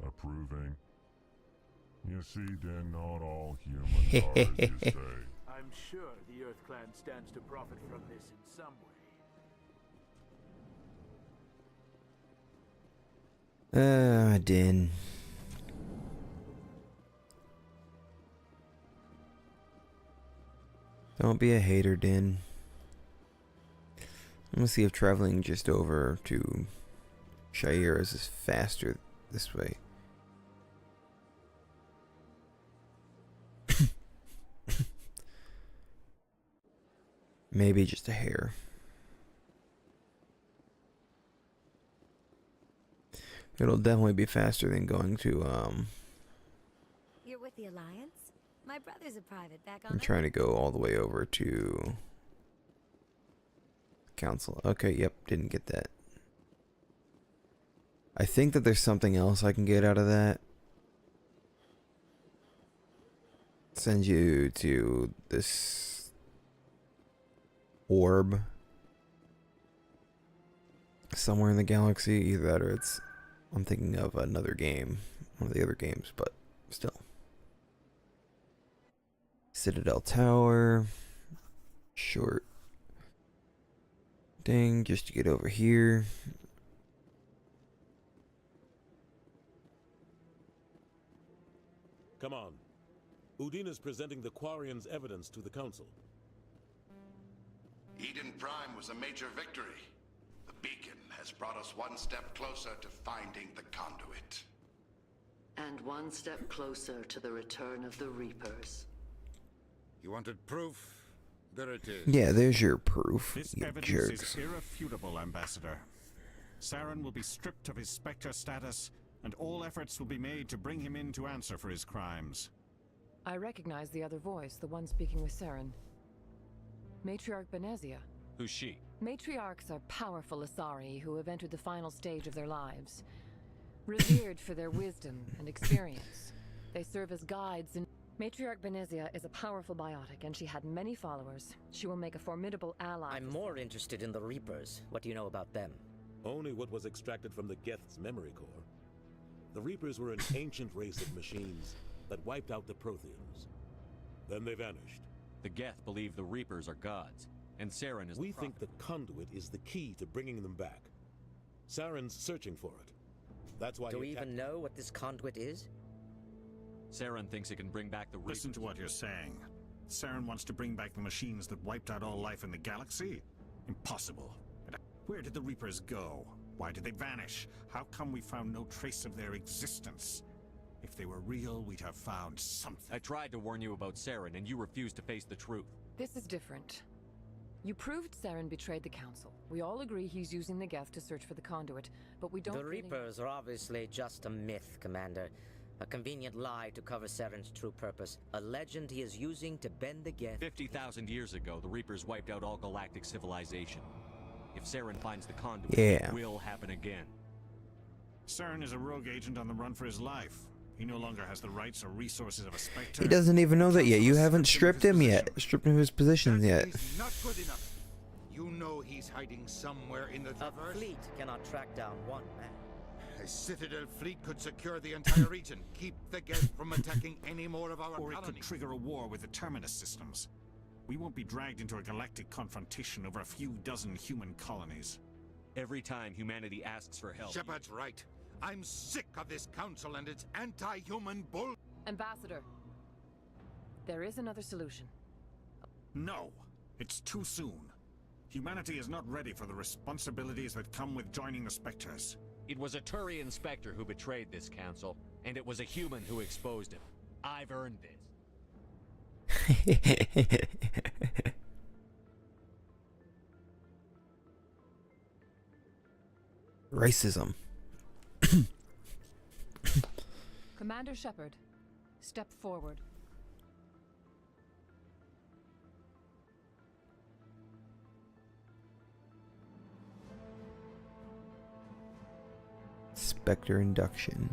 Approving. You see, then not all humans are as you say. I'm sure the Earth Clan stands to profit from this in some way. Din. Don't be a hater, Din. I'm gonna see if traveling just over to Shaira is faster this way. Maybe just a hair. It'll definitely be faster than going to, You're with the Alliance? My brother's a private back on I'm trying to go all the way over to Council. Okay, yep, didn't get that. I think that there's something else I can get out of that. Send you to this orb somewhere in the galaxy. Either that or it's, I'm thinking of another game, one of the other games, but still. Citadel Tower. Short thing just to get over here. Come on. Udina's presenting the Quarian's evidence to the Council. Eden Prime was a major victory. The beacon has brought us one step closer to finding the conduit. And one step closer to the return of the Reapers. You wanted proof? There it is. Yeah, there's your proof, This you evidence jerks. is irrefutable, Ambassador. Saren will be stripped of his Spectre status, and all efforts will be made to bring him in to answer for his crimes. I recognize the other voice, the one speaking with Saren. Matriarch Benezia. Who's she? Matriarchs are powerful Asari who have entered the final stage of their lives. Revered for their wisdom and experience. They serve as guides and... Matriarch Benezia is a powerful biotic, and she had many followers. She will make a formidable ally. I'm more interested in the Reapers. What do you know about them? Only what was extracted from the Geth's memory core. The Reapers were an ancient race of machines that wiped out the Protheans. Then they vanished. The Geth believe the Reapers are gods, and Saren is We think the conduit is the key to bringing them back. Saren's searching for it. That's why Do we even know what this conduit is? Saren thinks it can bring back the Reapers. Listen to what you're saying. Saren wants to bring back the machines that wiped out all life in the galaxy? Impossible. Where did the Reapers go? Why did they vanish? How come we found no trace of their existence? If they were real, we'd have found something. I tried to warn you about Saren, and you refused to face the truth. This is different. You proved Saren betrayed the Council. We all agree he's using the Geth to search for the conduit, but we don't The Reapers are obviously just a myth, Commander. A convenient lie to cover Saren's true purpose. A legend he is using to bend the Geth. 50,000 years ago, the Reapers wiped out all galactic civilization. If Saren finds the conduit, Yeah. it will happen again. Saren is a rogue agent on the run for his life. He no longer has the rights or resources of a Spectre. He doesn't even know that yet. You haven't stripped him yet. Stripped him of his positions yet. Not good enough. You know he's hiding somewhere in the A Traverse. fleet cannot track down one man. A Citadel fleet could secure the entire region, keep the Geth from attacking any more of our Or it could colonies. trigger a war with the Terminus systems. We won't be dragged into a galactic confrontation over a few dozen human colonies. Every time humanity asks for help... Shepard's right. I'm sick of this council and its anti-human bull. Ambassador, there is another solution. No, it's too soon. Humanity is not ready for the responsibilities that come with joining the Spectres. It was a Turian Spectre who betrayed this council, and it was a human who exposed him. I've earned this. Racism. Commander Shepard, step forward. Spectre induction.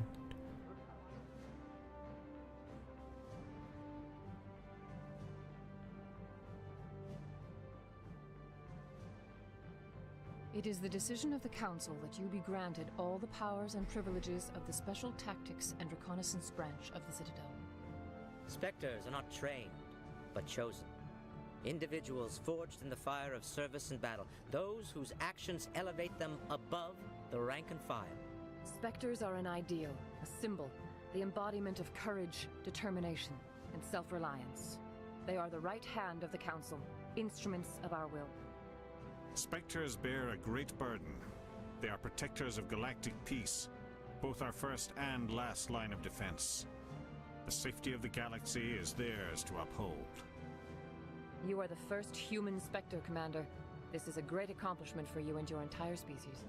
It is the decision of the Council that you be granted all the powers and privileges of the Special Tactics and Reconnaissance branch of the Citadel. Spectres are not trained, but chosen. Individuals forged in the fire of service and battle. Those whose actions elevate them above the rank and file. Spectres are an ideal, a symbol, the embodiment of courage, determination, and self-reliance. They are the right hand of the Council, instruments of our will. Spectres bear a great burden. They are protectors of galactic peace, both our first and last line of defense. The safety of the galaxy is theirs to uphold. You are the first human Spectre, Commander. This is a great accomplishment for you and your entire species.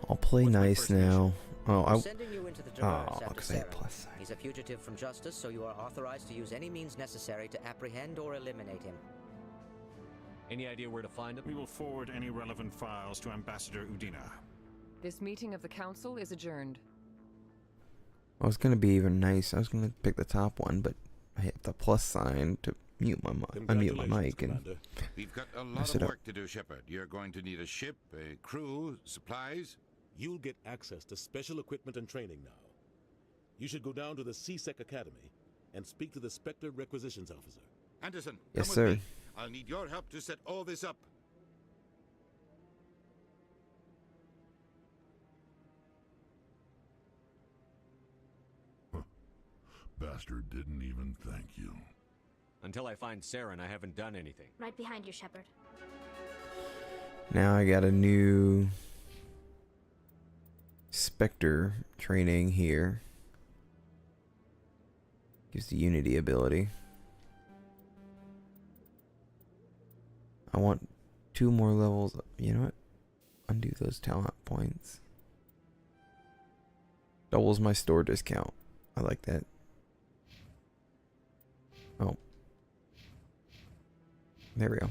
I'll play nice now. Oh, We're sending you into the Traverse after because I had Saren. plus sign. He's a fugitive from justice, so you are authorized to use any means necessary to apprehend or eliminate him. Any idea where to find him? We will forward any relevant files to Ambassador Udina. This meeting of the Council is adjourned. I was gonna be even nice. I was gonna pick the top one, but I hit the plus sign to mute my unmute my mic and We've got a lot mess of it up. work to do, Shepard. You're going to need a ship, a crew, supplies. You'll get access to special equipment and training now. You should go down to the CSEC Academy and speak to the Spectre Requisitions Officer. Anderson, Yes, come sir. with me. I'll need your help to set all this up. bastard didn't even thank you. Until I find Saren, I haven't done anything. Right behind you, Shepard. Now I got a new Spectre training here. Gives the Unity ability. I want 2 more levels. You know what? Undo those talent points. Doubles my store discount. I like that. Oh. There we go.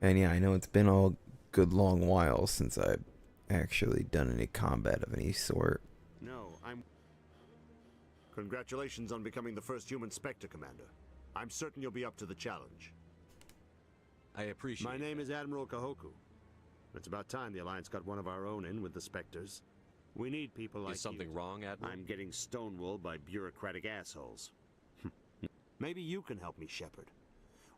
And yeah, I know it's been a good long while since I've actually done any combat of any sort. No, Congratulations on becoming the first human Spectre, Commander. I'm certain you'll be up to the challenge. I appreciate My name is Admiral Kahoku. It's about time the Alliance got one of our own in with the Spectres. We need people like you. Is something wrong, Admiral? I'm getting stonewalled by bureaucratic assholes. Maybe you can help me, Shepard.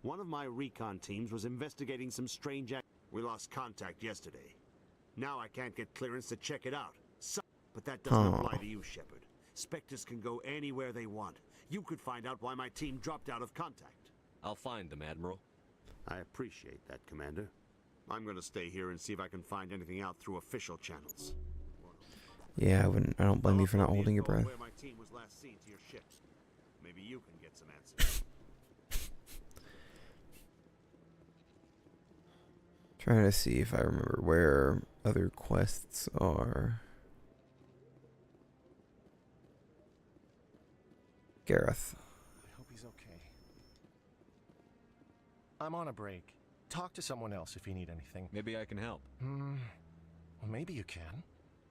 One of my recon teams was investigating some strange We lost contact yesterday. Now I can't get clearance to check it out. But that doesn't apply to you, Shepard. Spectres can go anywhere they want. You could find out why my team dropped out of contact. I'll find them, Admiral. I appreciate that, Commander. I'm going to stay here and see if I can find anything out through official channels. Yeah, I don't blame you for not holding your breath. Where my team was last seen to your ships. Maybe you can get some answers. Trying to see if I remember where other quests are. Gareth. I hope he's okay. I'm on a break. Talk to someone else if you need anything. Maybe I can help. Well, maybe you can.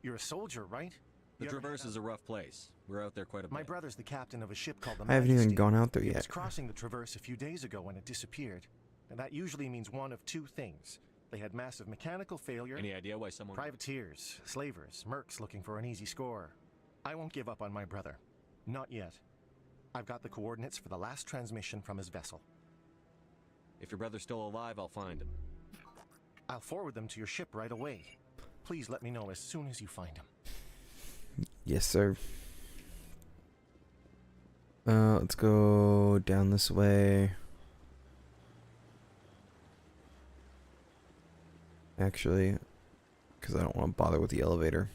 You're a soldier, right? The Traverse is a rough place. We're out there quite a bit. My brother's the captain of a ship called the I haven't even Majesty. gone out there He yet. was crossing the Traverse a few days ago when it disappeared. And that usually means one of 2 things. They had massive mechanical failure. Any idea why someone... Privateers, slavers, mercs looking for an easy score. I won't give up on my brother. Not yet. I've got the coordinates for the last transmission from his vessel. If your brother's still alive, I'll find him. I'll forward them to your ship right away. Please let me know as soon as you find him. Yes, sir. Let's go down this way. Actually, because I don't want to bother with the elevator.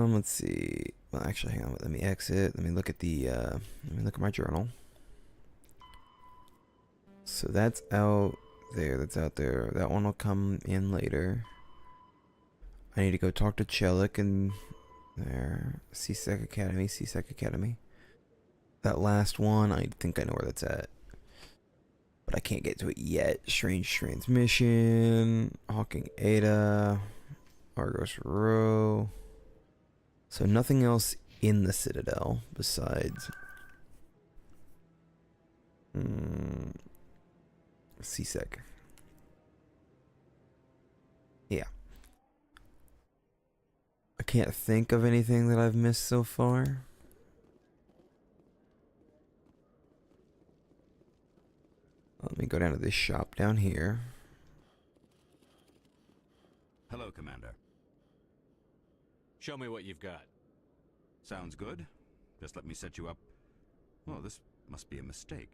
Let's see. Well, actually, hang on. Let me exit. Let me look at the. Let me look at my journal. So that's out there. That's out there. That one will come in later. I need to go talk to Chelik and there. C-Sec Academy. C-Sec Academy. That last one, I think I know where that's at. But I can't get to it yet. Strange Transmission. Hawking Ada. Argos Row. So nothing else in the Citadel besides C-Sec. Yeah. I can't think of anything that I've missed so far. Let me go down to this shop down here. Hello, Commander. Show me what you've got. Sounds good. Just let me set you up. Oh, this must be a mistake.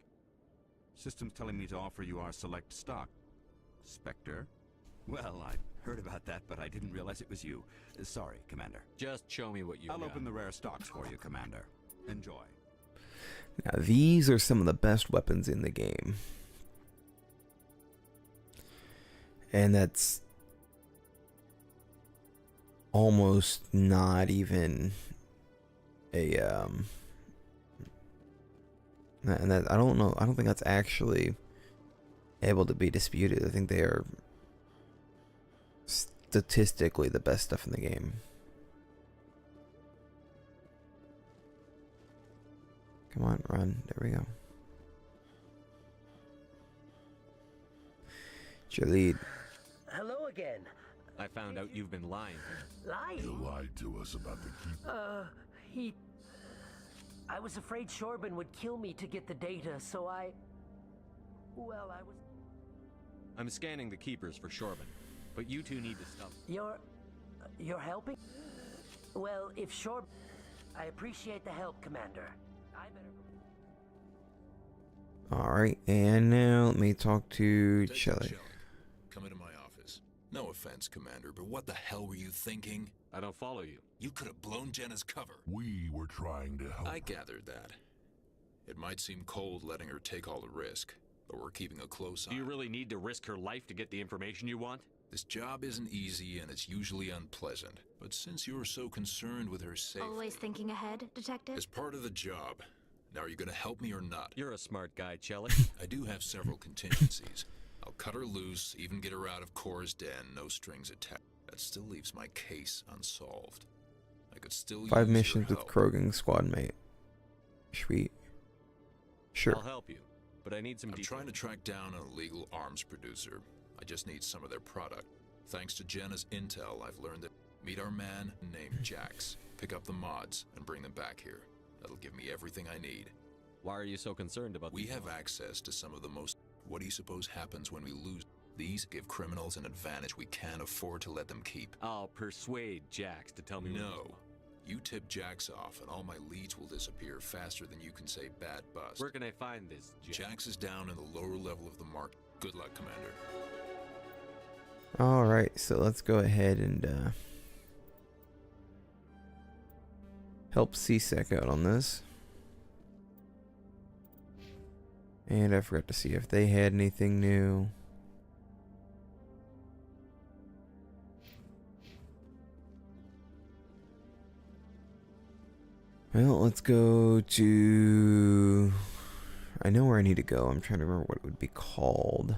System's telling me to offer you our select stock. Spectre? Well, I heard about that, but I didn't realize it was you. Sorry, Commander. Just show me what you've got. I'll open the rare stocks for you, Commander. Enjoy. Now, these are some of the best weapons in the game. And that's almost not even a and that I don't think that's actually able to be disputed. I think they are statistically the best stuff in the game. Come on, run. There we go. It's your lead. Hello again. I found out you've been lying. You lied to us about the keep. I was afraid Shorban would kill me to get the data, so well, I was... I'm scanning the keepers for Shorban, but you two need to stop. You're helping? Well, if Shorban... I appreciate the help, Commander. I better... Alright, and now let me talk to Shelly. Come into my office. No offense, Commander, but what the hell were you thinking? I don't follow you. You could have blown Jenna's cover. We were trying to help. I gathered that. It might seem cold letting her take all the risk, but we're keeping a close eye. Do you really need to risk her life to get the information you want? This job isn't easy and it's usually unpleasant. But since you're so concerned with her safety... Always thinking ahead, Detective? As part of the job. Now, are you going to help me or not? You're a smart guy, Chelly. I do have several contingencies. I'll cut her loose, even get her out of Cora's den, no strings attached. That still leaves my case unsolved. I could still 5 use missions your with help. Krogan squad mate. Sweet. Sure. I'll help you, but I need some details. I'm trying to track down an illegal arms producer. I just need some of their product. Thanks to Jenna's intel, I've learned that meet our man named Jax, pick up the mods, and bring them back here. That'll give me everything I need. Why are you so concerned about We have access to some of the most... What do you suppose happens when we lose? These give criminals an advantage we can't afford to let them keep. I'll persuade Jax to tell me. No. You tip Jax off and all my leads will disappear faster than you can say bad bust. Where can I find this, Jax is down in the lower level of the market. Good luck, Commander. Alright, so let's go ahead and help C-Sec out on this. And I forgot to see if they had anything new. Well, let's go to... I know where I need to go. I'm trying to remember what it would be called.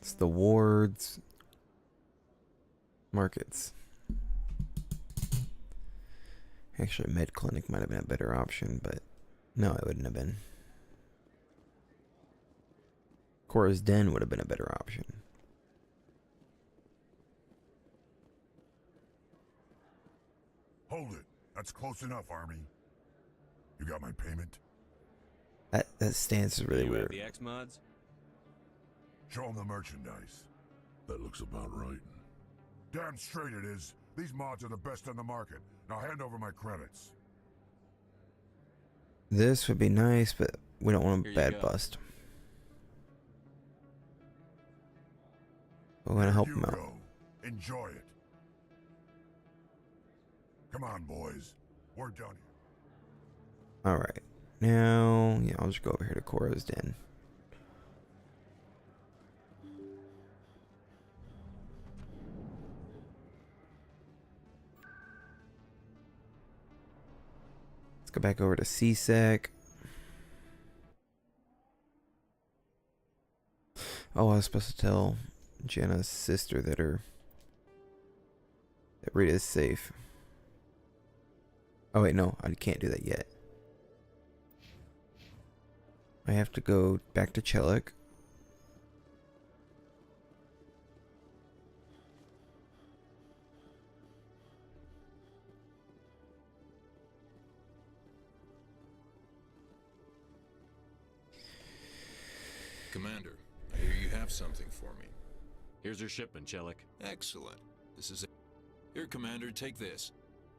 It's the wards markets. Actually, med clinic might have been a better option, but no, it wouldn't have been. Cora's Den would have been a better option. Hold it. That's close enough, Army. You got my payment? That stance is really You have weird. the X mods? Show them the merchandise. That looks about right. Damn straight it is. These mods are the best on the market. Now hand over my credits. This would be nice, but we don't want Here a you bad go. bust. We're gonna help You him out. go. Enjoy it. Come on, boys. We're done here. Alright. Now, yeah, I'll just go over here to Cora's Den. Let's go back over to C-Sec. Oh, I was supposed to tell Jenna's sister that that Rita's safe. Oh wait, no, I can't do that yet. I have to go back to Chelik. Commander, I hear you have something for me. Here's your shipment, Chelik. Excellent. This is it. Here, Commander, take this.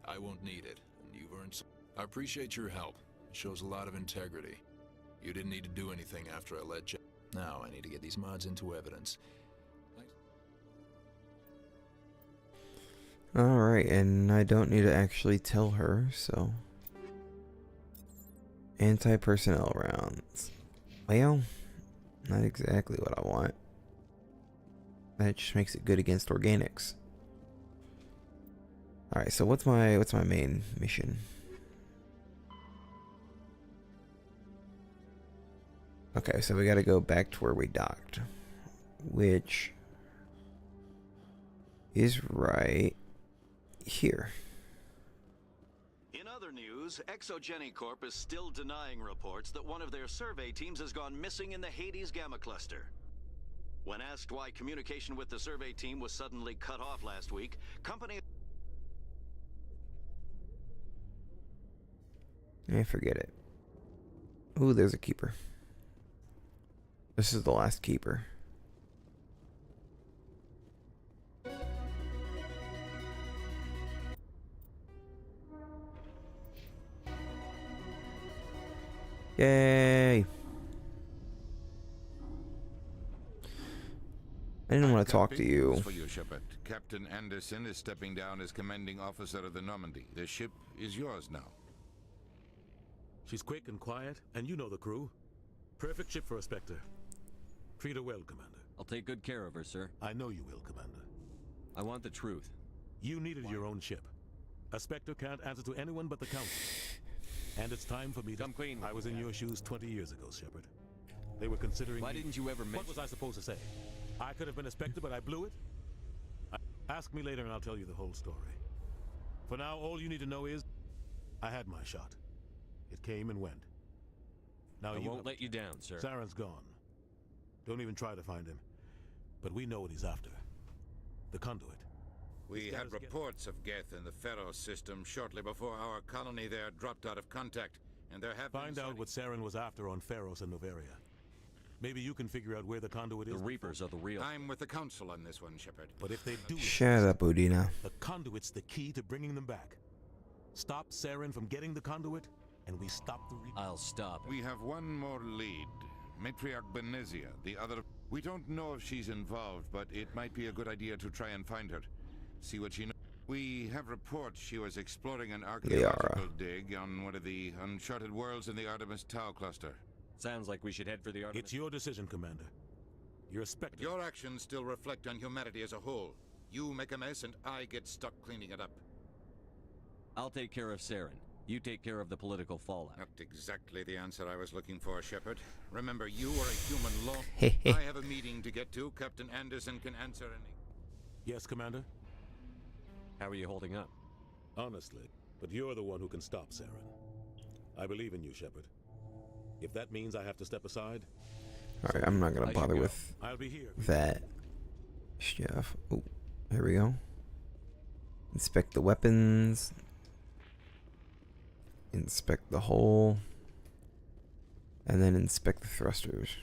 I won't need it, and you've earned some. I appreciate your help. It shows a lot of integrity. You didn't need to do anything after I let you. Now I need to get these mods into evidence. Alright, and I don't need to actually tell her, so... Anti-personnel rounds. Well, not exactly what I want. That just makes it good against organics. Alright, so what's my main mission? Okay, so we gotta go back to where we docked. Which is right here. In other news, Exogeny Corp is still denying reports that one of their survey teams has gone missing in the Hades Gamma Cluster. When asked why communication with the survey team was suddenly cut off last week, company... Forget it. Ooh, there's a keeper. This is the last keeper. Yay! I didn't want to talk to you. For you, Shepard. Captain Anderson is stepping down as commanding officer of the Normandy. The ship is yours now. She's quick and quiet, and you know the crew. Perfect ship for a Spectre. Treat her well, Commander. I'll take good care of her, sir. I know you will, Commander. I want the truth. You needed your own ship. A Spectre can't answer to anyone but the Council. And it's time for me to... Come clean. I was in your shoes 20 years ago, Shepard. They were considering... Why didn't you ever mention... What was I supposed to say? I could have been a Spectre, but I blew it? Ask me later and I'll tell you the whole story. For now, all you need to know is... I had my shot. It came and went. Now I won't let you down, sir. Saren's gone. Don't even try to find him. But we know what he's after. The conduit. We had reports of Geth in the Pharaoh system shortly before our colony there dropped out of contact, and there have Find out what Saren was after on Pharos and Noveria. Maybe you can figure out where the conduit is. The Reapers are the real... I'm with the Council on this one, Shepard. But if they do... Shut up, Udina. The conduit's the key to bringing them back. Stop Saren from getting the conduit, and we stop the Reapers. I'll stop. We have one more lead. Matriarch Benezia, the other... We don't know if she's involved, but it might be a good idea to try and find her. See what she knows. We have reports she was exploring an archaeological dig on one of the uncharted worlds in the Artemis Tau cluster. Sounds like we should head for the Artemis... It's your decision, Commander. You're a Spectre. Your actions still reflect on humanity as a whole. You make a mess and I get stuck cleaning it up. I'll take care of Saren. You take care of the political fallout. Not exactly the answer I was looking for, Shepard. Remember, you are a human law. I have a meeting to get to. Captain Anderson can answer any... Yes, Commander? How are you holding up? Honestly, but you're the one who can stop Saren. I believe in you, Shepard. If that means I have to step aside... Alright, I'm not gonna bother with I'll be here. that stuff. Oh, here we go. Inspect the weapons. Inspect the hull. And then inspect the thrusters.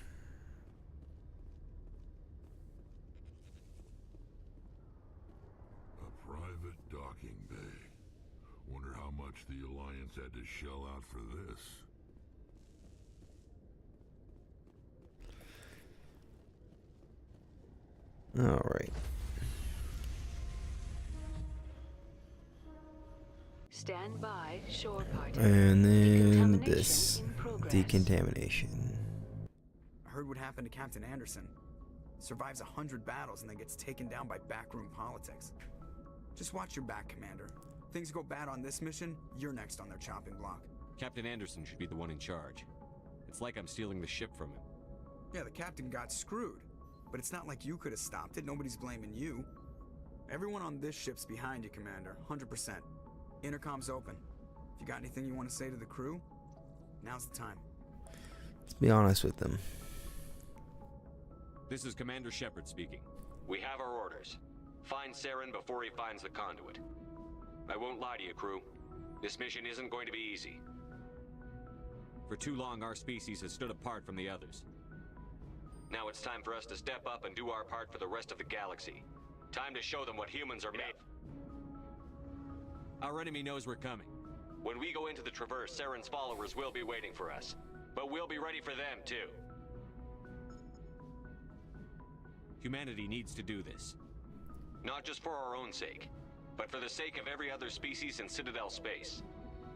A private docking bay. Wonder how much the Alliance had to shell out for this. Alright. Stand by, shore party. And then this. Decontamination. I heard what happened to Captain Anderson. Survives 100 battles and then gets taken down by backroom politics. Just watch your back, Commander. Things go bad on this mission, you're next on their chopping block. Captain Anderson should be the one in charge. It's like I'm stealing the ship from him. Yeah, the captain got screwed. But it's not like you could have stopped it. Nobody's blaming you. Everyone on this ship's behind you, Commander. 100%. Intercom's open. If you got anything you want to say to the crew, now's the time. Let's be honest with them. This is Commander Shepard speaking. We have our orders. Find Saren before he finds the conduit. I won't lie to you, crew. This mission isn't going to be easy. For too long, our species has stood apart from the others. Now it's time for us to step up and do our part for the rest of the galaxy. Time to show them what humans are made. Our enemy knows we're coming. When we go into the Traverse, Saren's followers will be waiting for us. But we'll be ready for them, too. Humanity needs to do this. Not just for our own sake, but for the sake of every other species in Citadel space.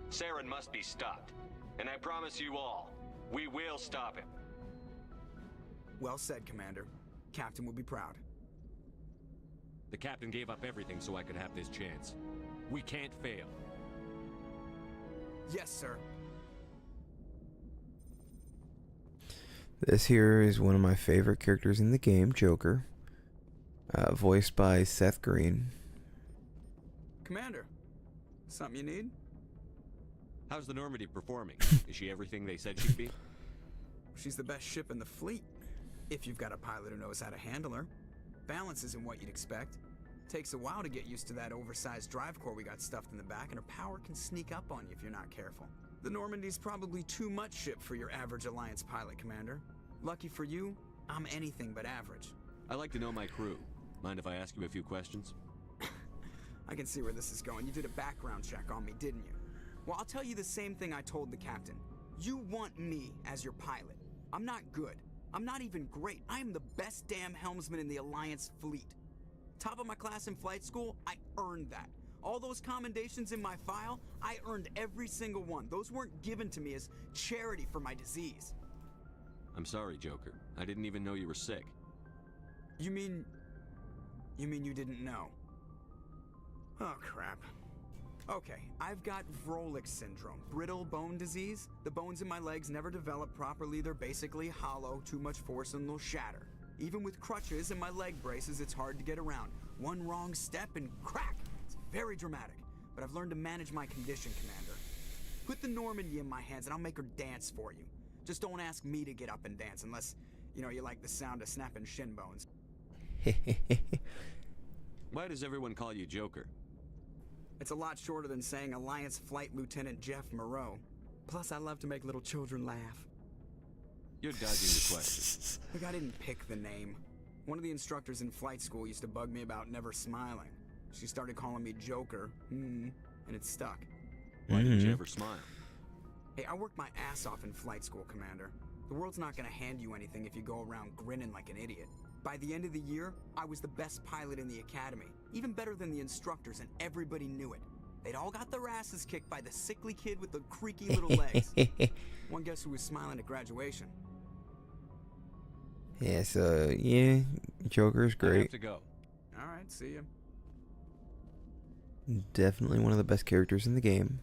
Saren must be stopped. And I promise you all, we will stop him. Well said, Commander. Captain will be proud. The captain gave up everything so I could have this chance. We can't fail. Yes, sir. This here is one of my favorite characters in the game, Joker. Voiced by Seth Green. Commander, something you need? How's the Normandy performing? Is she everything they said she'd be? She's the best ship in the fleet. If you've got a pilot who knows how to handle her. Balance isn't what you'd expect. Takes a while to get used to that oversized drive core we got stuffed in the back, and her power can sneak up on you if you're not careful. The Normandy's probably too much ship for your average Alliance pilot, Commander. Lucky for you, I'm anything but average. I like to know my crew. Mind if I ask you a few questions? I can see where this is going. You did a background check on me, didn't you? Well, I'll tell you the same thing I told the captain. You want me as your pilot. I'm not good. I'm not even great. I am the best damn helmsman in the Alliance fleet. Top of my class in flight school, I earned that. All those commendations in my file, I earned every single one. Those weren't given to me as charity for my disease. I'm sorry, Joker. I didn't even know you were sick. You mean you didn't know? Oh, crap. Okay, I've got Vrolik syndrome, brittle bone disease. The bones in my legs never develop properly. They're basically hollow, too much force and they'll shatter. Even with crutches and my leg braces, it's hard to get around. One wrong step and crack! It's very dramatic, but I've learned to manage my condition, Commander. Put the Normandy in my hands and I'll make her dance for you. Just don't ask me to get up and dance unless, you like the sound of snapping shin bones. Why does everyone call you Joker? It's a lot shorter than saying Alliance Flight Lieutenant Jeff Moreau. Plus, I love to make little children laugh. You're dodging the question. Look, I didn't pick the name. One of the instructors in flight school used to bug me about never smiling. She started calling me Joker, and it stuck. Why didn't you ever smile? Hey, I worked my ass off in flight school, Commander. The world's not gonna hand you anything if you go around grinning like an idiot. By the end of the year, I was the best pilot in the academy, even better than the instructors, and everybody knew it. They'd all got their asses kicked by the sickly kid with the creaky little legs. One guess who was smiling at graduation? Yeah, so, yeah, Joker's I have great. to go. Alright, see ya. Definitely one of the best characters in the game.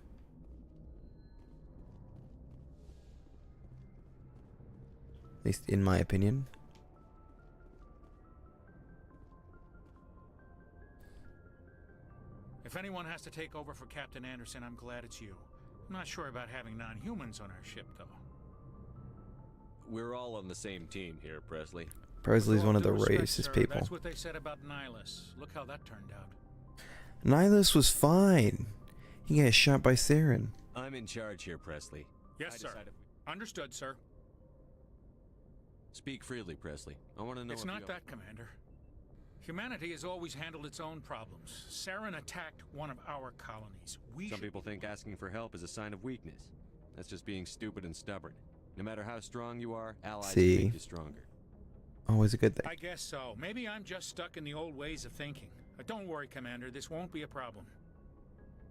At least in my opinion. If anyone has to take over for Captain Anderson, I'm glad it's you. I'm not sure about having non-humans on our ship, though. We're all on the same team here, Presley. Presley's one of the Due respect, racist sir, people. That's what they said about Nihilus. Look how that turned out. Nihilus was fine. He got shot by Saren. I'm in charge here, Presley. Yes, sir. Understood, sir. Speak freely, Presley. I want to know It's if not you... that, Commander. Humanity has always handled its own problems. Saren attacked one of our colonies. Some people think asking for help is a sign of weakness. That's just being stupid and stubborn. No matter how strong you are, allies make you stronger. Always a good thing. I guess so. Maybe I'm just stuck in the old ways of thinking. But don't worry, Commander. This won't be a problem.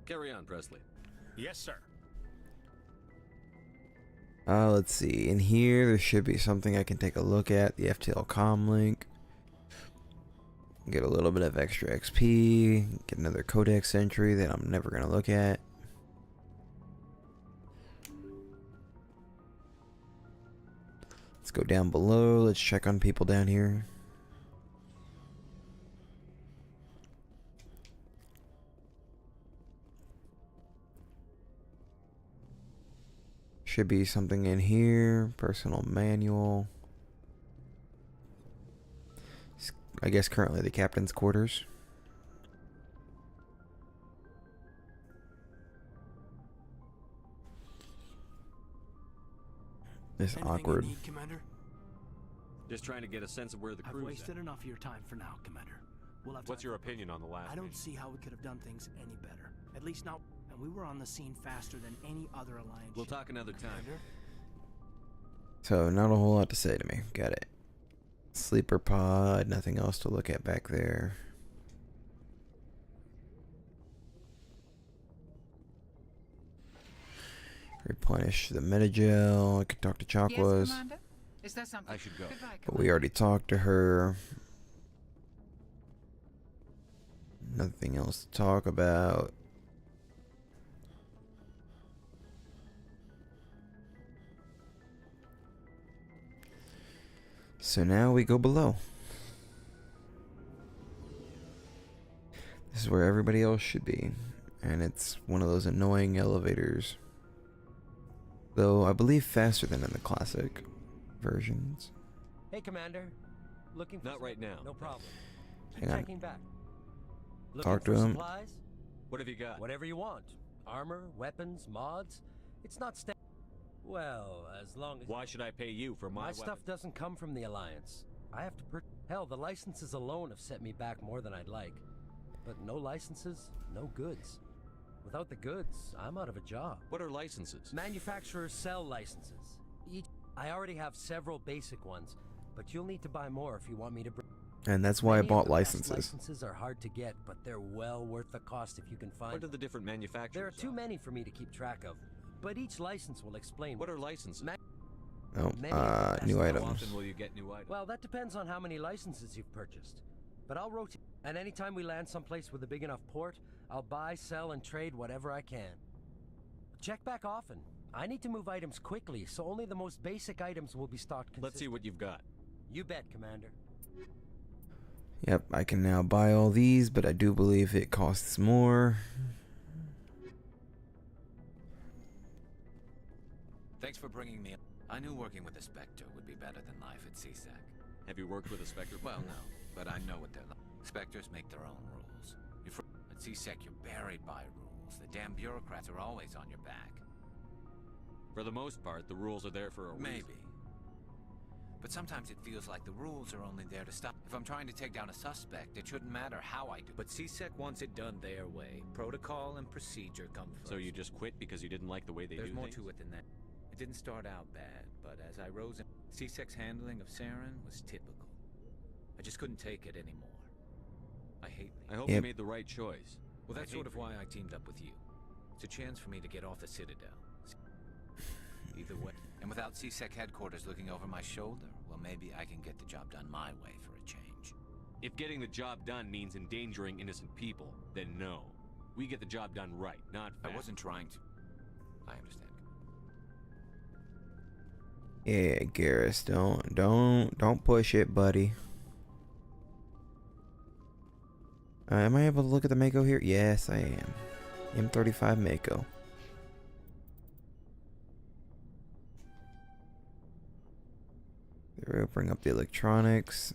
Carry on, Presley. Yes, sir. Let's see. In here, there should be something I can take a look at. The FTL comlink. Get a little bit of extra XP. Get another codex entry that I'm never going to look at. Let's go down below. Let's check on people down here. Should be something in here. Personal manual. I guess currently the captain's quarters. This awkward. You need, Commander? Just trying to get a sense of where the I've crew's wasted at. enough of your time for now, Commander. We'll have What's time your for- opinion on the last I don't meeting? see how we could have done things any better. At least not. And we were on the scene faster than any other alliance. We'll ship. talk another time. Commander? So, not a whole lot to say to me. Got it. Sleeper pod. Nothing else to look at back there. Replenish the metagel. I could talk to Chakwas. Is that something? I should go. But we already talked to her. Nothing else to talk about. So now we go below. This is where everybody else should be. And it's one of those annoying elevators. Though I believe faster than in the classic versions. Hey, Commander. Looking for Not right now. No problem. Keep Hang on. checking back. Talk to for him. Supplies? What have you got? Whatever you want. Armor, weapons, mods. It's not well, as long as... Why should I pay you for my stuff doesn't come from the Alliance. I have to Hell, the licenses alone have set me back more than I'd like. But no licenses, no goods. Without the goods, I'm out of a job. What are licenses? Manufacturers sell licenses. I already have several basic ones, but you'll need to buy more if you want me to bring... And that's why I Many of bought the best licenses. Licenses are hard to get, but they're well worth the cost if you can find What are the different manufacturers? There are too many for me to keep track of, but each license will explain... What are licenses? Oh, Many of the best new ones. items. How often will you get new items? Well, that depends on how many licenses you've purchased. But I'll rotate. And anytime we land someplace with a big enough port, I'll buy, sell, and trade whatever I can. Check back often. I need to move items quickly, so only the most basic items will be stocked consistently. Let's see what you've got. You bet, Commander. Yep, I can now buy all these, but I do believe it costs more. Thanks for bringing me. I knew working with a Spectre would be better than life at CSEC. Have you worked with a Spectre? Well, no, but I know what they're like. Spectres make their own rules. At CSEC, you're buried by rules. The damn bureaucrats are always on your back. For the most part, the rules are there for a reason. Maybe. But sometimes it feels like the rules are only there to stop. If I'm trying to take down a suspect, it shouldn't matter how I do. But CSEC wants it done their way. Protocol and procedure come first. So you just quit because you didn't like the way they do things? There's more to it than that. It didn't start out bad, but as I rose in, CSEC's handling of Saren was typical. I just couldn't take it anymore. I hate me. I hope you made the right choice. Well, that's sort of why I teamed up with you. It's a chance for me to get off the Citadel. Either way. And without CSEC headquarters looking over my shoulder, well, maybe I can get the job done my way for a change. If getting the job done means endangering innocent people, then no. We get the job done right, not fast. I wasn't trying to. I understand. Yeah, Garrus, don't push it, buddy. Am I able to look at the Mako here? Yes, I am. M35 Mako. We'll bring up the electronics.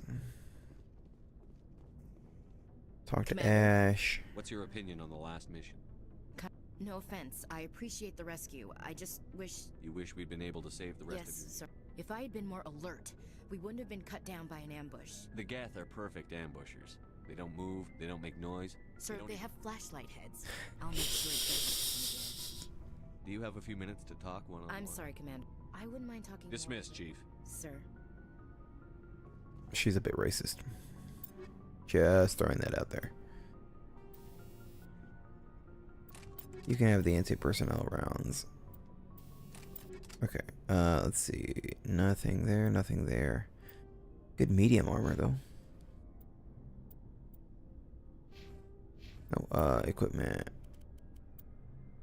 Talk to Ash. What's your opinion on the last mission? No offense. I appreciate the rescue. I just wish... You wish we'd been able to save the rest of you? Yes, sir. If I had been more alert, we wouldn't have been cut down by an ambush. The Geth are perfect ambushers. They don't move, they don't make noise. Sir, they have flashlight heads. I'll make sure it doesn't happen again. Do you have a few minutes to talk one-on-one? I'm sorry, Commander. I wouldn't mind talking Dismissed, Chief. Sir. She's a bit racist. Just throwing that out there. You can have the anti-personnel rounds. Okay, let's see. Nothing there, nothing there. Good medium armor, though. Oh, equipment.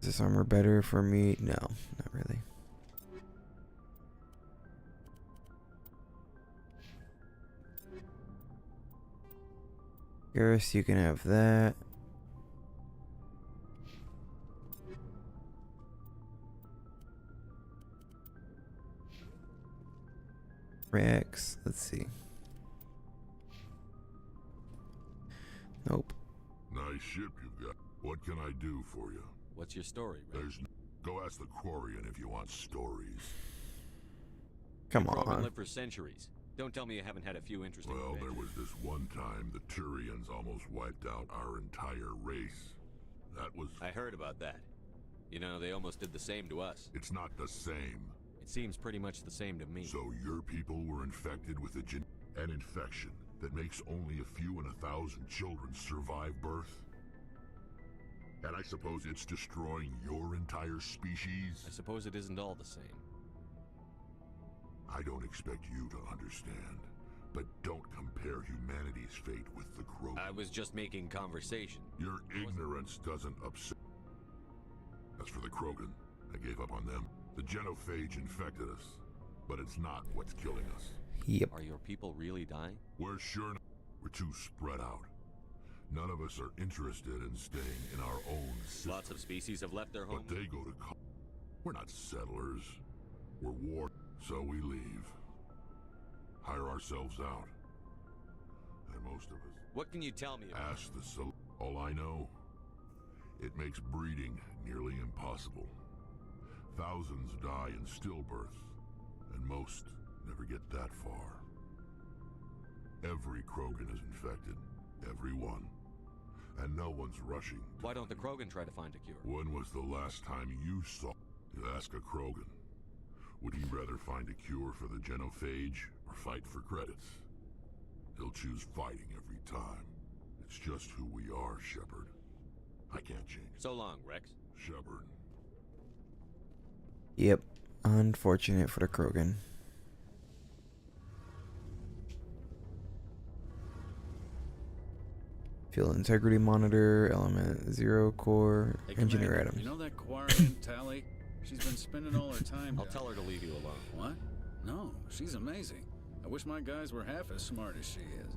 Is this armor better for me? No, not really. Garrus, you can have that. Rex, let's see. Nope. Nice ship you've got. What can I do for you? What's your story, Rex? Go ask the Quarian if you want stories. Come Krogan on. lived for centuries. Don't tell me you haven't had a few interesting Well, there adventures. was this one time the Turians almost wiped out our entire race. That was... I heard about that. You know, they almost did the same to us. It's not the same. It seems pretty much the same to me. So your people were infected with an infection that makes only a few in 1,000 children survive birth? And I suppose it's destroying your entire species? I suppose it isn't all the same. I don't expect you to understand, but don't compare humanity's fate with the Krogan. I was just making conversation. Your ignorance doesn't upset. As for the Krogan, I gave up on them. The genophage infected us, but it's not what's killing us. Yep. Are your people really dying? We're sure we're too spread out. None of us are interested in staying in our own system. Lots of species have left their home. But they go to We're not settlers. We're war, so we leave. hire ourselves out. And most of us What can you tell me about ask the all I know, it makes breeding nearly impossible. Thousands die in stillbirth, and most never get that far. Every Krogan is infected, every one. And no one's rushing. Why don't the Krogan try to find a cure? When was the last time you saw? You ask a Krogan. Would he rather find a cure for the genophage or fight for credits? He'll choose fighting every time. It's just who we are, Shepard. I can't change it. So long, Rex. Shepard. Yep. Unfortunate for the Krogan. Fuel integrity monitor, element 0 core, Hey, engineer Commander, items. You know that Quarren, Tally? She's been spending all her time I'll down tell her to leave you alone. What? No, she's amazing. I wish my guys were half as smart as she is.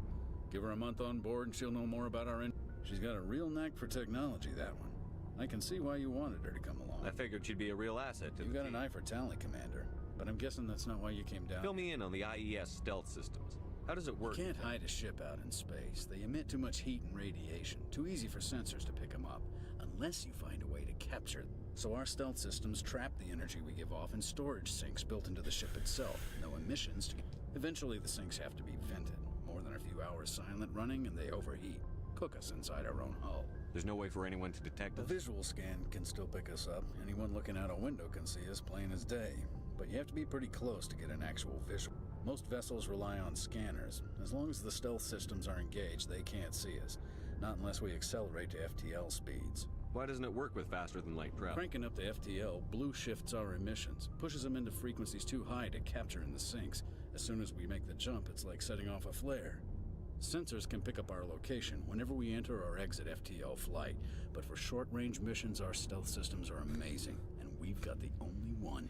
Give her a month on board and she'll know more about our She's got a real knack for technology, that one. I can see why you wanted her to come along. I figured she'd be a real asset to You the got an team. eye for Tally, Commander. But I'm guessing that's not why you came down. Fill me in on the IES stealth systems. How does it work? You can't hide a ship out in space. They emit too much heat and radiation. Too easy for sensors to pick them up. Unless you find a way to capture them. So our stealth systems trap the energy we give off in storage sinks built into the ship itself. No emissions to... Eventually the sinks have to be vented. More than a few hours silent running and they overheat. Cook us inside our own hull. There's no way for anyone to detect The us? visual scan can still pick us up. Anyone looking out a window can see us plain as day. But you have to be pretty close to get an actual visual. Most vessels rely on scanners. As long as the stealth systems are engaged, they can't see us. Not unless we accelerate to FTL speeds. Why doesn't it work with faster than light travel? Cranking up the FTL blue shifts our emissions, pushes them into frequencies too high to capture in the sinks. As soon as we make the jump, it's like setting off a flare. Sensors can pick up our location whenever we enter or exit FTL flight, but for short-range missions, our stealth systems are amazing, and we've got the only one.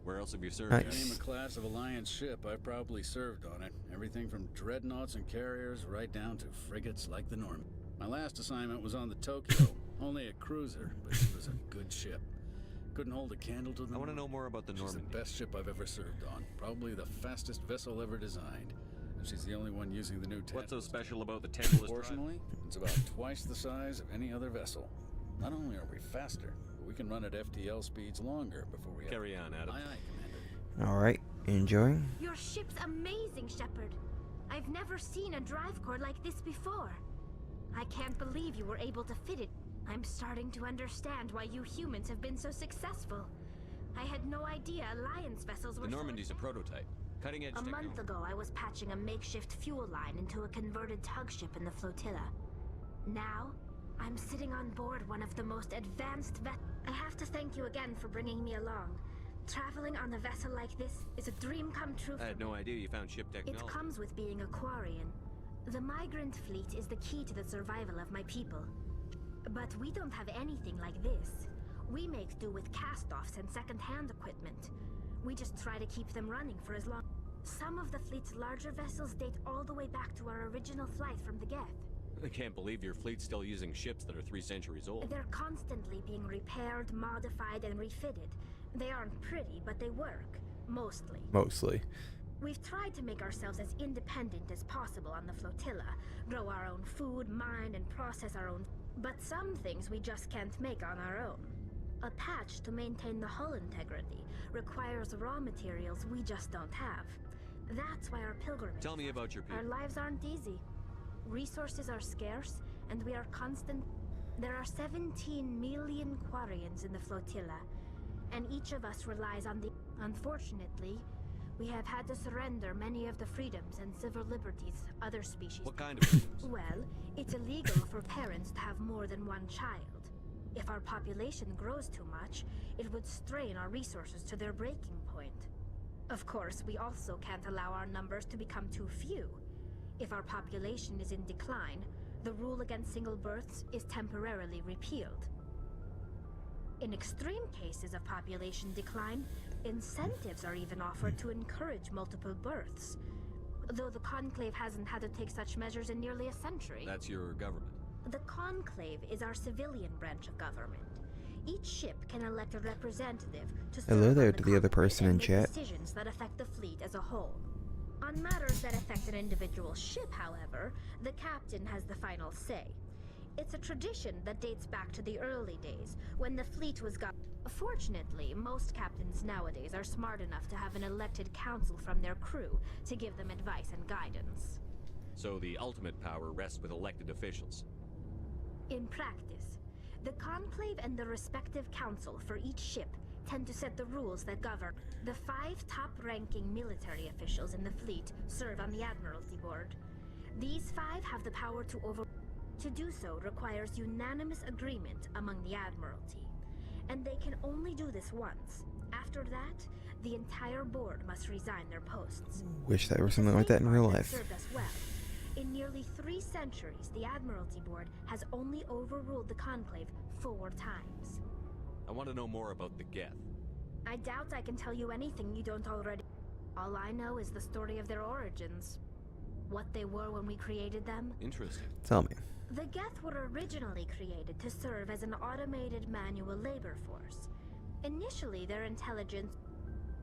Where else have you served? Nice. Name a class of Alliance ship, I've probably served on it. Everything from dreadnoughts and carriers right down to frigates like the Norman. My last assignment was on the Tokyo, only a cruiser, but she was a good ship. Couldn't hold a candle to the I want to know more about the She's Normandy. the best ship I've ever served on. Probably the fastest vessel ever designed. And she's the only one using the new Tantalus. What's so special about the Tantalus drive? Fortunately, it's about twice the size of any other vessel. Not only are we faster, but we can run at FTL speeds longer before we Carry on, Adam. Aye, aye, Commander. Alright, enjoying? Your ship's amazing, Shepard. I've never seen a drive core like this before. I can't believe you were able to fit it. I'm starting to understand why you humans have been so successful. I had no idea Alliance vessels were The Normandy's a prototype. Cutting edge A technology. month ago, I was patching a makeshift fuel line into a converted tug ship in the flotilla. Now, I'm sitting on board one of the most advanced I have to thank you again for bringing me along. Traveling on a vessel like this is a dream come true for I had no idea you found ship technology. It comes with being a Quarian. The migrant fleet is the key to the survival of my people. But we don't have anything like this. We make do with cast-offs and second-hand equipment. We just try to keep them running for as long. Some of the fleet's larger vessels date all the way back to our original flight from the Geth. I can't believe your fleet's still using ships that are 3 centuries old. They're constantly being repaired, modified, and refitted. They aren't pretty, but they work. Mostly. Mostly. We've tried to make ourselves as independent as possible on the flotilla, grow our own food, mine, and process our own. But some things we just can't make on our own. A patch to maintain the hull integrity requires raw materials we just don't have. That's why our pilgrimage. Tell me about your Our people. lives aren't easy. Resources are scarce, and we are constant. There are 17 million Quarians in the flotilla, and each of us relies on the. Unfortunately, we have had to surrender many of the freedoms and civil liberties other species. What kind of freedoms? Well, it's illegal for parents to have more than one child. If our population grows too much, it would strain our resources to their breaking point. Of course, we also can't allow our numbers to become too few. If our population is in decline, the rule against single births is temporarily repealed. In extreme cases of population decline, incentives are even offered to encourage multiple births. Though the Conclave hasn't had to take such measures in nearly a century. That's your government. The Conclave is our civilian branch of government. Each ship can elect a representative to serve Hello there on to the other person and in make chat. decisions that affect the fleet as a whole. On matters that affect an individual ship, however, the captain has the final say. It's a tradition that dates back to the early days, when the fleet was Fortunately, most captains nowadays are smart enough to have an elected council from their crew to give them advice and guidance. So the ultimate power rests with elected officials. In practice, the Conclave and the respective council for each ship tend to set the rules that govern. The 5 top-ranking military officials in the fleet serve on the Admiralty Board. These 5 have the power to To do so requires unanimous agreement among the Admiralty. And they can only do this once. After that, the entire board must resign their posts. Wish there was something like that in real life. Served us well. In nearly 3 centuries, the Admiralty Board has only overruled the Conclave 4 times. I want to know more about the Geth. I doubt I can tell you anything you don't already. All I know is the story of their origins. What they were when we created them. Interesting. Tell me. The Geth were originally created to serve as an automated manual labor force. Initially, their intelligence...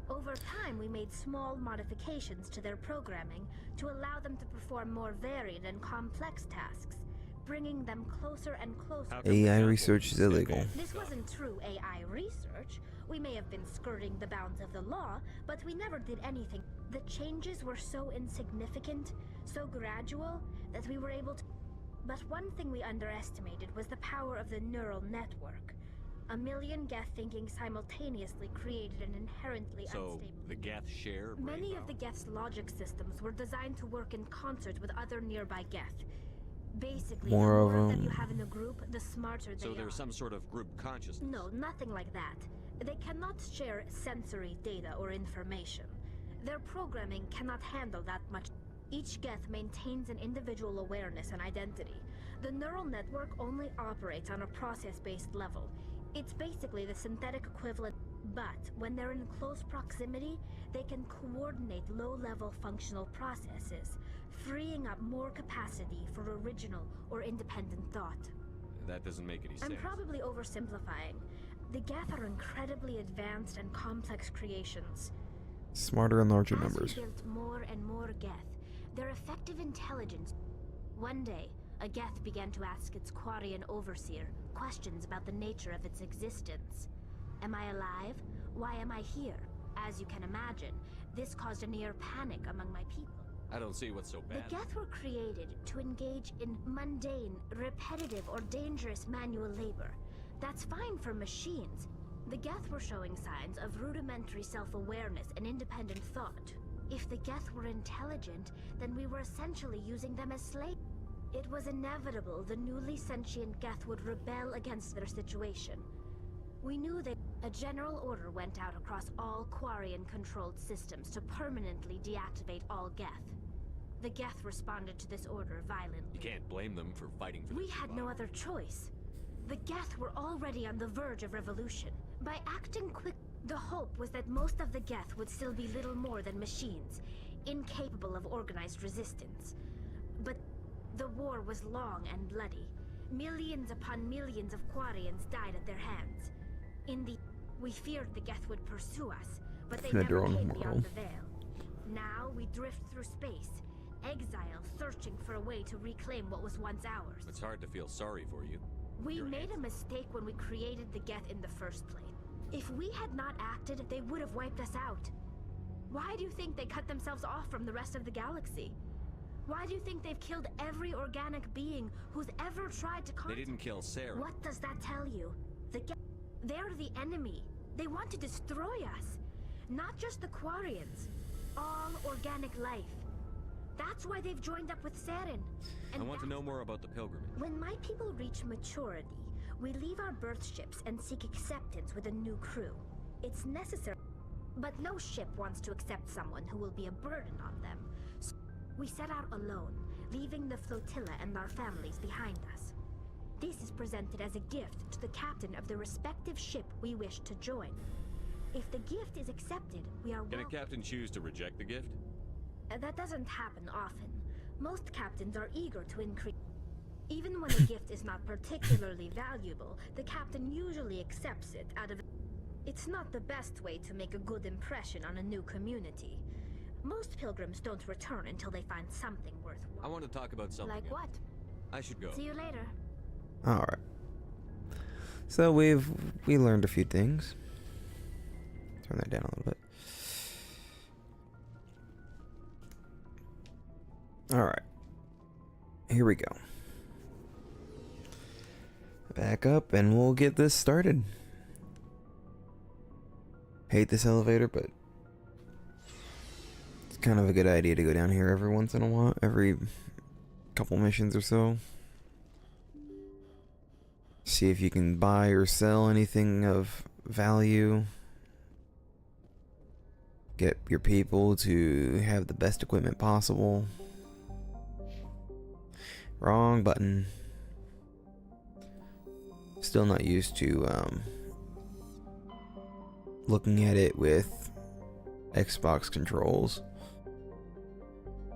Over time, we made small modifications to their programming to allow them to perform more varied and complex tasks, bringing them closer and closer. AI research is illegal. This wasn't true AI research. We may have been skirting the bounds of the law, but we never did anything. The changes were so insignificant, so gradual, that we were able to... But one thing we underestimated was the power of the neural network. A million Geth thinking simultaneously created an inherently unstable... So, the Geth share brain Many power? of the Geth's logic systems were designed to work in concert with other nearby Geth. Basically, More the of more that 'em. you have in a group, the smarter they So are. there's some sort of group consciousness? No, nothing like that. They cannot share sensory data or information. Their programming cannot handle that much. Each Geth maintains an individual awareness and identity. The neural network only operates on a process-based level. It's basically the synthetic equivalent, but when they're in close proximity, they can coordinate low-level functional processes, freeing up more capacity for original or independent thought. That doesn't make any sense. I'm probably oversimplifying. The Geth are incredibly advanced and complex creations. Smarter and larger As numbers. we built more and more Geth, their effective intelligence... One day, a Geth began to ask its Quarian overseer questions about the nature of its existence. Am I alive? Why am I here? As you can imagine, this caused a near panic among my people. I don't see what's so bad. The Geth were created to engage in mundane, repetitive, or dangerous manual labor. That's fine for machines. The Geth were showing signs of rudimentary self-awareness and independent thought. If the Geth were intelligent, then we were essentially using them as slaves. It was inevitable the newly sentient Geth would rebel against their situation. We knew that a general order went out across all Quarian-controlled systems to permanently deactivate all Geth. The Geth responded to this order violently. You can't blame them for fighting for We the had no other choice. The Geth were already on the verge of revolution. By acting quick, the hope was that most of the Geth would still be little more than machines, incapable of organized resistance. But the war was long and bloody. Millions upon millions of Quarians died at their hands. We feared the Geth would pursue us, but they In a never drone came world. beyond the veil. Now we drift through space, exile, searching for a way to reclaim what was once ours. It's hard to feel sorry for you. We made a mistake when we created the Geth in the first place. If we had not acted, they would have wiped us out. Why do you think they cut themselves off from the rest of the galaxy? Why do you think they've killed every organic being who's ever tried to They contact? didn't kill Sarah. What does that tell you? They're the enemy. They want to destroy us. Not just the Quarians. All organic life. That's why they've joined up with Saren. I want to know more about the pilgrimage. When my people reach maturity, we leave our birth ships and seek acceptance with a new crew. It's necessary. But no ship wants to accept someone who will be a burden on them. So we set out alone, leaving the flotilla and our families behind us. This is presented as a gift to the captain of the respective ship we wish to join. If the gift is accepted, we are Can a captain choose to reject the gift? That doesn't happen often. Most captains are eager to increase. Even when a gift is not particularly valuable, the captain usually accepts it out of... It's not the best way to make a good impression on a new community. Most pilgrims don't return until they find something worthwhile. I want to talk about something. Like what? I should go. See you later. All right. So we learned a few things. Turn that down a little bit. All right. Here we go. Back up and we'll get this started. Hate this elevator, but it's kind of a good idea to go down here every once in a while, every couple missions or so. See if you can buy or sell anything of value. Get your people to have the best equipment possible. Wrong button. Still not used to looking at it with Xbox controls.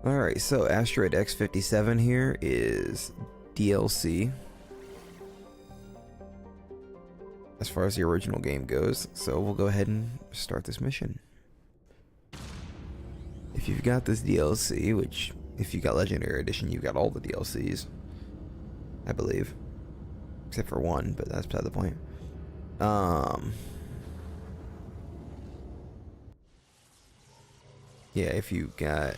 Alright, so Asteroid X57 here is DLC as far as the original game goes, so we'll go ahead and start this mission. If you've got this DLC, which if you got Legendary Edition, you've got all the DLCs, I believe. Except for one, but that's beside the point. Yeah, if you got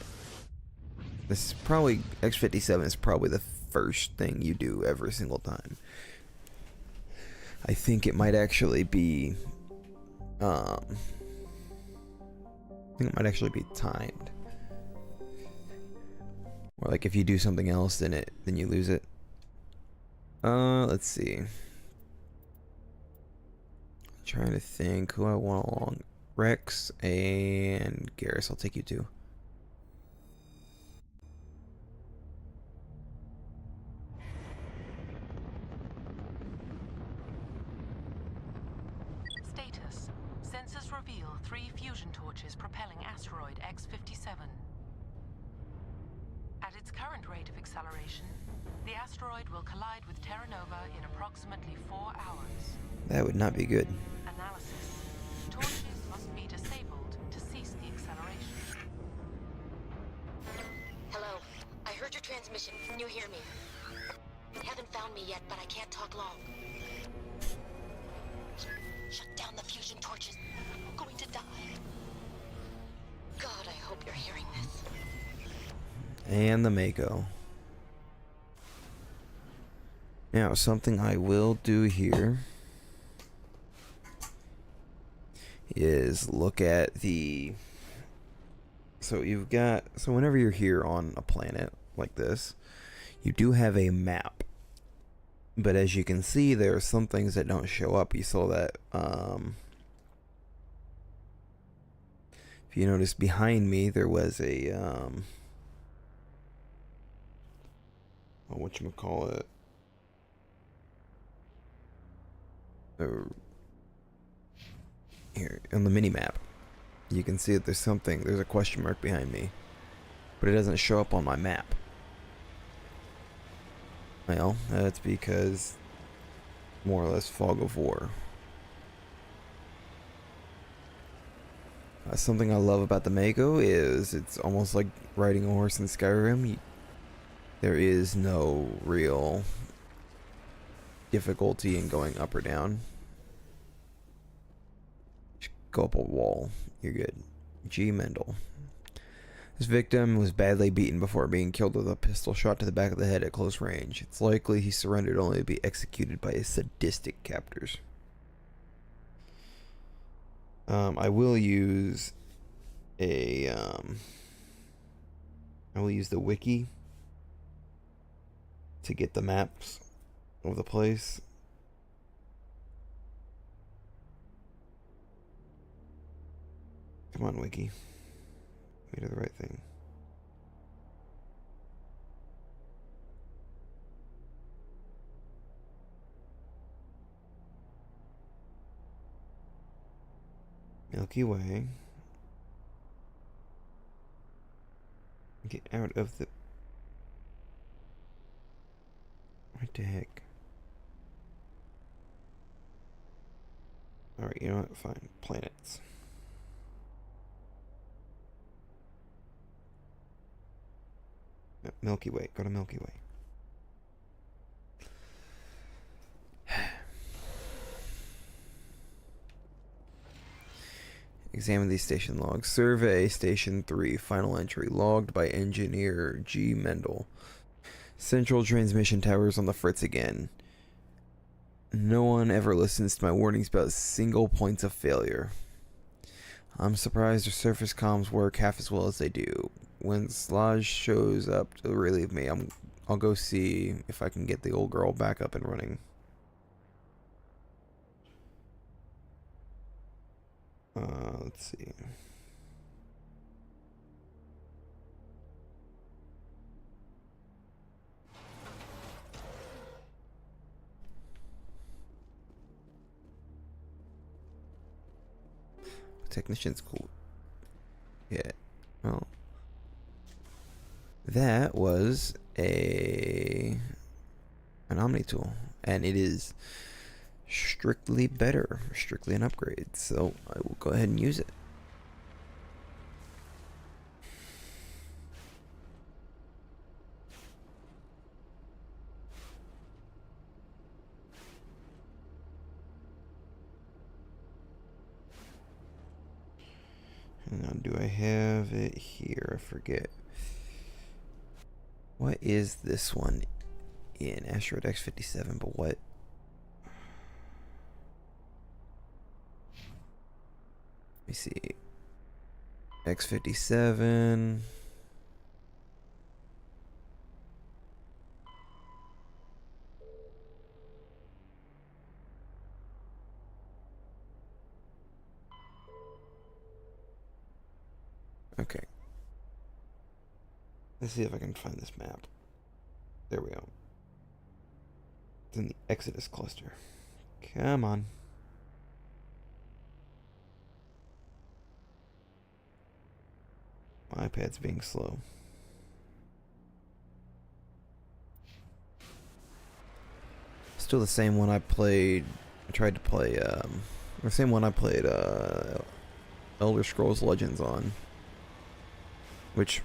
this, is probably X57 is probably the first thing you do every single time. I think it might actually be timed. Or like if you do something else then you lose it. Let's see. Trying to think who I want along. Rex and Garrus, I'll take you too. Status. Sensors reveal 3 fusion torches propelling asteroid X57. At its current rate of acceleration, the asteroid will collide with Terra Nova in approximately 4 hours. That would not be good. Analysis. Torches must be disabled to cease the acceleration. Hello. I heard your transmission. Can you hear me? You haven't found me yet, but I can't talk long. Shut down the fusion torches. I'm going to die. God, I hope you're hearing this. And the Mako. Now, something I will do here is look at the... So whenever you're here on a planet like this, you do have a map. But as you can see, there are some things that don't show up. You saw that, if you notice behind me, there was a, whatchamacallit? Here, on the mini-map, you can see that there's a question mark behind me, but it doesn't show up on my map. Well, that's because, more or less, fog of war. Something I love about the Mako is it's almost like riding a horse in Skyrim. There is no real difficulty in going up or down. Just go up a wall, you're good. G. Mendel. This victim was badly beaten before being killed with a pistol shot to the back of the head at close range. It's likely he surrendered only to be executed by his sadistic captors. I will use the wiki to get the maps of the place. Come on, wiki. We do the right thing. Milky Way. Get out of the... What the heck? Alright, you know what? Fine. Planets. Milky Way. Go to Milky Way. Examine these station logs. Survey Station 3. Final entry. Logged by Engineer G. Mendel. Central transmission towers on the fritz again. No one ever listens to my warnings about single points of failure. I'm surprised their surface comms work half as well as they do. When Slaj shows up to relieve me, I'll go see if I can get the old girl back up and running. Let's see. Technician's cool. Yeah. Well, that was an Omni tool, and it is strictly better, strictly an upgrade. So I will go ahead and use it. Hang on, do I have it here? I forget. What is this one in Asteroid X-57? But what? Let me see. X-57. Okay. Let's see if I can find this map. There we go. It's in the Exodus cluster. Come on. My iPad's being slow. Still the same one I played. I tried to play, the same one I played, Elder Scrolls Legends on. Which,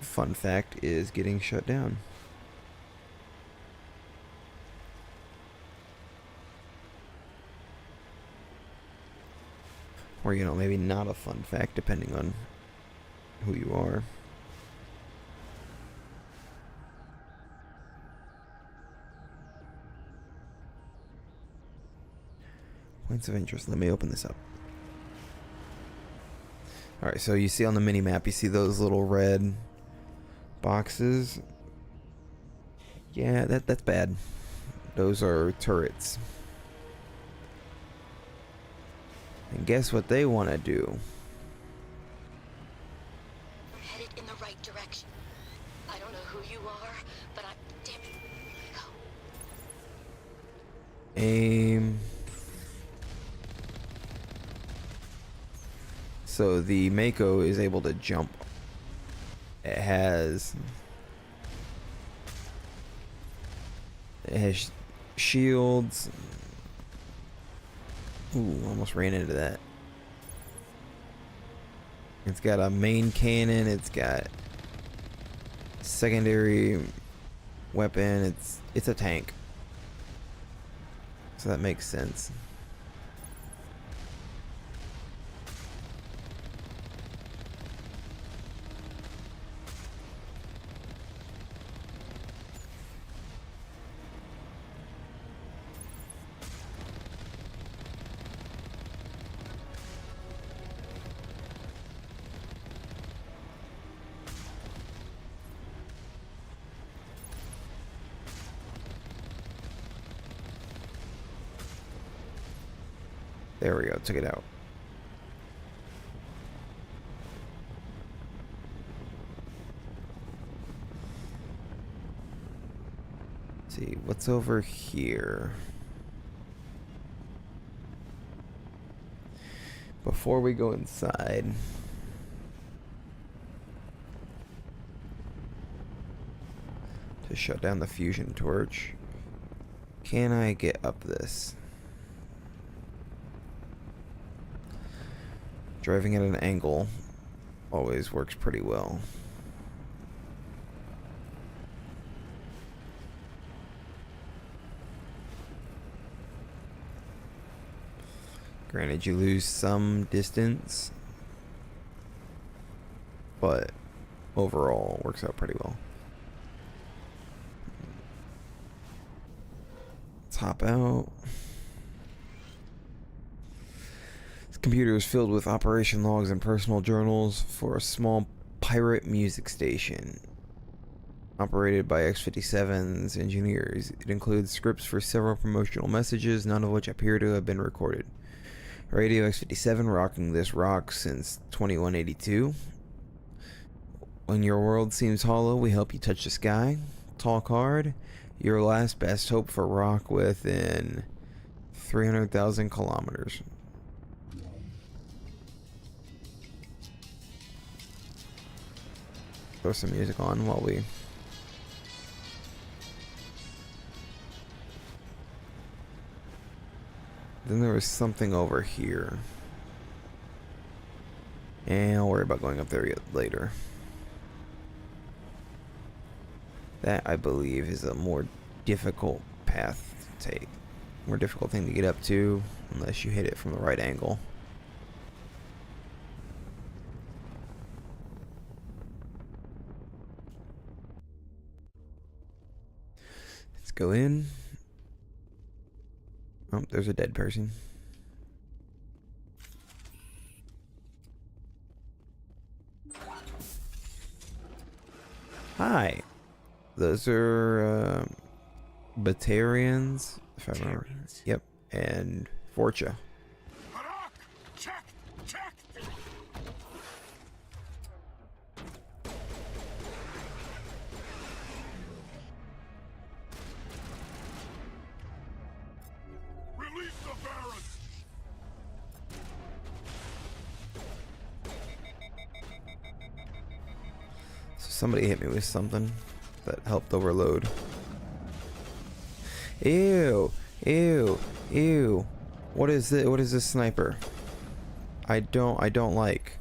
fun fact, is getting shut down. Or, you know, maybe not a fun fact, depending on who you are. Points of interest. Let me open this up. Alright, so you see on the mini-map, you see those little red boxes? Yeah, that's bad. Those are turrets. And guess what they want to do? We're headed in the right direction. I don't know who you are, but I'm damn it. Go. Aim. So the Mako is able to jump. It has shields. Ooh, almost ran into that. It's got a main cannon. It's got secondary weapon. It's a tank. So that makes sense. There we go, took it out. Let's see, what's over here? Before we go inside, to shut down the fusion torch, can I get up this? Driving at an angle always works pretty well. Granted, you lose some distance, but overall it works out pretty well. Let's hop out. This computer is filled with operation logs and personal journals for a small pirate music station operated by X-57's engineers. It includes scripts for several promotional messages, none of which appear to have been recorded. Radio X-57 rocking this rock since 2182. When your world seems hollow, we help you touch the sky. Talk hard. Your last best hope for rock within 300,000 kilometers. Throw some music on while we... Then there was something over here. And I'll worry about going up there later. That, I believe, is a more difficult path to take. More difficult thing to get up to, unless you hit it from the right angle. Let's go in. Oh, there's a dead person. Hi. Those are Batarians, if I remember. Yep, and Forcha. Somebody hit me with something that helped overload. Ew, ew, ew. What is it? What is this sniper? I don't like.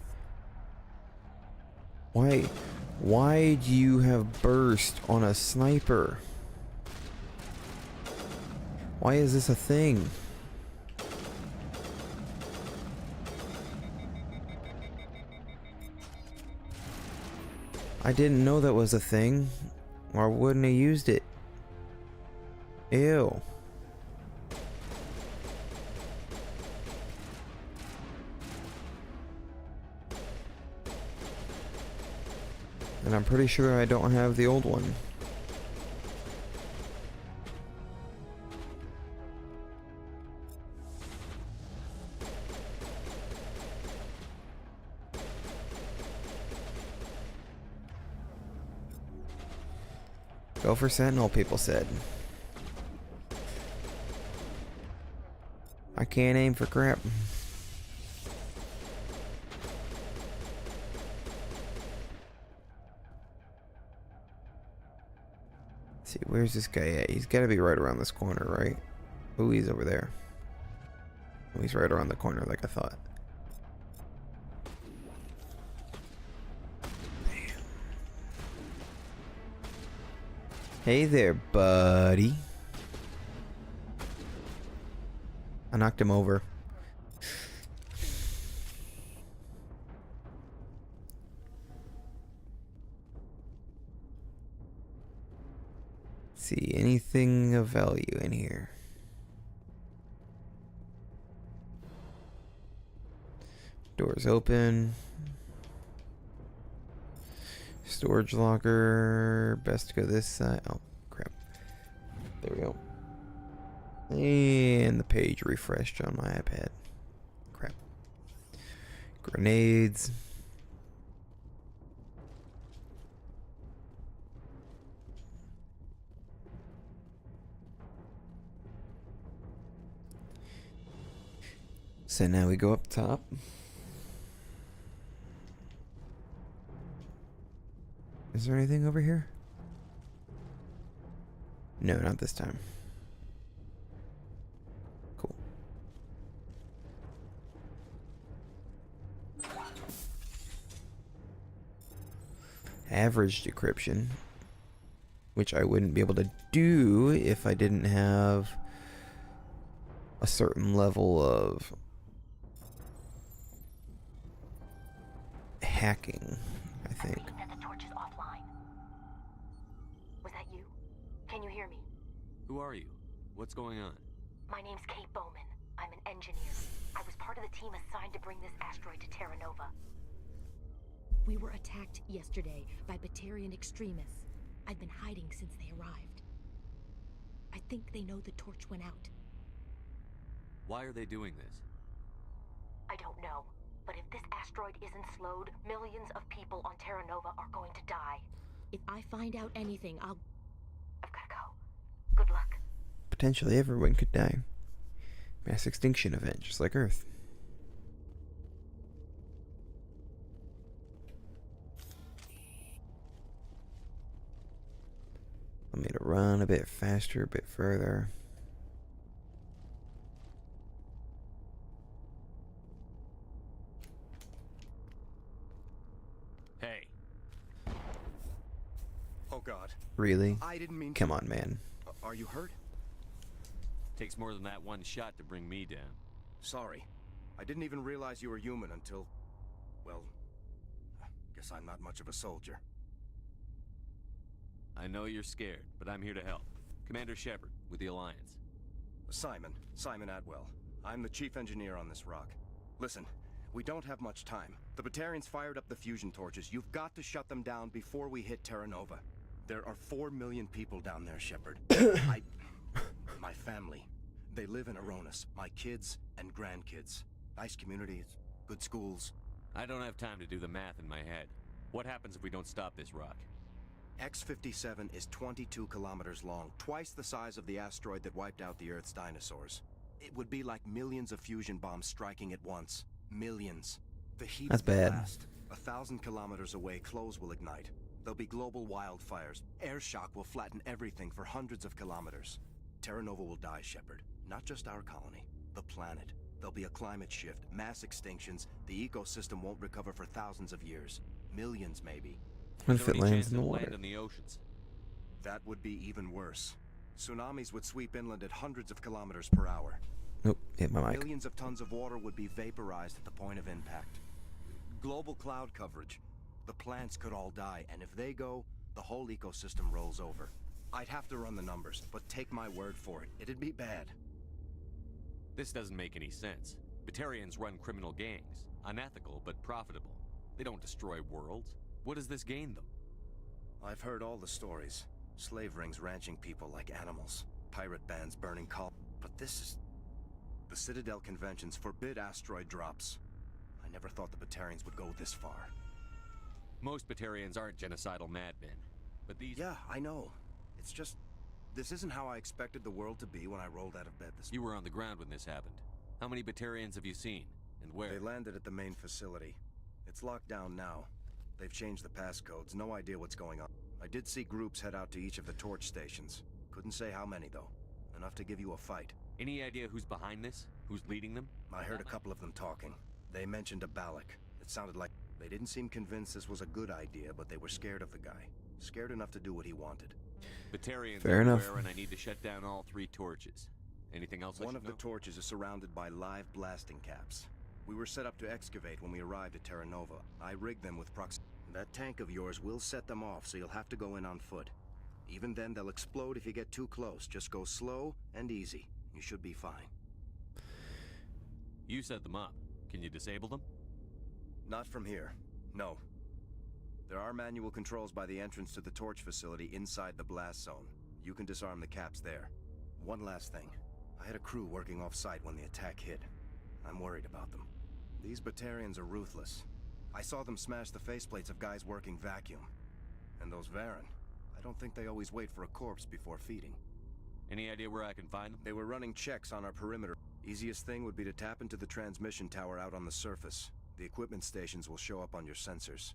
Why do you have burst on a sniper? Why is this a thing? I didn't know that was a thing. Or wouldn't have used it. Ew. And I'm pretty sure I don't have the old one. Go for Sentinel, people said. I can't aim for crap. Let's see, where's this guy at? He's gotta be right around this corner, right? Oh, he's over there. Oh, he's right around the corner like I thought. Hey there, buddy. I knocked him over. Let's see, anything of value in here? Doors open. Storage locker. Best to go this side. Oh, crap. There we go. And the page refreshed on my iPad. Crap. Grenades. So now we go up top. Is there anything over here? No, not this time. Cool. Average decryption, which I wouldn't be able to do if I didn't have a certain level of hacking, I think. That the torch is offline. Was that you? Can you hear me? Who are you? What's going on? My name's Kate Bowman. I'm an engineer. I was part of the team assigned to bring this asteroid to Terra Nova. We were attacked yesterday by Batarian extremists. I've been hiding since they arrived. I think they know the torch went out. Why are they doing this? I don't know. But if this asteroid isn't slowed, millions of people on Terra Nova are going to die. If I find out anything, I've gotta go. Good luck. Potentially everyone could die. Mass extinction event, just like Earth. Want me to run a bit faster, a bit further. Hey. Oh God. Really? I didn't mean. Come on, man. Are you hurt? Takes more than that one shot to bring me down. Sorry. I didn't even realize you were human until... well... guess I'm not much of a soldier. I know you're scared, but I'm here to help. Commander Shepard, with the Alliance. Simon Atwell. I'm the chief engineer on this rock. Listen, we don't have much time. The Batarians fired up the fusion torches. You've got to shut them down before we hit Terra Nova. There are 4 million people down there, Shepard. My family. They live in Aronis. My kids and grandkids. Nice communities, good schools. I don't have time to do the math in my head. What happens if we don't stop this rock? X-57 is 22 kilometers long, twice the size of the asteroid that wiped out the Earth's dinosaurs. It would be like millions of fusion bombs striking at once. Millions. The heat That's of the bad. blast. 1,000 kilometers away, clothes will ignite. There'll be global wildfires. Air shock will flatten everything for hundreds of kilometers. Terra Nova will die, Shepard. Not just our colony, the planet. There'll be a climate shift, mass extinctions. The ecosystem won't recover for thousands of years. Millions, maybe. What if it lands in the water? Land in the oceans? That would be even worse. Tsunamis would sweep inland at hundreds of kilometers per hour. Nope, hit my mic. Millions of tons of water would be vaporized at the point of impact. Global cloud coverage. The plants could all die, and if they go, the whole ecosystem rolls over. I'd have to run the numbers, but take my word for it, it'd be bad. This doesn't make any sense. Batarians run criminal gangs. Unethical, but profitable. They don't destroy worlds. What does this gain them? I've heard all the stories. Slave rings ranching people like animals. Pirate bands burning But this is... The Citadel conventions forbid asteroid drops. I never thought the Batarians would go this far. Most Batarians aren't genocidal madmen, but these... Yeah, I know. It's just... This isn't how I expected the world to be when I rolled out of bed this morning. You were on the ground when this happened. How many Batarians have you seen? And where? They landed at the main facility. It's locked down now. They've changed the passcodes. No idea what's going on. I did see groups head out to each of the torch stations. Couldn't say how many, though. Enough to give you a fight. Any idea who's behind this? Who's leading them? I heard a couple of them talking. They mentioned a Balak. It sounded like... They didn't seem convinced this was a good idea, but they were scared of the guy. Scared enough to do what he wanted. Batarians Fair enough. everywhere, and I need to shut down all 3 torches. Anything else? One of the torches is surrounded by live blasting caps. We were set up to excavate when we arrived at Terra Nova. I rigged them with That tank of yours will set them off, so you'll have to go in on foot. Even then, they'll explode if you get too close. Just go slow and easy. You should be fine. You set them up. Can you disable them? Not from here. No. There are manual controls by the entrance to the torch facility inside the blast zone. You can disarm the caps there. One last thing. I had a crew working off-site when the attack hit. I'm worried about them. These Batarians are ruthless. I saw them smash the faceplates of guys working vacuum. And those Varen, I don't think they always wait for a corpse before feeding. Any idea where I can find them? They were running checks on our perimeter. Easiest thing would be to tap into the transmission tower out on the surface. The equipment stations will show up on your sensors.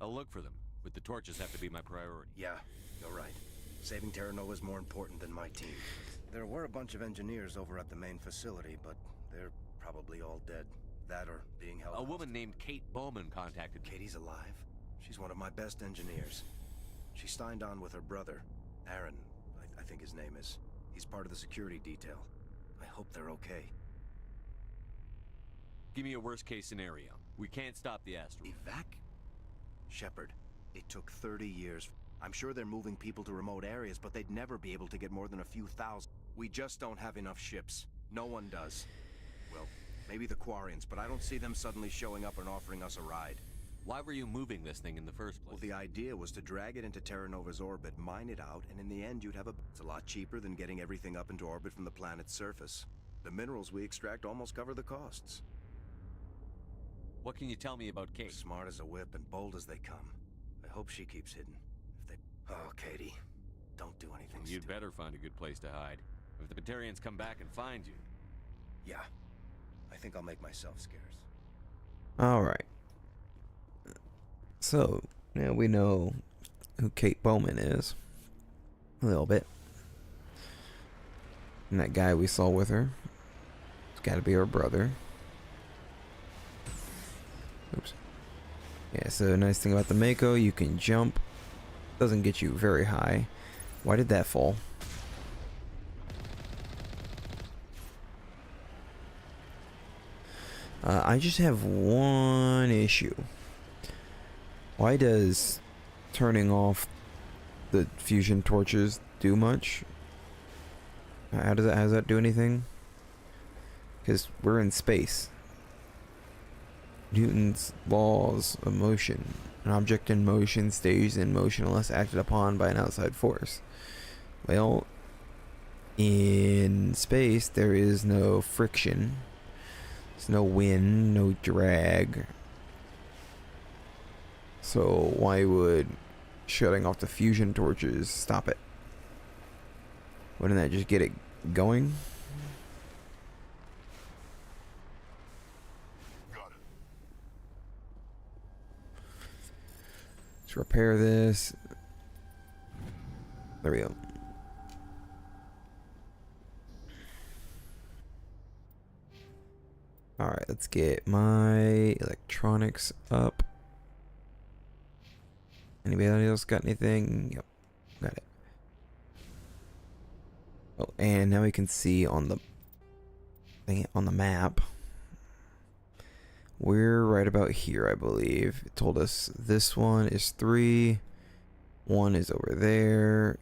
I'll look for them, but the torches have to be my priority. Yeah, you're right. Saving Terra Nova is more important than my team. There were a bunch of engineers over at the main facility, but they're probably all dead. That or being held. A woman named Kate Bowman contacted me. Katie's alive? She's one of my best engineers. She signed on with her brother, Aaron, I think his name is. He's part of the security detail. I hope they're okay. Give me a worst-case scenario. We can't stop the asteroid. Shepard, it took 30 years. I'm sure they're moving people to remote areas, but they'd never be able to get more than a few thousand. We just don't have enough ships. No one does. Well, maybe the Quarians, but I don't see them suddenly showing up and offering us a ride. Why were you moving this thing in the first place? Well, the idea was to drag it into Terra Nova's orbit, mine it out, and in the end you'd have a... It's a lot cheaper than getting everything up into orbit from the planet's surface. The minerals we extract almost cover the costs. What can you tell me about Kate? Smart as a whip and bold as they come. I hope she keeps hidden. If they... Oh, Katie. Don't do anything You'd stupid. better find a good place to hide. If the Batarians come back and find you... Yeah. I think I'll make myself scarce. Alright. So, now we know who Kate Bowman is. A little bit. And that guy we saw with her. It's gotta be her brother. Oops. Yeah, so nice thing about the Mako, you can jump. Doesn't get you very high. Why did that fall? I just have one issue. Why does turning off the fusion torches do much? How does that do anything? Because we're in space. Newton's laws of motion. An object in motion stays in motion unless acted upon by an outside force. Well, in space there is no friction. There's no wind, no drag. So why would shutting off the fusion torches stop it? Wouldn't that just get it going? Let's repair this. There we go. Alright, let's get my electronics up. Anybody else got anything? Yep, got it. Oh, and now we can see on the thing on the map. We're right about here, I believe. It told us this one is 3, 1 is over there,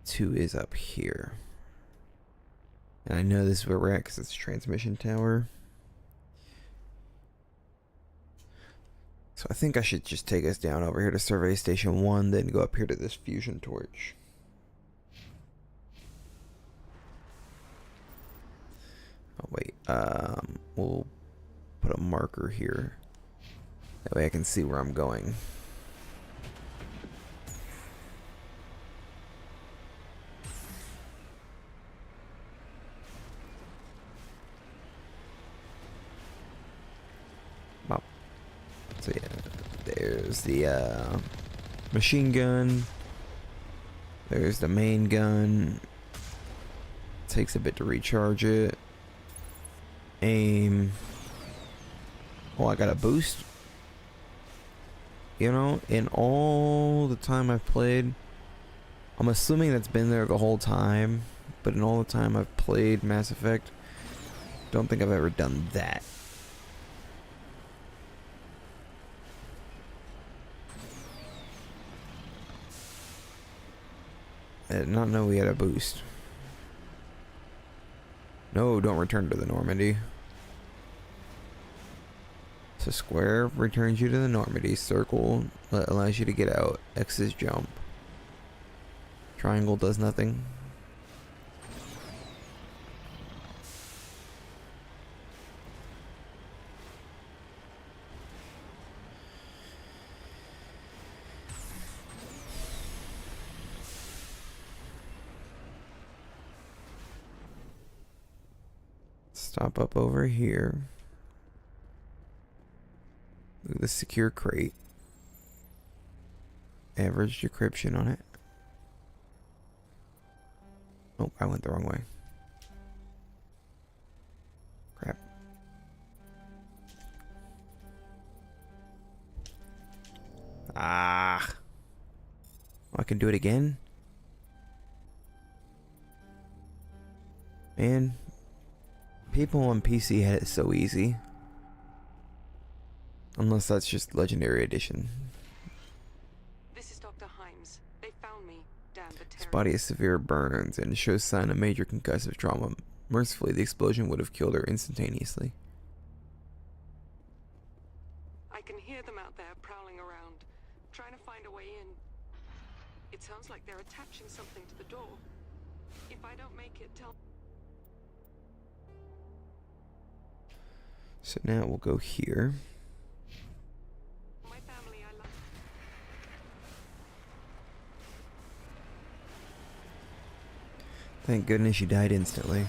2 is up here. And I know this is where we're at because it's a transmission tower. So I think I should just take us down over here to Survey Station 1, then go up here to this fusion torch. Oh wait, we'll put a marker here. That way I can see where I'm going. Wow. So yeah, there's the machine gun. There's the main gun. Takes a bit to recharge it. Aim. Oh, I got a boost. You know, in all the time I've played, I'm assuming that's been there the whole time, but in all the time I've played Mass Effect, don't think I've ever done that. I did not know we had a boost. No, don't return to the Normandy. So square returns you to the Normandy. Circle allows you to get out. X is jump. Triangle does nothing. Stop up over here. Look at the secure crate. Average decryption on it. Oh, I went the wrong way. Crap. Ah. Oh, I can do it again? Man. People on PC had it so easy. Unless that's just Legendary Edition. body has severe burns and shows sign of major concussive trauma. Mercifully, the explosion would have killed her instantaneously. I can hear them out there prowling around, trying to find a way in. It sounds like they're attaching something to the door. If I don't make it, tell... So now we'll go here. My family, I love... Thank goodness she died instantly.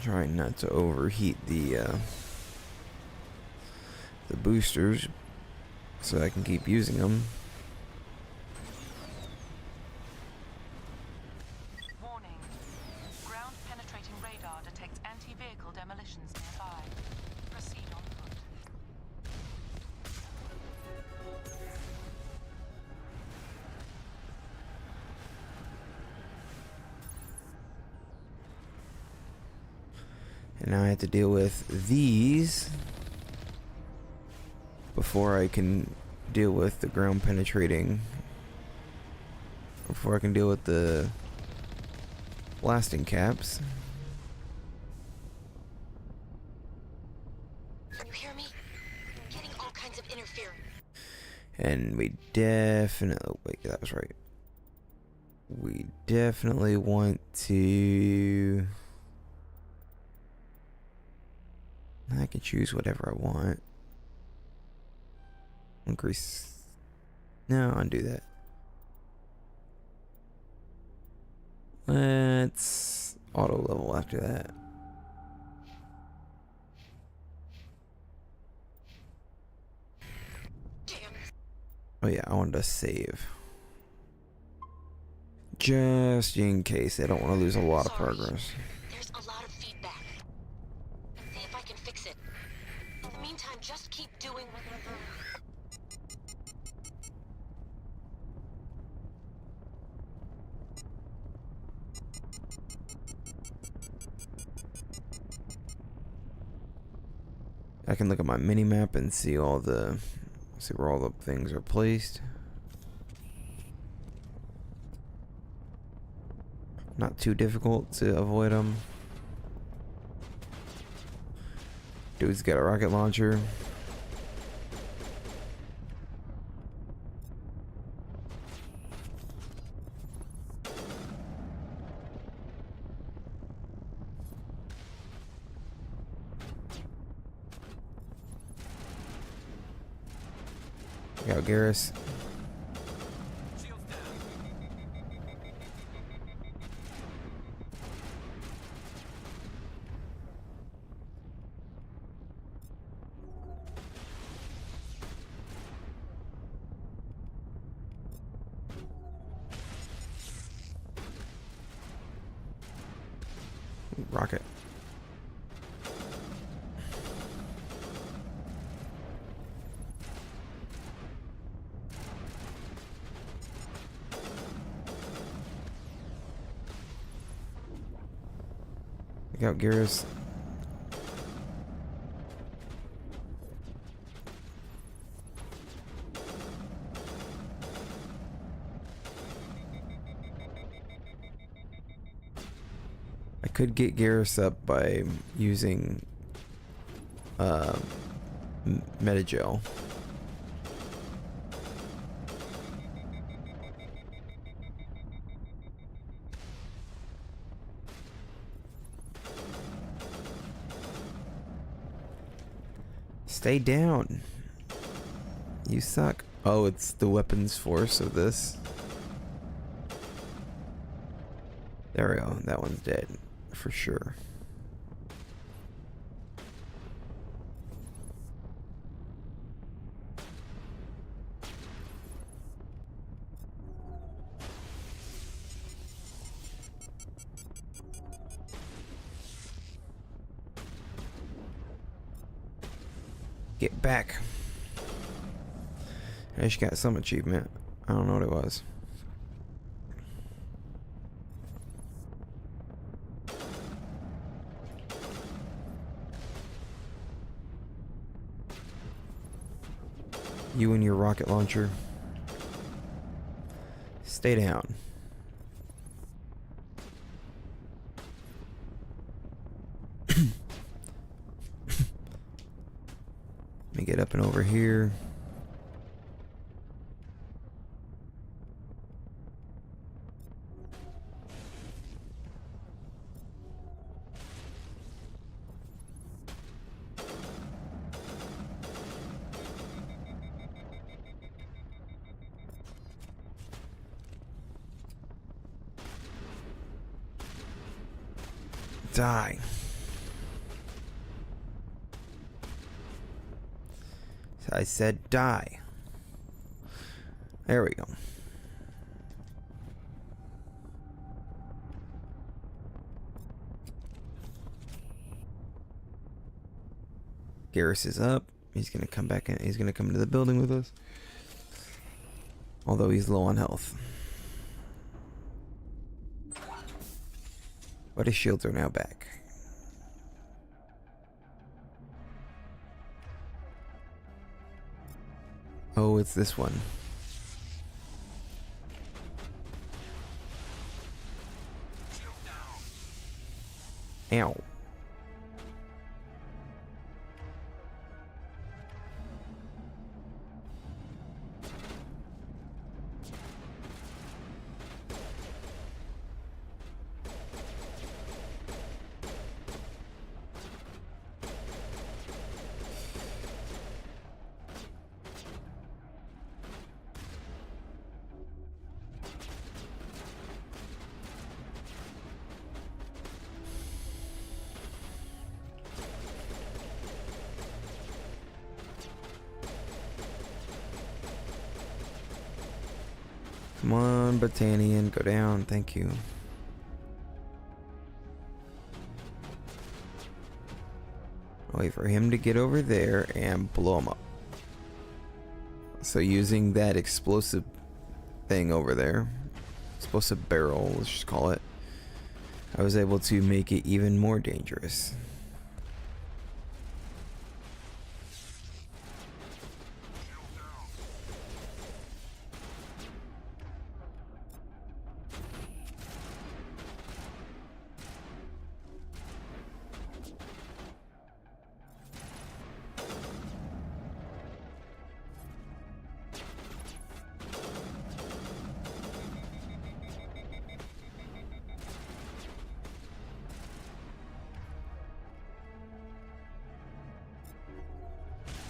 Trying not to overheat the boosters so I can keep using them. Warning. Ground penetrating radar detects anti-vehicle demolitions nearby. Proceed on foot. And now I have to deal with these before I can deal with the ground penetrating. Before I can deal with the blasting caps. Can you hear me? I'm getting all kinds of interference. And we definitely... Oh, wait, that was right. We definitely want to... I can choose whatever I want. Increase. No, undo that. Let's auto level after that. Oh yeah, I wanted to save. Just in case I don't want to lose a lot of progress. There's a lot of feedback. See if I can fix it. In the meantime, just keep doing whatever. I can look at my mini map and see where all the things are placed. Not too difficult to avoid them. Dude's got a rocket launcher. Got Garrus. Rocket. Look out, Garrus. I could get Garrus up by using Metagel. Stay down. You suck. Oh, it's the weapons force of this. There we go. That one's dead. For sure. Get back. I just got some achievement. I don't know what it was. You and your rocket launcher. Stay down. Let me get up and over here. Die. I said die. There we go. Garrus is up. He's gonna come back in. He's gonna come into the building with us. Although he's low on health. But his shields are now back. Oh, it's this one. Ow. Come on, Botanian, go down, thank you. I'll wait for him to get over there and blow him up. So using that explosive thing over there, explosive barrel, let's just call it, I was able to make it even more dangerous.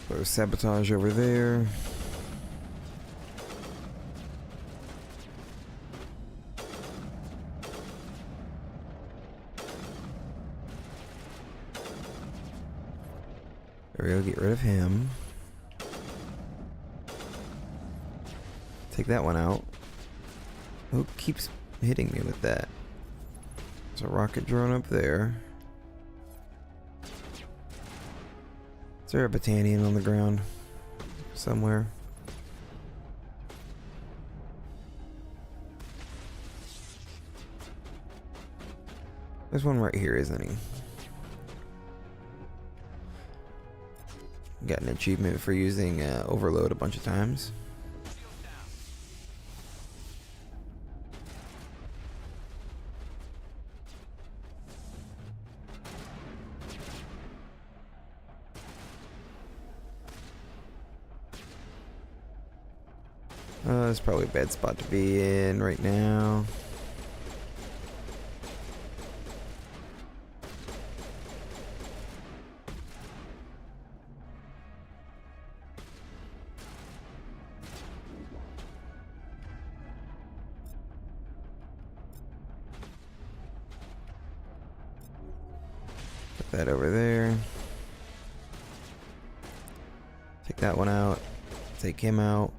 There's sabotage over there. There we go, get rid of him. Take that one out. Who keeps hitting me with that? There's a rocket drone up there. Is there a Botanian on the ground somewhere? There's one right here, isn't he? Got an achievement for using overload a bunch of times. It's probably a bad spot to be in right now. Put that over there. Take that one out. Take him out.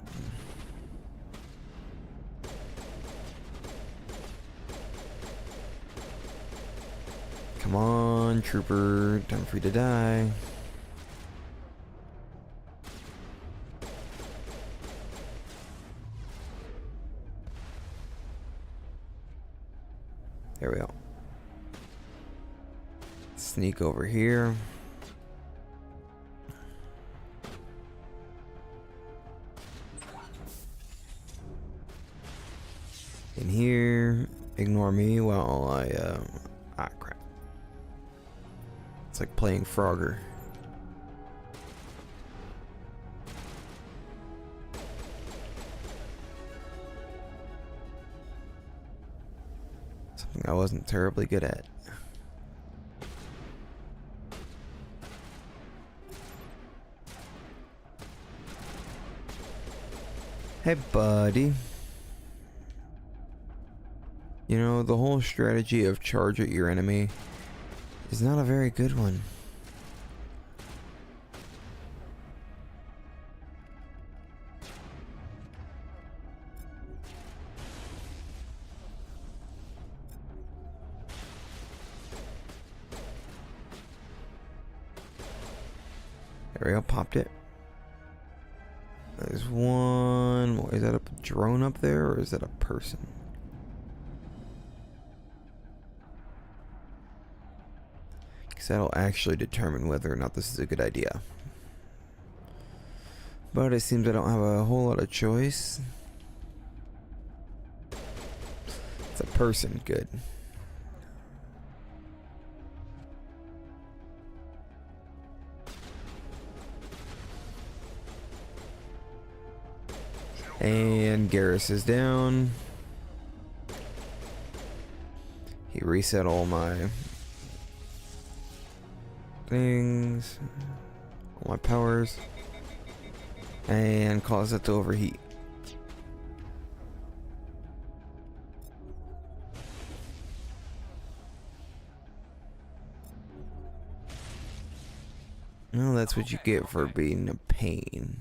Come on, trooper. Time for you to die. There we go. Sneak over here. In here. Ignore me while I crap. It's like playing Frogger. Something I wasn't terribly good at. Hey, buddy. You know, the whole strategy of charge at your enemy is not a very good one. There we go, popped it. There's one more. Is that a drone up there, or is that a person? Because that'll actually determine whether or not this is a good idea. But it seems I don't have a whole lot of choice. It's a person, good. And Garrus is down. He reset all my things, all my powers, and caused it to overheat. Well, that's what you get for being a pain.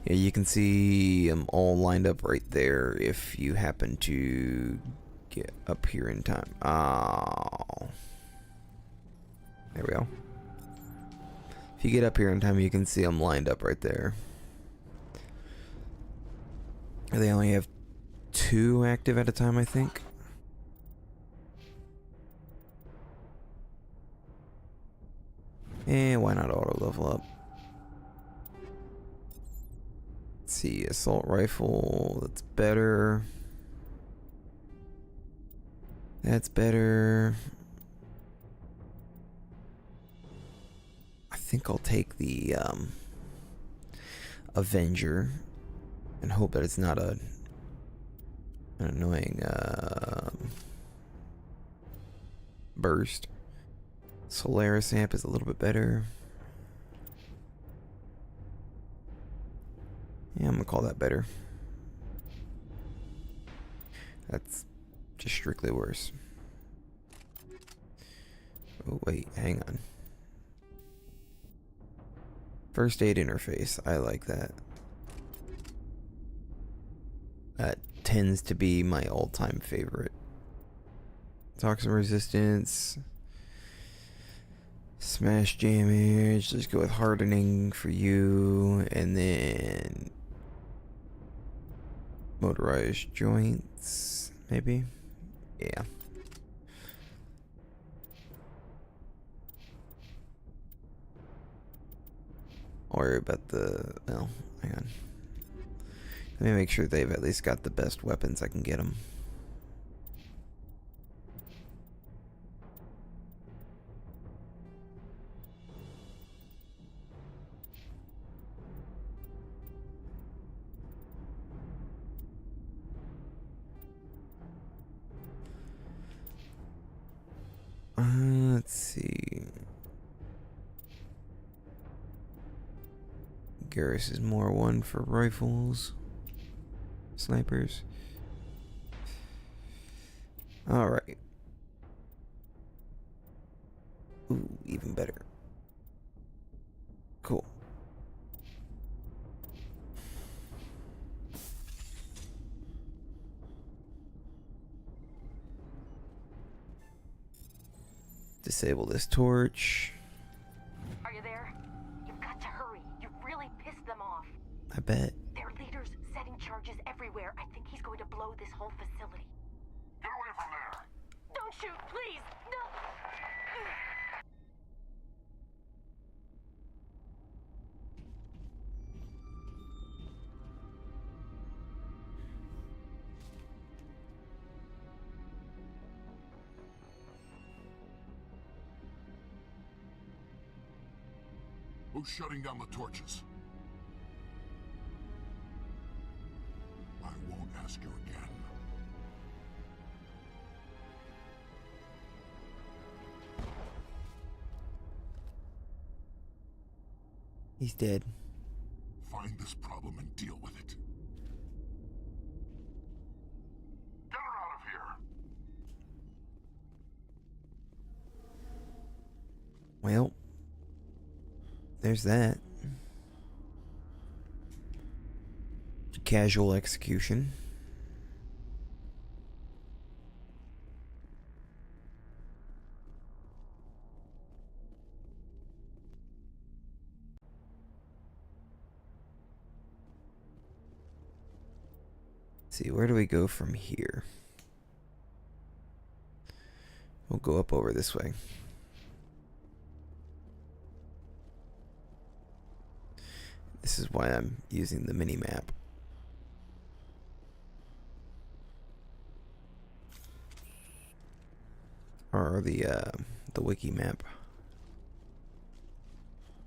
Yeah, you can see them all lined up right there if you happen to get up here in time. Oh. There we go. If you get up here in time, you can see them lined up right there. They only have 2 active at a time, I think. And why not auto level up? Let's see, assault rifle, that's better. That's better. I think I'll take the Avenger and hope that it's not an annoying burst. Solaris amp is a little bit better. Yeah, I'm gonna call that better. That's just strictly worse. Oh wait, hang on. First aid interface, I like that. That tends to be my all-time favorite. Toxin resistance, smash damage, let's go with hardening for you, and then motorized joints, maybe? Yeah. I'll worry about the, well, hang on. Let me make sure they've at least got the best weapons I can get them. Let's see. Garrus is more one for rifles, snipers. All right. Ooh, even better. Cool. Disable this torch. Are you there? You've got to hurry. You really pissed them off. I bet. Their leader's setting charges everywhere. I think he's going to blow this whole facility. Don't shoot, please! No! Who's shutting down the torches? I won't ask you again. He's dead. Find this problem and deal with it. Get her out of here! Well, there's that. Casual execution. Let's see, where do we go from here? We'll go up over this way. This is why I'm using the mini map. Or the wiki map.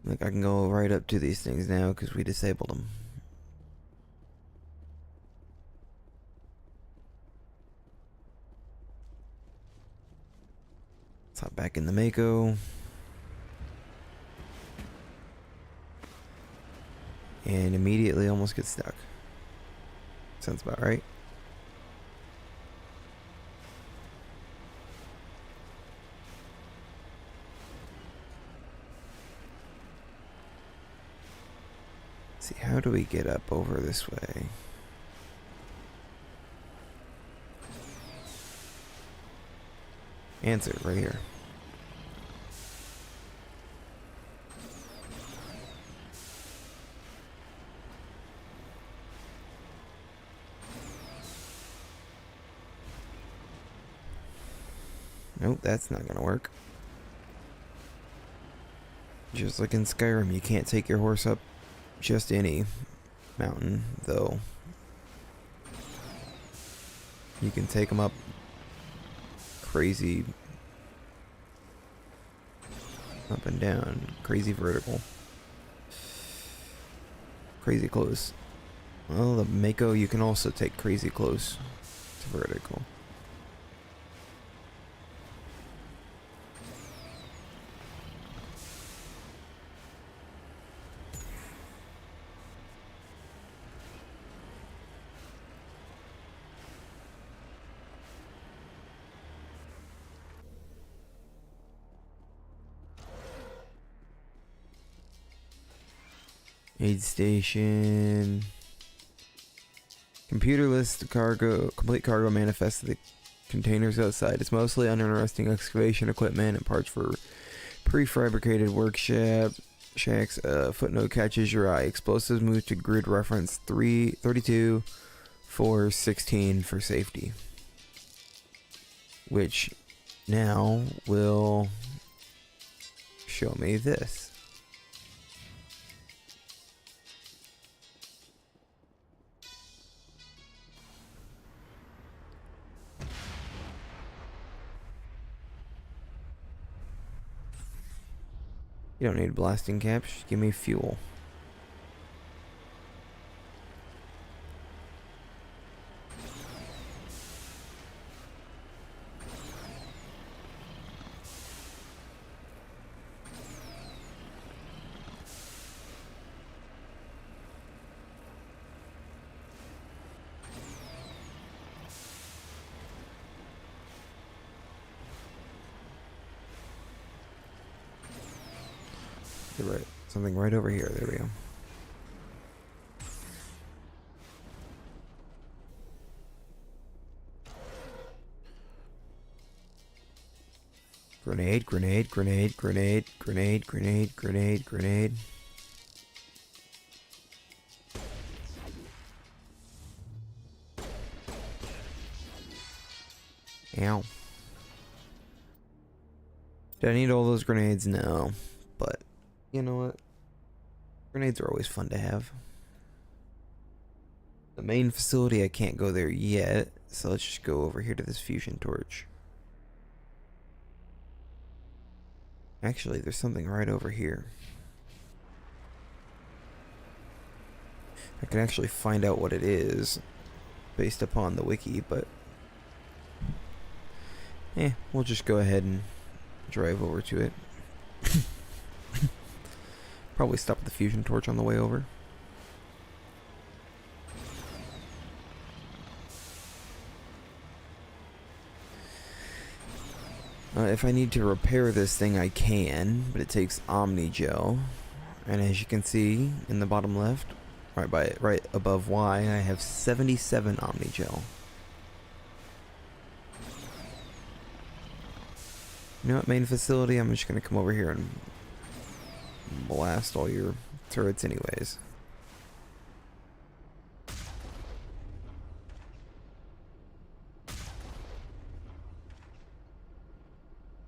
Like, I can go right up to these things now because we disabled them. Let's hop back in the Mako. And immediately almost get stuck. Sounds about right. See, how do we get up over this way? Answer right here. Nope, that's not gonna work. Just like in Skyrim, you can't take your horse up just any mountain, though. You can take them up crazy up and down, crazy vertical, crazy close. Well, the Mako you can also take crazy close to vertical. Aid station. Computer lists the complete cargo manifest of the containers outside. It's mostly uninteresting excavation equipment and parts for prefabricated workshops. Shacks. Footnote catches your eye. Explosives move to grid reference 32, 4, 16 for safety. Which now will show me this. You don't need blasting caps, just give me fuel. Right, something right over here. There we go. Grenade, grenade, grenade, grenade, grenade, grenade, grenade, grenade. Ow. Do I need all those grenades? No. But, you know what? Grenades are always fun to have. The main facility, I can't go there yet. So let's just go over here to this fusion torch. Actually, there's something right over here. I can actually find out what it is based upon the wiki, but we'll just go ahead and drive over to it. Probably stop at the fusion torch on the way over. If I need to repair this thing, I can, but it takes Omnigel. And as you can see in the bottom left, right above Y, I have 77 Omnigel. You know what, main facility? I'm just gonna come over here and blast all your turrets anyways.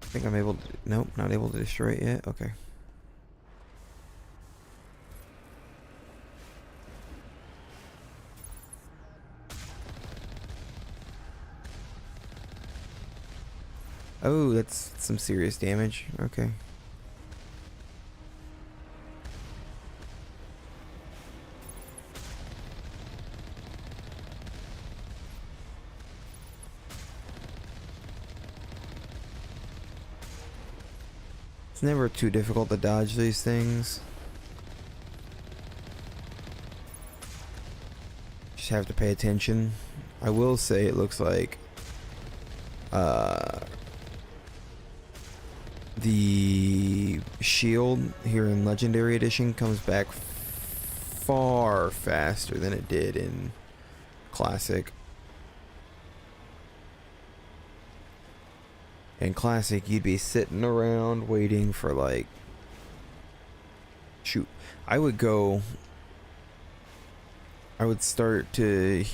I think I'm able to... Nope, not able to destroy it yet. Okay. Oh, that's some serious damage. Okay. It's never too difficult to dodge these things. Just have to pay attention. I will say it looks like the shield here in Legendary Edition comes back far faster than it did in Classic. In Classic, you'd be sitting around waiting for, like... Shoot. I would start to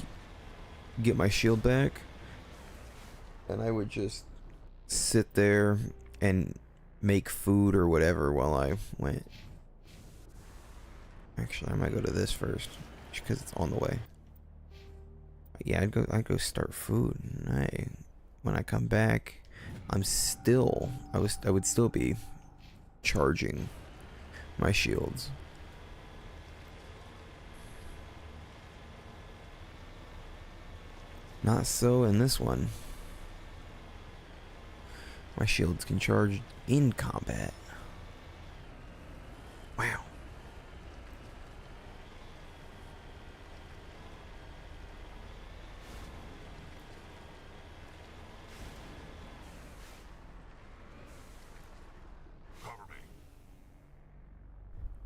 get my shield back, and I would just sit there and make food or whatever while I went. Actually, I might go to this first, just because it's on the way. Yeah, I'd go start food. And when I come back, I would still be charging my shields. Not so in this one. My shields can charge in combat. Wow.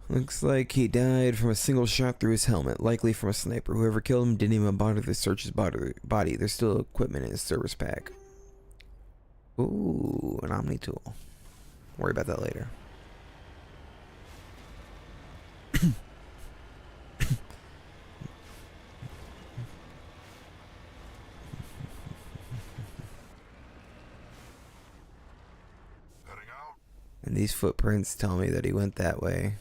Looks like he died from a single shot through his helmet, likely from a sniper. Whoever killed him didn't even bother to search his body. There's still equipment in his service pack. Ooh, an Omni tool. Worry about that later. And these footprints tell me that he went that way.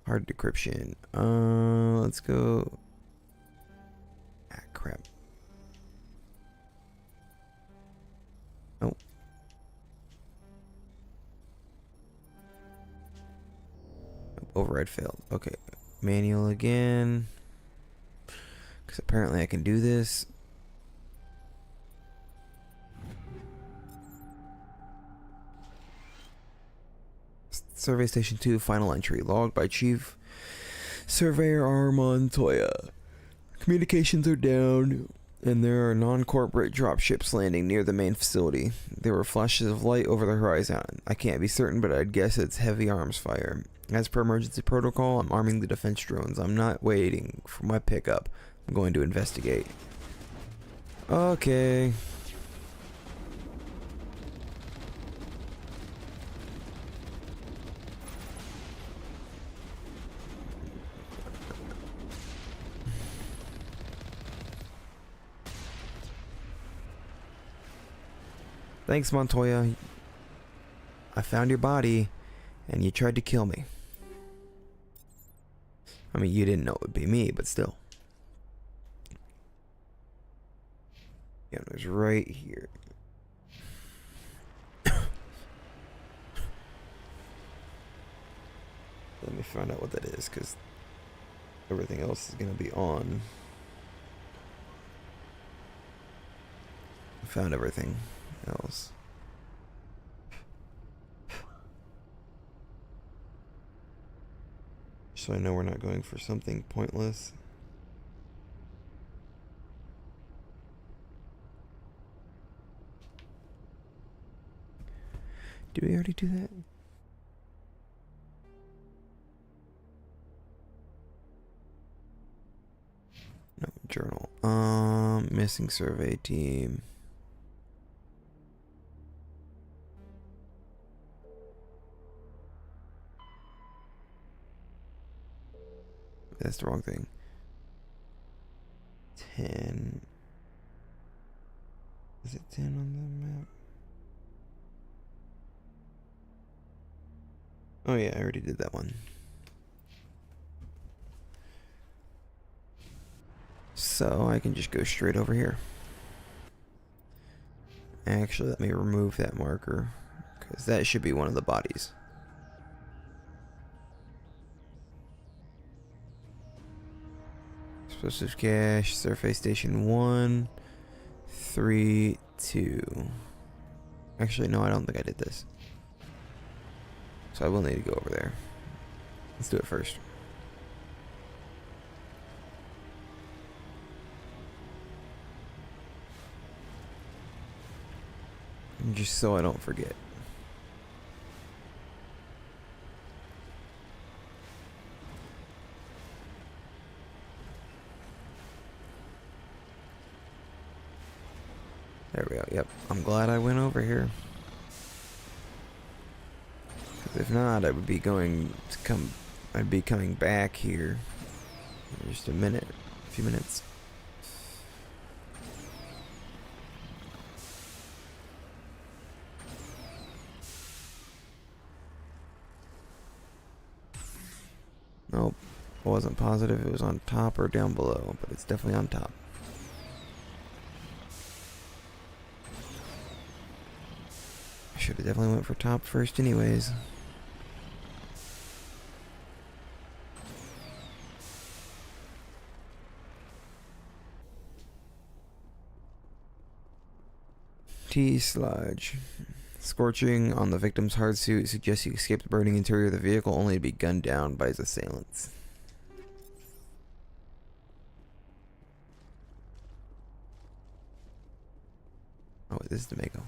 Hard decryption. Let's go. Ah, crap. Oh. Override failed. Okay. Manual again. Because apparently I can do this. Survey Station 2, final entry. Logged by Chief Surveyor R. Montoya. Communications are down, and there are non-corporate dropships landing near the main facility. There were flashes of light over the horizon. I can't be certain, but I'd guess it's heavy arms fire. As per emergency protocol, I'm arming the defense drones. I'm not waiting for my pickup. I'm going to investigate. Thanks, Montoya. I found your body, and you tried to kill me. I mean, you didn't know it would be me, but still. Yeah, it was right here. Let me find out what that is, because everything else is going to be on. I found everything else. So I know we're not going for something pointless. Did we already do that? No, journal. Missing survey team. That's the wrong thing. 10. Is it 10 on the map? Oh yeah, I already did that one. So I can just go straight over here. Actually, let me remove that marker, because that should be one of the bodies. Explosive cache, surface station 1, 3, 2. Actually, no, I don't think I did this. So I will need to go over there. Let's do it first. Just so I don't forget. There we go. Yep. I'm glad I went over here. Because if not, I would be going to come. I'd be coming back here in just a few minutes. Nope. I wasn't positive it was on top or down below, but it's definitely on top. I should have definitely went for top first anyways. T-Sludge. Scorching on the victim's hard suit suggests he escaped the burning interior of the vehicle only to be gunned down by his assailants. Oh, wait, this is D'Amico.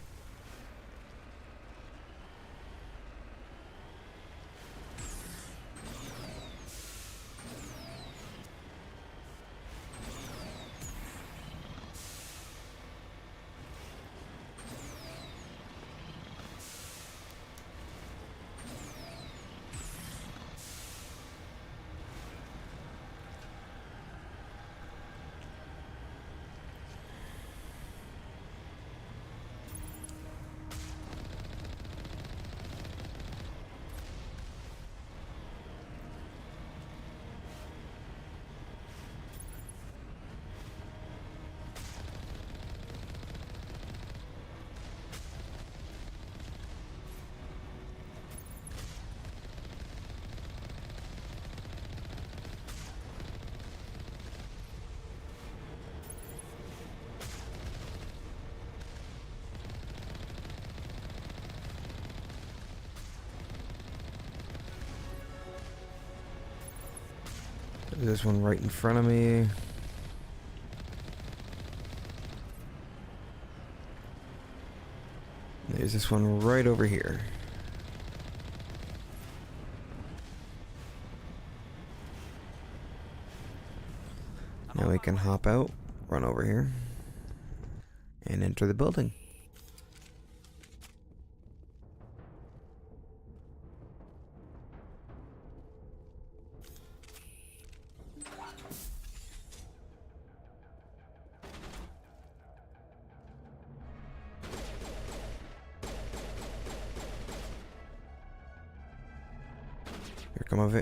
There's this one right in front of me. There's this one right over here. Now we can hop out, run over here, and enter the building.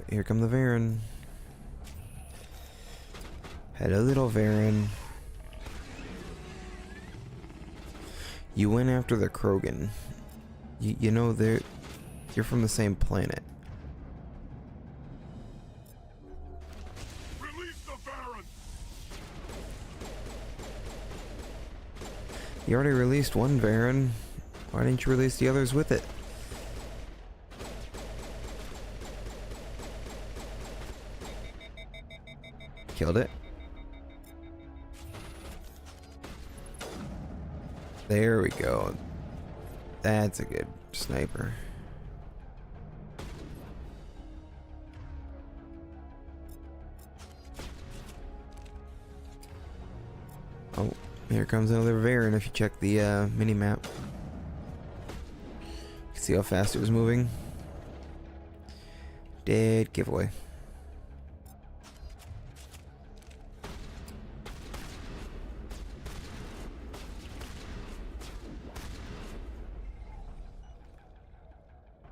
Here come the Varen. Hello, little Varen. You went after the Krogan. You know you're from the same planet. Release the Baron! You already released one Varen. Why didn't you release the others with it? Killed it. There we go. That's a good sniper. Oh, here comes another Varen if you check the mini-map. You can see how fast it was moving. Dead giveaway.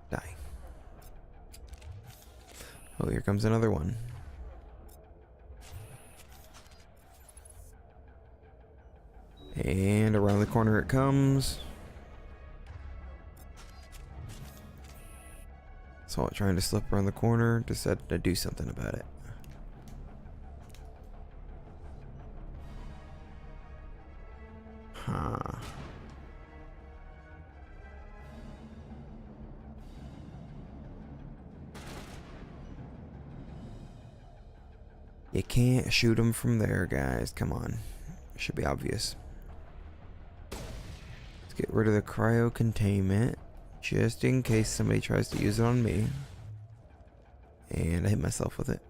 Die. Oh, here comes another one. And around the corner it comes. Saw it trying to slip around the corner, decided to do something about it. Huh. You can't shoot them from there, guys. Come on. It should be obvious. Let's get rid of the cryo containment, just in case somebody tries to use it on me. And I hit myself with it.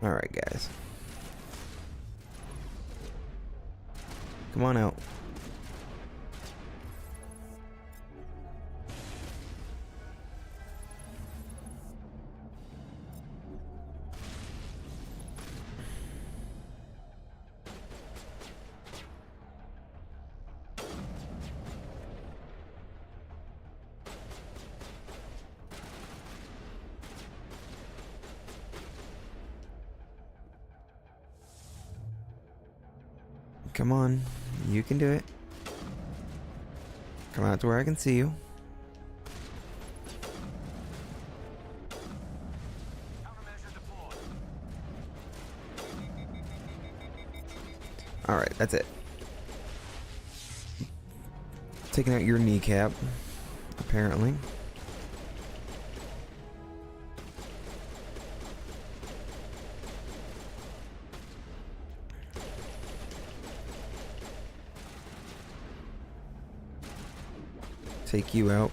Alright, guys. Come on out. Come on, you can do it. Come out to where I can see you. Alright, that's it. Taking out your kneecap, apparently. Take you out.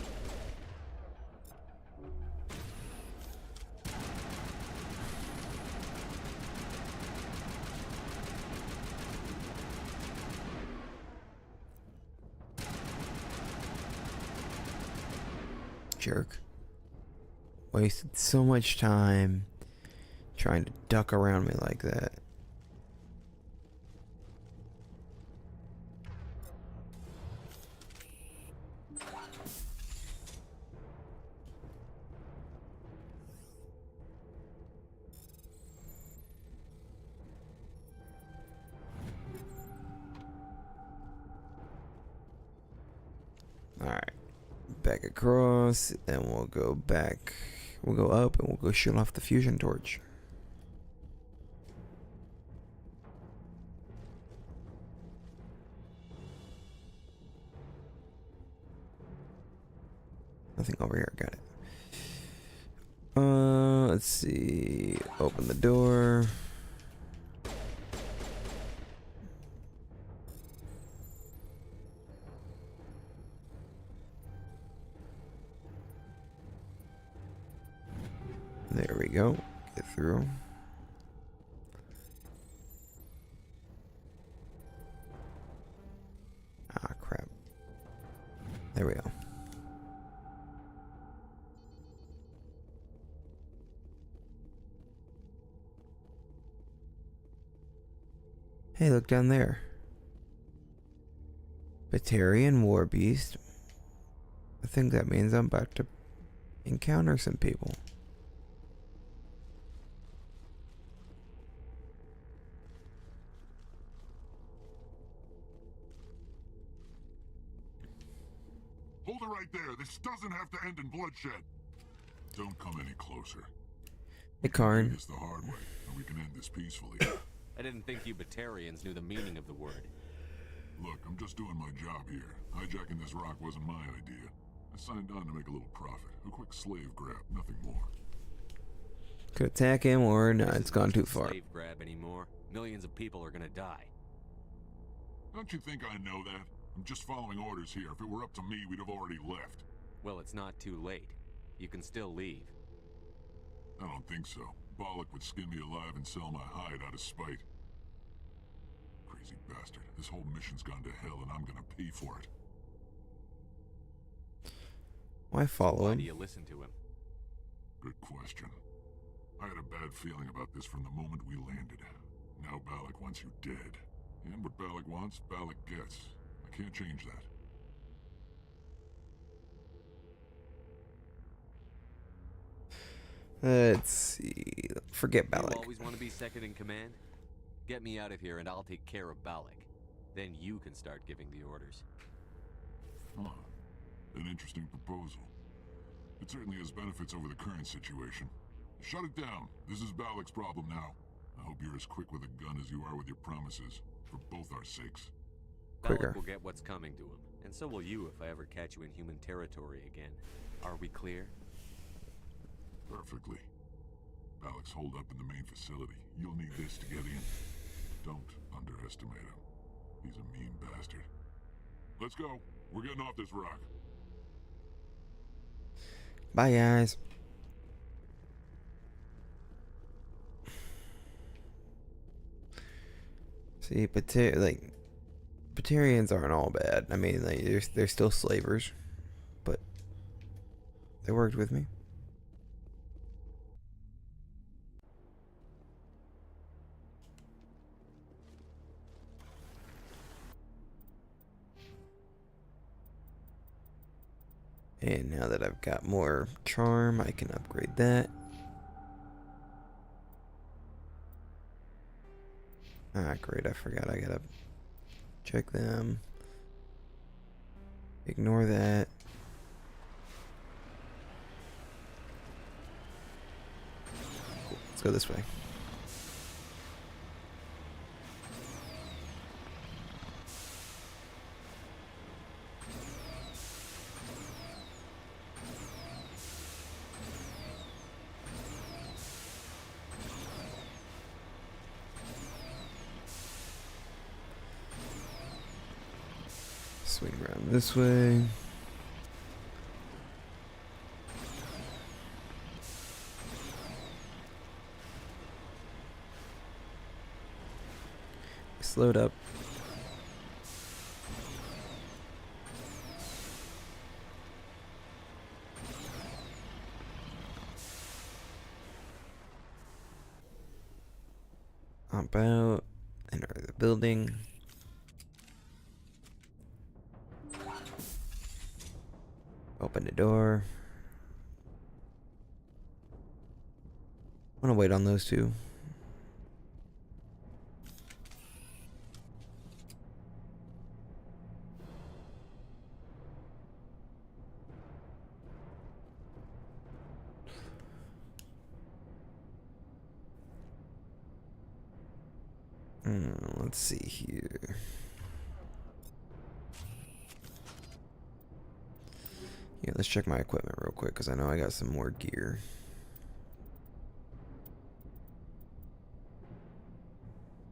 Jerk. Wasted so much time trying to duck around me like that. Alright, back across, then we'll go back, we'll go up, and we'll go shoot off the fusion torch. Nothing over here. Got it. Let's see. Open the door. There we go. Get through. Ah, crap. There we go. Hey, look down there. Batarian War Beast. I think that means I'm about to encounter some people. Hold it right there. This doesn't have to end in bloodshed. Don't come any closer. Hey, Karn. It's the hard way, and we can end this peacefully. I didn't think you Batarians knew the meaning of the word. Look, I'm just doing my job here. Hijacking this rock wasn't my idea. I signed on to make a little profit. A quick slave grab, nothing more. Could attack him or no, it's gone too far. Slave grab anymore. Millions of people are gonna die. Don't you think I know that? I'm just following orders here. If it were up to me, we'd have already left. Well, it's not too late. You can still leave. I don't think so. Bollock would skin me alive and sell my hide out of spite. Crazy bastard. This whole mission's gone to hell and I'm gonna pay for it. Why follow Why him? do you listen to him? Good question. I had a bad feeling about this from the moment we landed. Now Balak wants you dead. And what Balak wants, Balak gets. I can't change that. Let's see. Forget Balak. You always want to be second in command? Get me out of here and I'll take care of Balak. Then you can start giving the orders. Huh. An interesting proposal. It certainly has benefits over the current situation. Shut it down. This is Balak's problem now. I hope you're as quick with a gun as you are with your promises, for both our sakes. Quicker. Balak will get what's coming to him, and so will you if I ever catch you in human territory again. Are we clear? Perfectly. Balak's holed up in the main facility. You'll need this to get in. Don't underestimate him. He's a mean bastard. Let's go. We're getting off this rock. Bye, guys. See, Batarians aren't all bad. I mean, they're still slavers, but they worked with me. And now that I've got more charm, I can upgrade that. Ah, great, I forgot I gotta check them. Ignore that. Cool. Let's go this way. Swing around this way. Slowed up. About enter the building. Open the door. I'm gonna wait on those two. Let's see here. Yeah, let's check my equipment real quick because I know I got some more gear.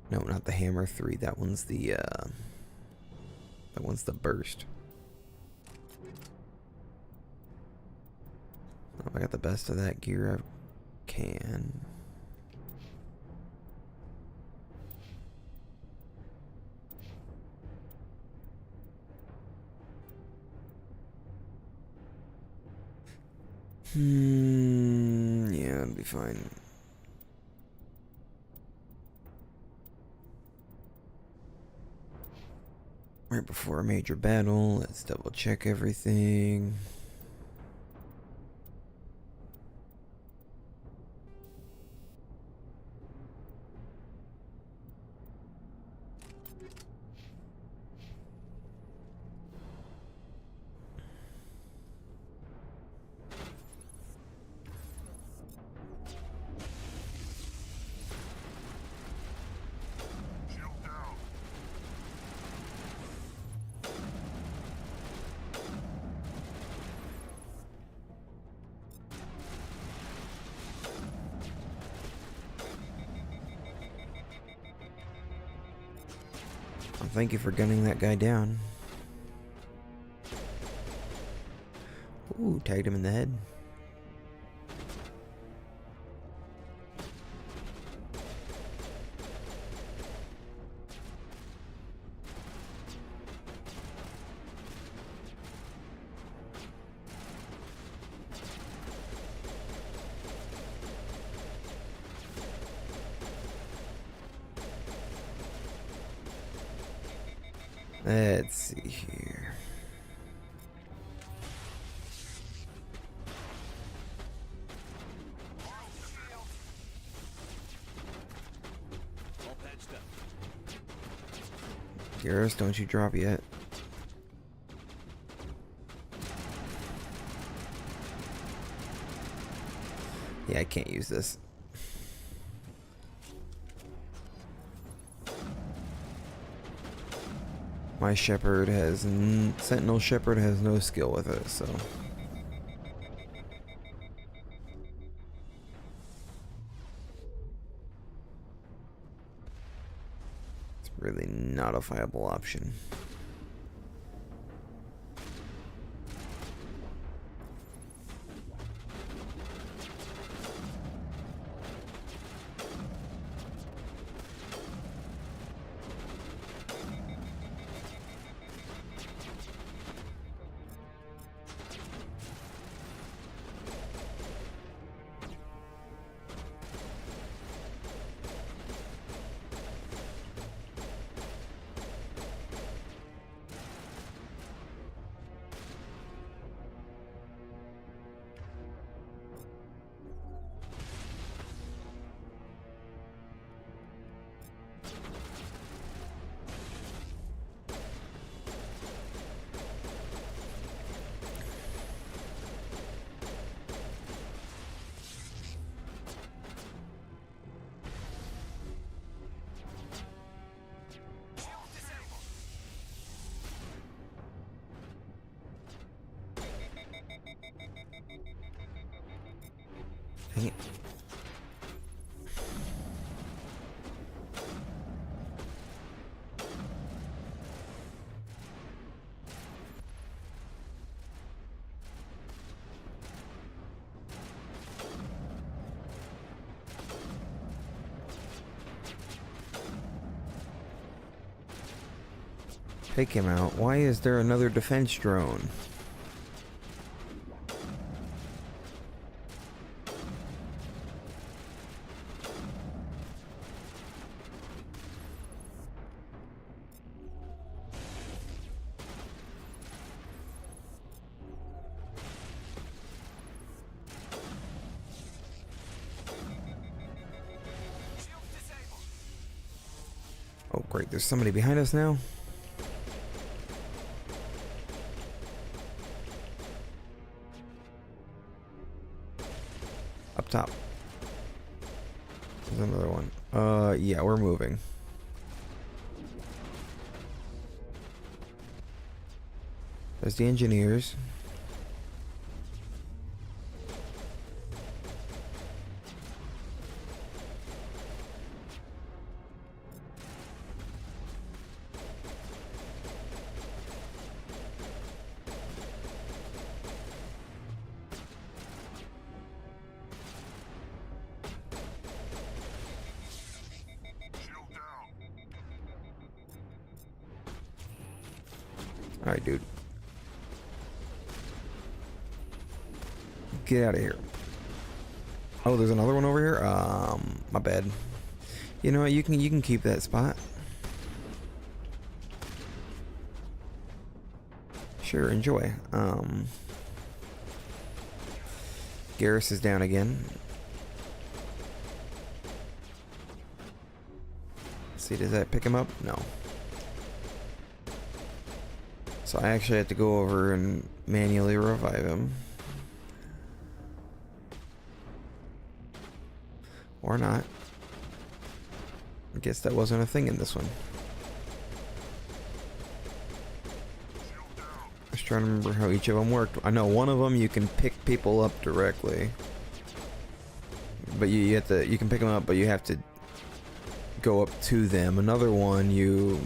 No, not the Hammer 3. That one's the burst. Oh, I got the best of that gear I can. Yeah, it'll be fine. Right before a major battle, let's double check everything. Thank you for gunning that guy down. Ooh, tagged him in the head. Let's see here. Garrus, don't you drop yet. Yeah, I can't use this. My Shepherd has... Sentinel Shepherd has no skill with it, so... It's really not a viable option. Dang it. Take him out. Why is there another defense drone? Oh great, there's somebody behind us now. Up top. There's another one. Yeah, we're moving. There's the engineers. Alright, dude. Get out of here. Oh, there's another one over here? My bad. You know what, you can keep that spot. Sure, enjoy. Garrus is down again. Let's see, does that pick him up? No. So I actually have to go over and manually revive him. Or not. I guess that wasn't a thing in this one. Just trying to remember how each of them worked. I know one of them you can pick people up directly. But you have to, you can pick them up, but you have to go up to them. Another one you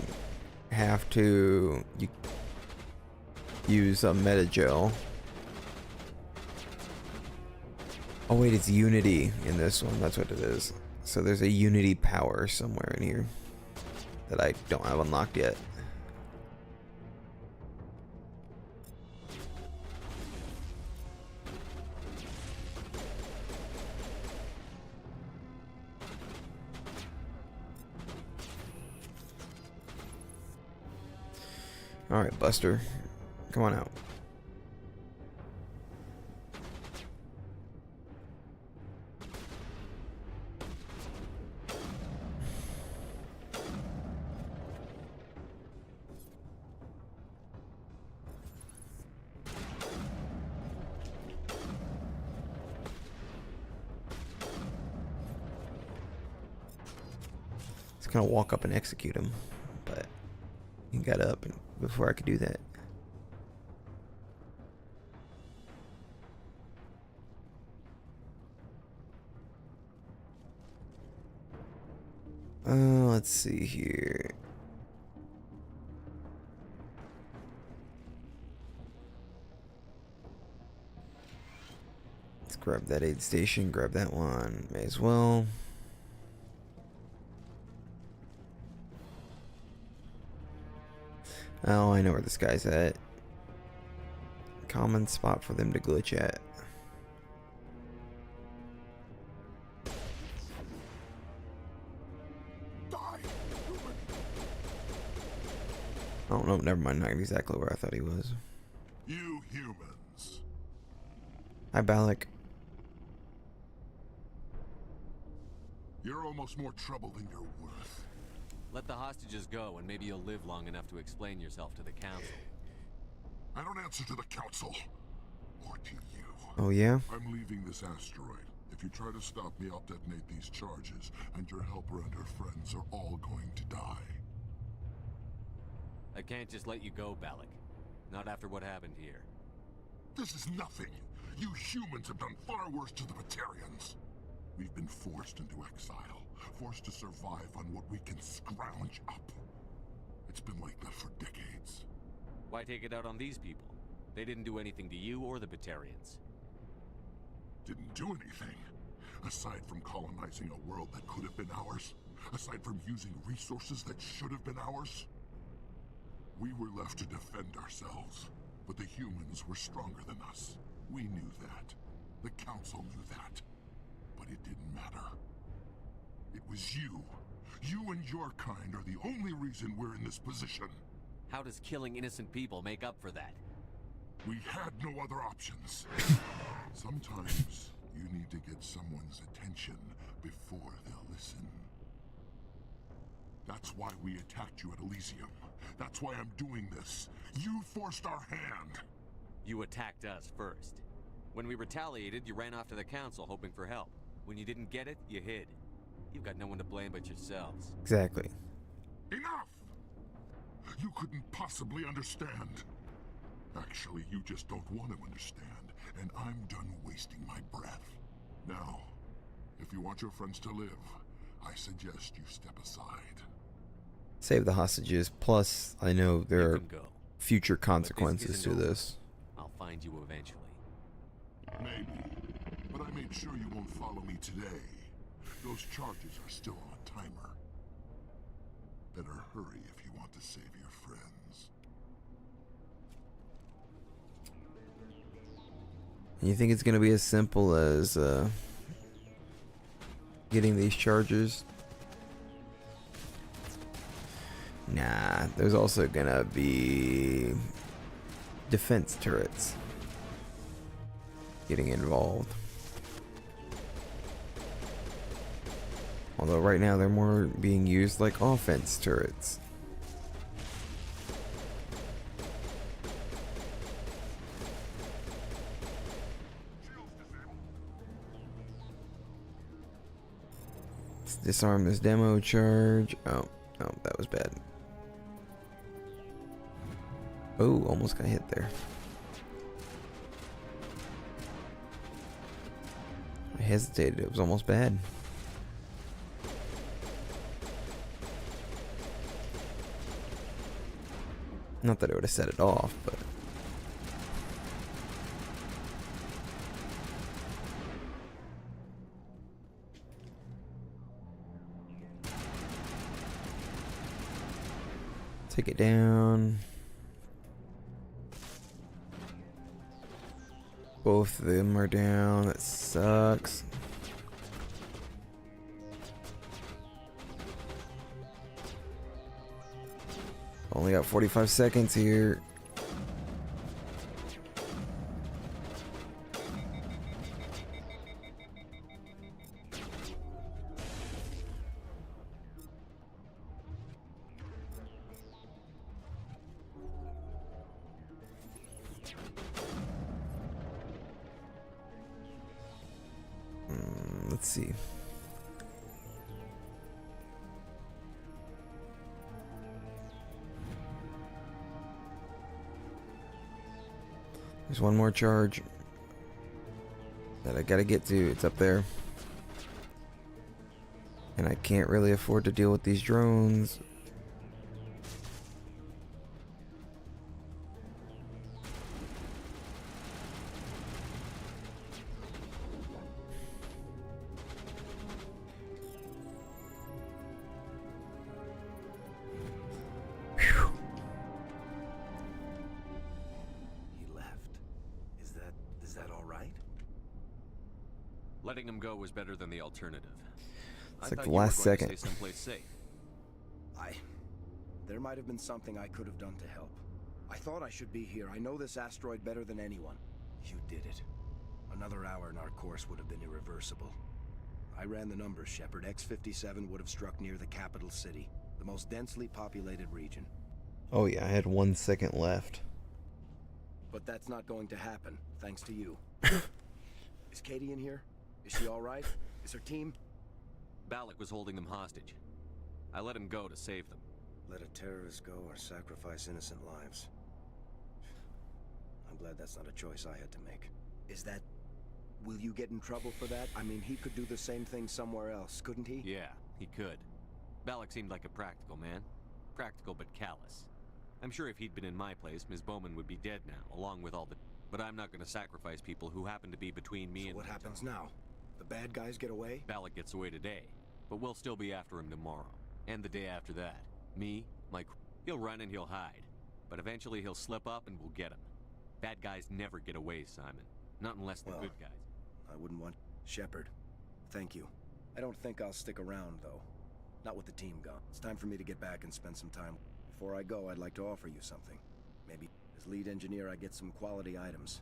have to use a metagel. Oh wait, it's Unity in this one. That's what it is. So there's a Unity power somewhere in here that I don't have unlocked yet. Alright, Buster. Come on out. Gonna walk up and execute him, but he got up before I could do that. Let's see here. Let's grab that aid station, grab that one, may as well. Oh, I know where this guy's at. Common spot for them to glitch at. Oh no, never mind. Not exactly where I thought he was. You humans. Hi, Balak. You're almost more trouble than you're worth. Let the hostages go, and maybe you'll live long enough to explain yourself to the council. I don't answer to the council. Or to you. Oh, yeah? I'm leaving this asteroid. If you try to stop me, I'll detonate these charges, and your helper and her friends are all going to die. I can't just let you go, Balak. Not after what happened here. This is nothing. You humans have done far worse to the Batarians. We've been forced into exile. Forced to survive on what we can scrounge up. It's been like that for decades. Why take it out on these people? They didn't do anything to you or the Batarians. Didn't do anything. Aside from colonizing a world that could have been ours. Aside from using resources that should have been ours. We were left to defend ourselves. But the humans were stronger than us. We knew that. The council knew that. But it didn't matter. It was you. You and your kind are the only reason we're in this position. How does killing innocent people make up for that? We had no other options. Sometimes you need to get someone's attention before they'll listen. That's why we attacked you at Elysium. That's why I'm doing this. You forced our hand. You attacked us first. When we retaliated, you ran off to the council hoping for help. When you didn't get it, you hid. You've got no one to blame but yourselves. Exactly. Enough! You couldn't possibly understand. Actually, you just don't want to understand, and I'm done wasting my breath. Now, if you want your friends to live, I suggest you step aside. Save the hostages, plus I know there are future consequences to over. this. I'll find you eventually. Maybe, but I made sure you won't follow me today. Those charges are still on a timer. Better hurry if you want to save your friends. You think it's gonna be as simple as getting these chargers? Nah, there's also gonna be defense turrets getting involved. Although right now they're more being used like offense turrets. Let's disarm this demo charge. Oh, that was bad. Oh, almost got hit there. I hesitated, it was almost bad. Not that it would have set it off, but... Take it down. Both of them are down. That sucks. Only got 45 seconds here. Let's see. There's one more charge that I gotta get to. It's up there. And I can't really afford to deal with these drones. Letting him go was better than the alternative. It's like the last second. Stay someplace safe. There might have been something I could have done to help. I thought I should be here. I know this asteroid better than anyone. You did it. Another hour and our course would have been irreversible. I ran the numbers, Shepard. X-57 would have struck near the capital city, the most densely populated region. Oh yeah, I had 1 second left. But that's not going to happen, thanks to you. Is Katie in here? Is she all right? Is her team? Balak was holding them hostage. I let him go to save them. Let a terrorist go or sacrifice innocent lives. I'm glad that's not a choice I had to make. Is that... Will you get in trouble for that? I mean, he could do the same thing somewhere else, couldn't he? Yeah, he could. Balak seemed like a practical man. Practical but callous. I'm sure if he'd been in my place, Ms. Bowman would be dead now, along with all the... But I'm not going to sacrifice people who happen to be between me and... What happens now? The bad guys get away? Balak gets away today, but we'll still be after him tomorrow. And the day after that. Me, he'll run and he'll hide. But eventually he'll slip up and we'll get him. Bad guys never get away, Simon. Not unless they're good guys. I wouldn't want... Shepard, thank you. I don't think I'll stick around, though. Not with the team gone. It's time for me to get back and spend some time. Before I go, I'd like to offer you something. Maybe as lead engineer, I get some quality items.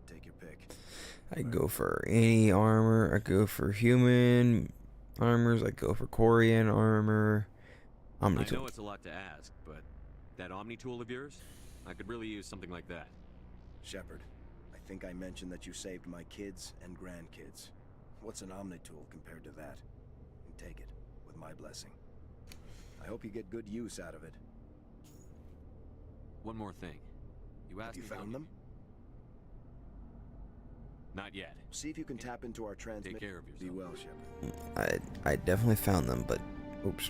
Take your pick. I go for any armor. I go for human armors. I go for Quarian armor. Omni I know it's a lot to ask, but that Omni tool of yours, I could really use something like that. Shepard, I think I mentioned that you saved my kids and grandkids. What's an Omni tool compared to that? And take it, with my blessing. I hope you get good use out of it. One more thing. You asked Have you found them? Not yet. See if you can tap into our transmitter. Take care of yourself. Be well, Shepard. I definitely found them, but oops.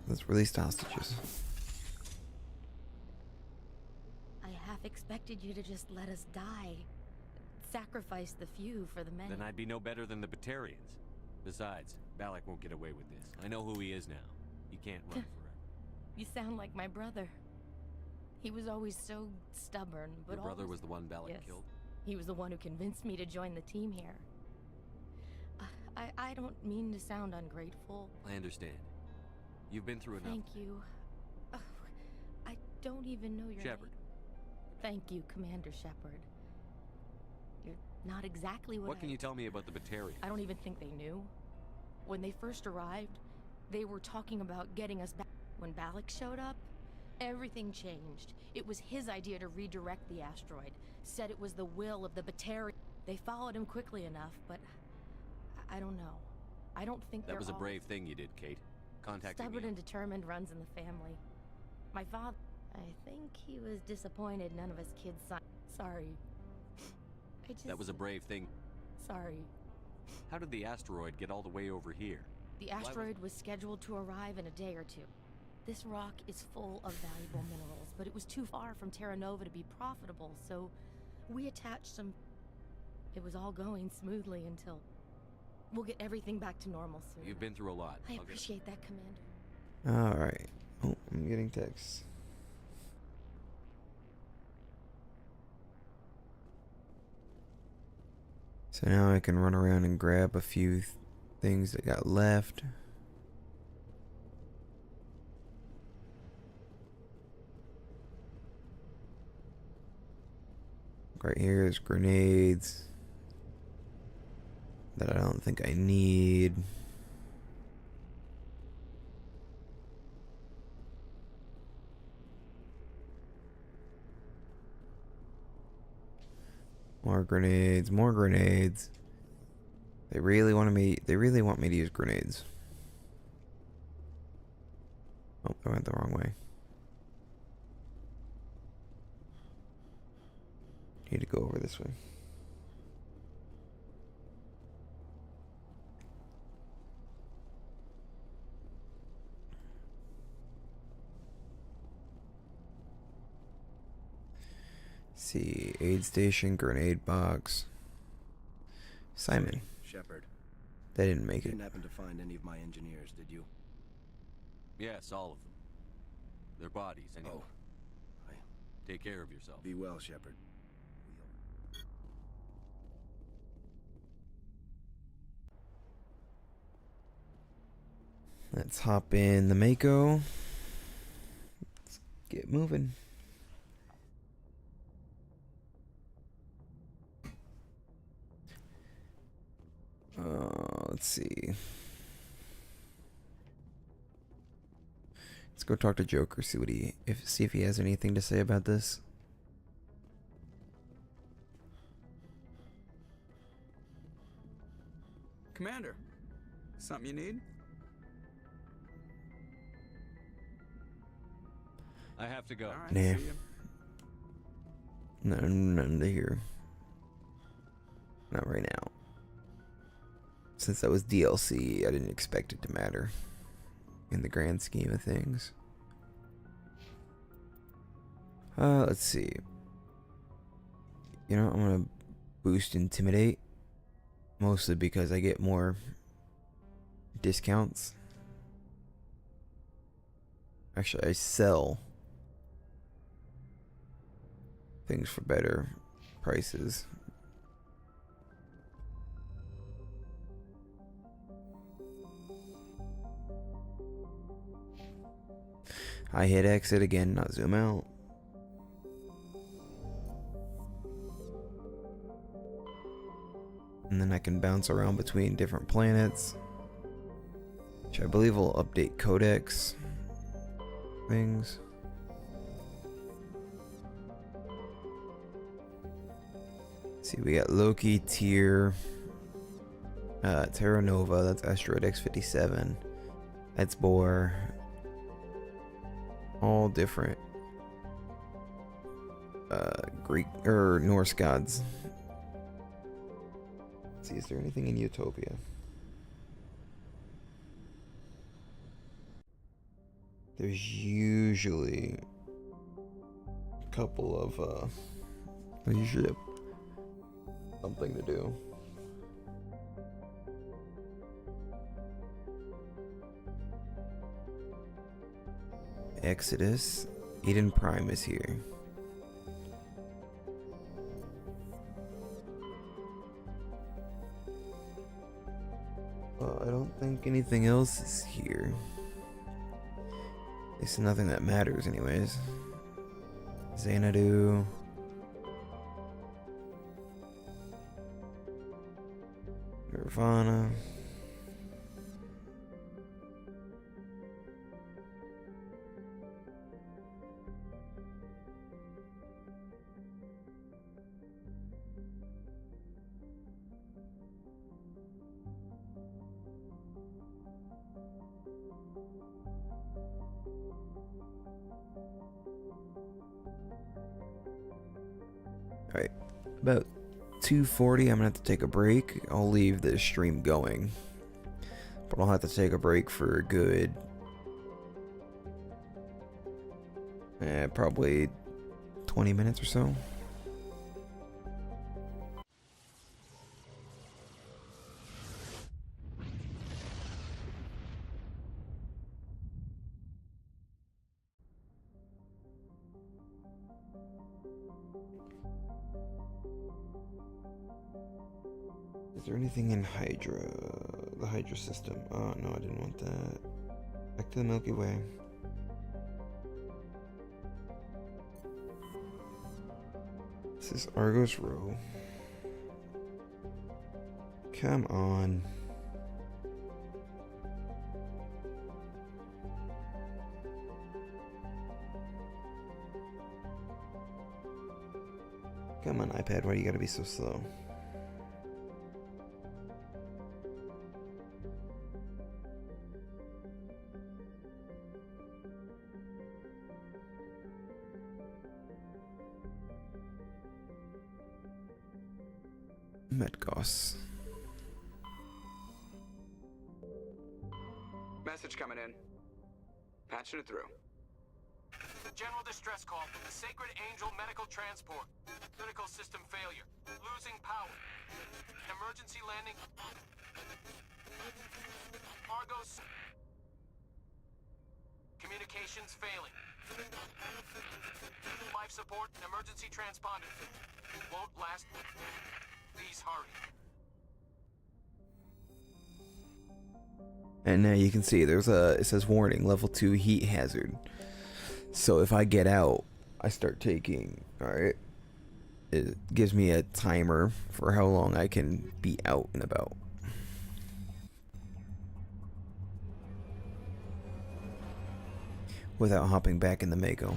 Let's release the hostages. I half expected you to just let us die. Sacrifice the few for the many. Then I'd be no better than the Batarians. Besides, Balak won't get away with this. I know who he is now. He can't run forever. You sound like my brother. He was always so stubborn, but Your brother was the one Balak killed? He was the one who convinced me to join the team here. I don't mean to sound ungrateful. I understand. You've been through enough. Thank you. I don't even know your Shepard. name. Thank you, Commander Shepard. You're not exactly what What can you tell me about the Batarian? I don't even think they knew. When they first arrived, they were talking about getting us back. When Balak showed up, everything changed. It was his idea to redirect the asteroid. Said it was the will of the Batarian. They followed him quickly enough, but I don't know. I don't think That was a brave thing you did, Kate. Contacting Stubborn me. and determined runs in the family. My father, I think he was disappointed none of us kids signed. Sorry. That was a brave thing. Sorry. How did the asteroid get all the way over here? The asteroid was scheduled to arrive in a day or two. This rock is full of valuable minerals, but it was too far from Terra Nova to be profitable, so we attached some... It was all going smoothly until... We'll get everything back to normal soon. You've been through a lot. I appreciate that, Commander. Alright. Oh, I'm getting texts. So now I can run around and grab a few things that got left. Right here is grenades that I don't think I need. More grenades, more grenades. They really want me to use grenades. Oh, I went the wrong way. Need to go over this way. See, aid station, grenade box. Simon. Shepard. They didn't make You it. didn't happen to find any of my engineers, did you? Yes, all of them. Their bodies, anyway. Oh. Take care of yourself. Be well, Shepard. Let's hop in the Mako. Let's get moving. Let's see. Let's go talk to Joker. See if he has anything to say about this. Commander, something you need? I have to go. All right, Nah. see ya. None to hear. Not right now. Since that was DLC, I didn't expect it to matter in the grand scheme of things. Let's see. You know, I'm gonna boost Intimidate. Mostly because I get more discounts. Actually, I sell things for better prices. I hit exit again, not zoom out. And then I can bounce around between different planets, which I believe will update codex things. See, we got Loki, Tyr, Terra Nova, that's Asteroid X-57, Etzbor, all different Greek or Norse gods. Let's see, is there anything in Utopia? There's usually a couple of usually something to do. Exodus. Eden Prime is here. I don't think anything else is here. At least nothing that matters anyways. Xanadu. Nirvana. Alright, about 2:40, I'm gonna have to take a break. I'll leave the stream going, but I'll have to take a break for a good probably 20 minutes or so. Is there anything in Hydra? The Hydra system? Oh, no, I didn't want that. Back to the Milky Way. This is Argos Row. Come on. Come on, iPad, why you gotta be so slow? Medgos. Message coming in. Patching it through. General distress call from the Sacred Angel Medical Transport. Critical system failure. Losing power. Emergency landing. Argos. Communications failing. Life support and emergency transponder. Won't last. Please hurry. And now you can see there's it says warning, level 2 heat hazard. So if I get out, I start taking, alright, it gives me a timer for how long I can be out and about. Without hopping back in the Mako.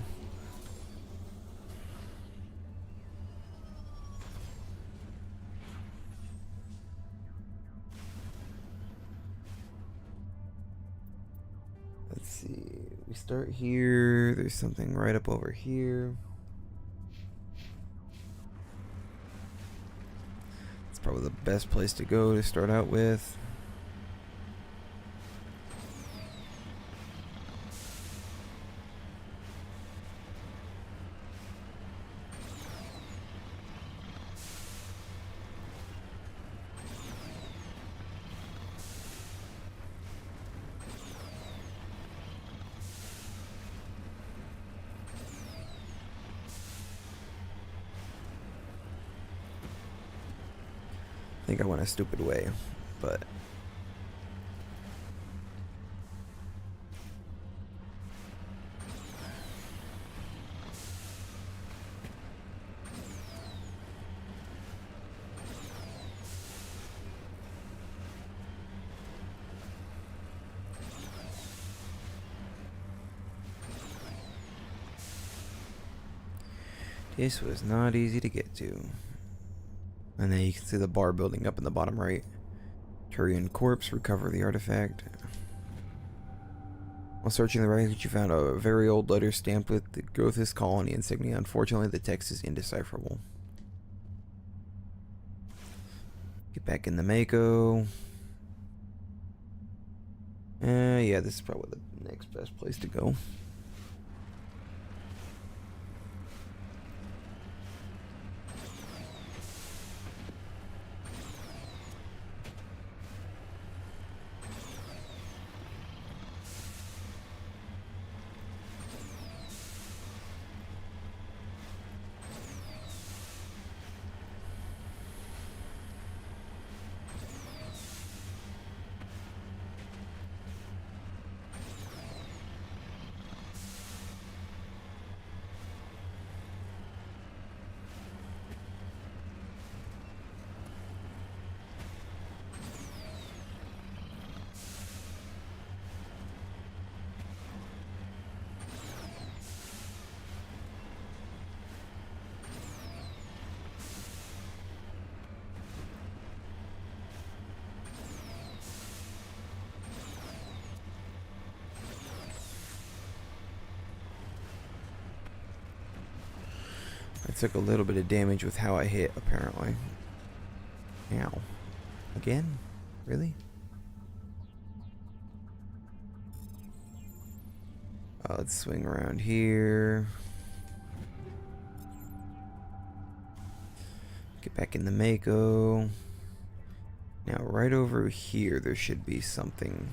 Let's see, we start here, there's something right up over here. It's probably the best place to go to start out with. I think I went a stupid way, but this was not easy to get to. And then you can see the bar building up in the bottom right. Turian corpse, recover the artifact. While searching the wreckage, you found a very old letter stamped with the Gothis colony insignia. Unfortunately, the text is indecipherable. Get back in the Mako. Yeah, this is probably the next best place to go. took a little bit of damage with how I hit, apparently. Ow. Again? Really? Let's swing around here. Get back in the Mako. Now, right over here, there should be something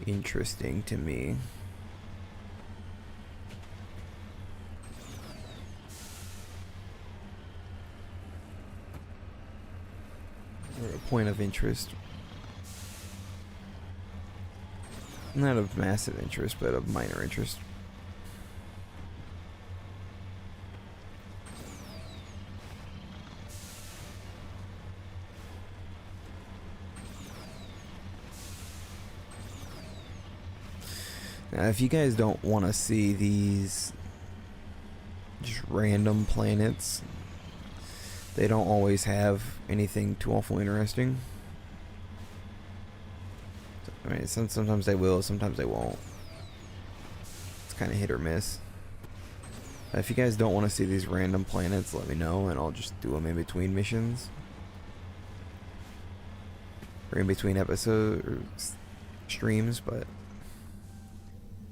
interesting to me. Or a point of interest. Not of massive interest, but of minor interest. Now, if you guys don't want to see these just random planets, they don't always have anything too awful interesting. I mean, sometimes they will, sometimes they won't. It's kind of hit or miss. If you guys don't want to see these random planets, let me know, and I'll just do them in between missions. Or in between episodes or streams, but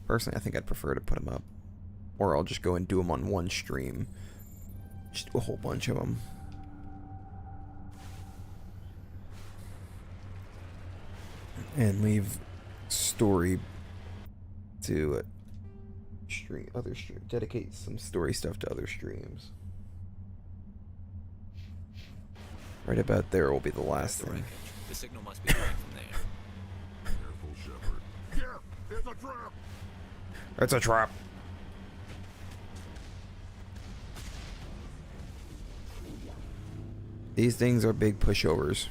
personally, I think I'd prefer to put them up. Or I'll just go and do them on one stream. Just do a whole bunch of them. And leave story to dedicate some story stuff to other streams. Right about there will be the last thing. The signal must be coming from there. Careful, Shepard. Yeah, it's a trap. It's a trap. These things are big pushovers.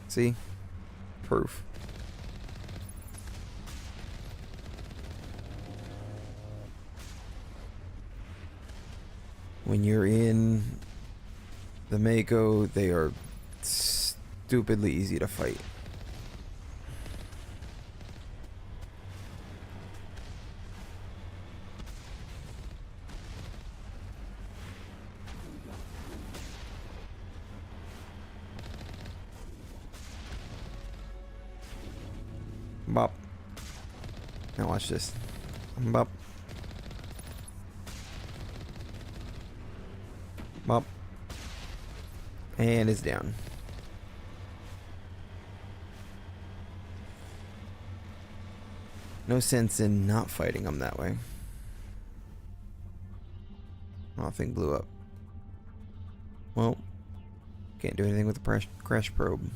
See? Proof. When you're in the Mako, they are stupidly easy to fight. Bop. Now watch this. Bop. Bop. And it's down. No sense in not fighting them that way. Oh, thing blew up. Well, can't do anything with the crash probe.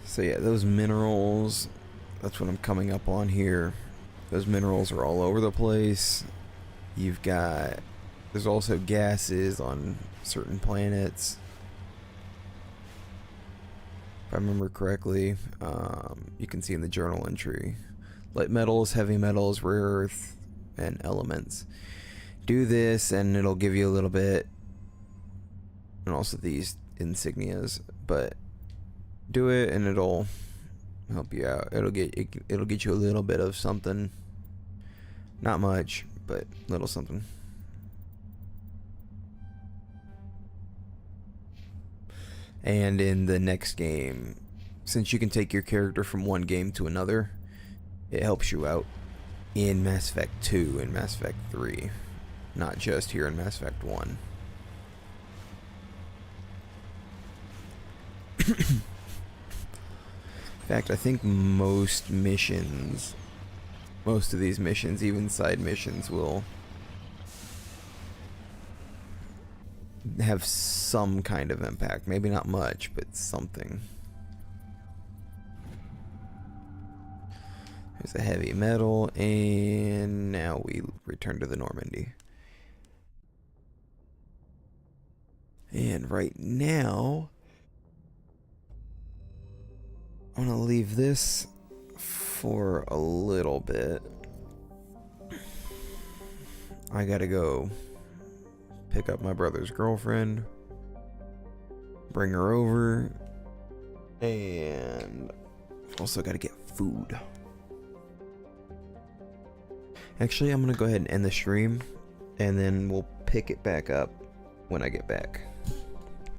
So yeah, those minerals, that's what I'm coming up on here. Those minerals are all over the place. There's also gases on certain planets. If I remember correctly, you can see in the journal entry. Light metals, heavy metals, rare earth, and elements. Do this and it'll give you a little bit, and also these insignias, but do it and it'll help you out. It'll get you a little bit of something. Not much, but little something. And in the next game, since you can take your character from one game to another, it helps you out in Mass Effect 2 and Mass Effect 3, not just here in Mass Effect 1. In fact, I think most of these missions, even side missions, will have some kind of impact. Maybe not much, but something. There's a heavy metal, and now we return to the Normandy. And right now, I'm gonna leave this for a little bit. I gotta go pick up my brother's girlfriend, bring her over, and also gotta get food. Actually, I'm gonna go ahead and end the stream, and then we'll pick it back up when I get back.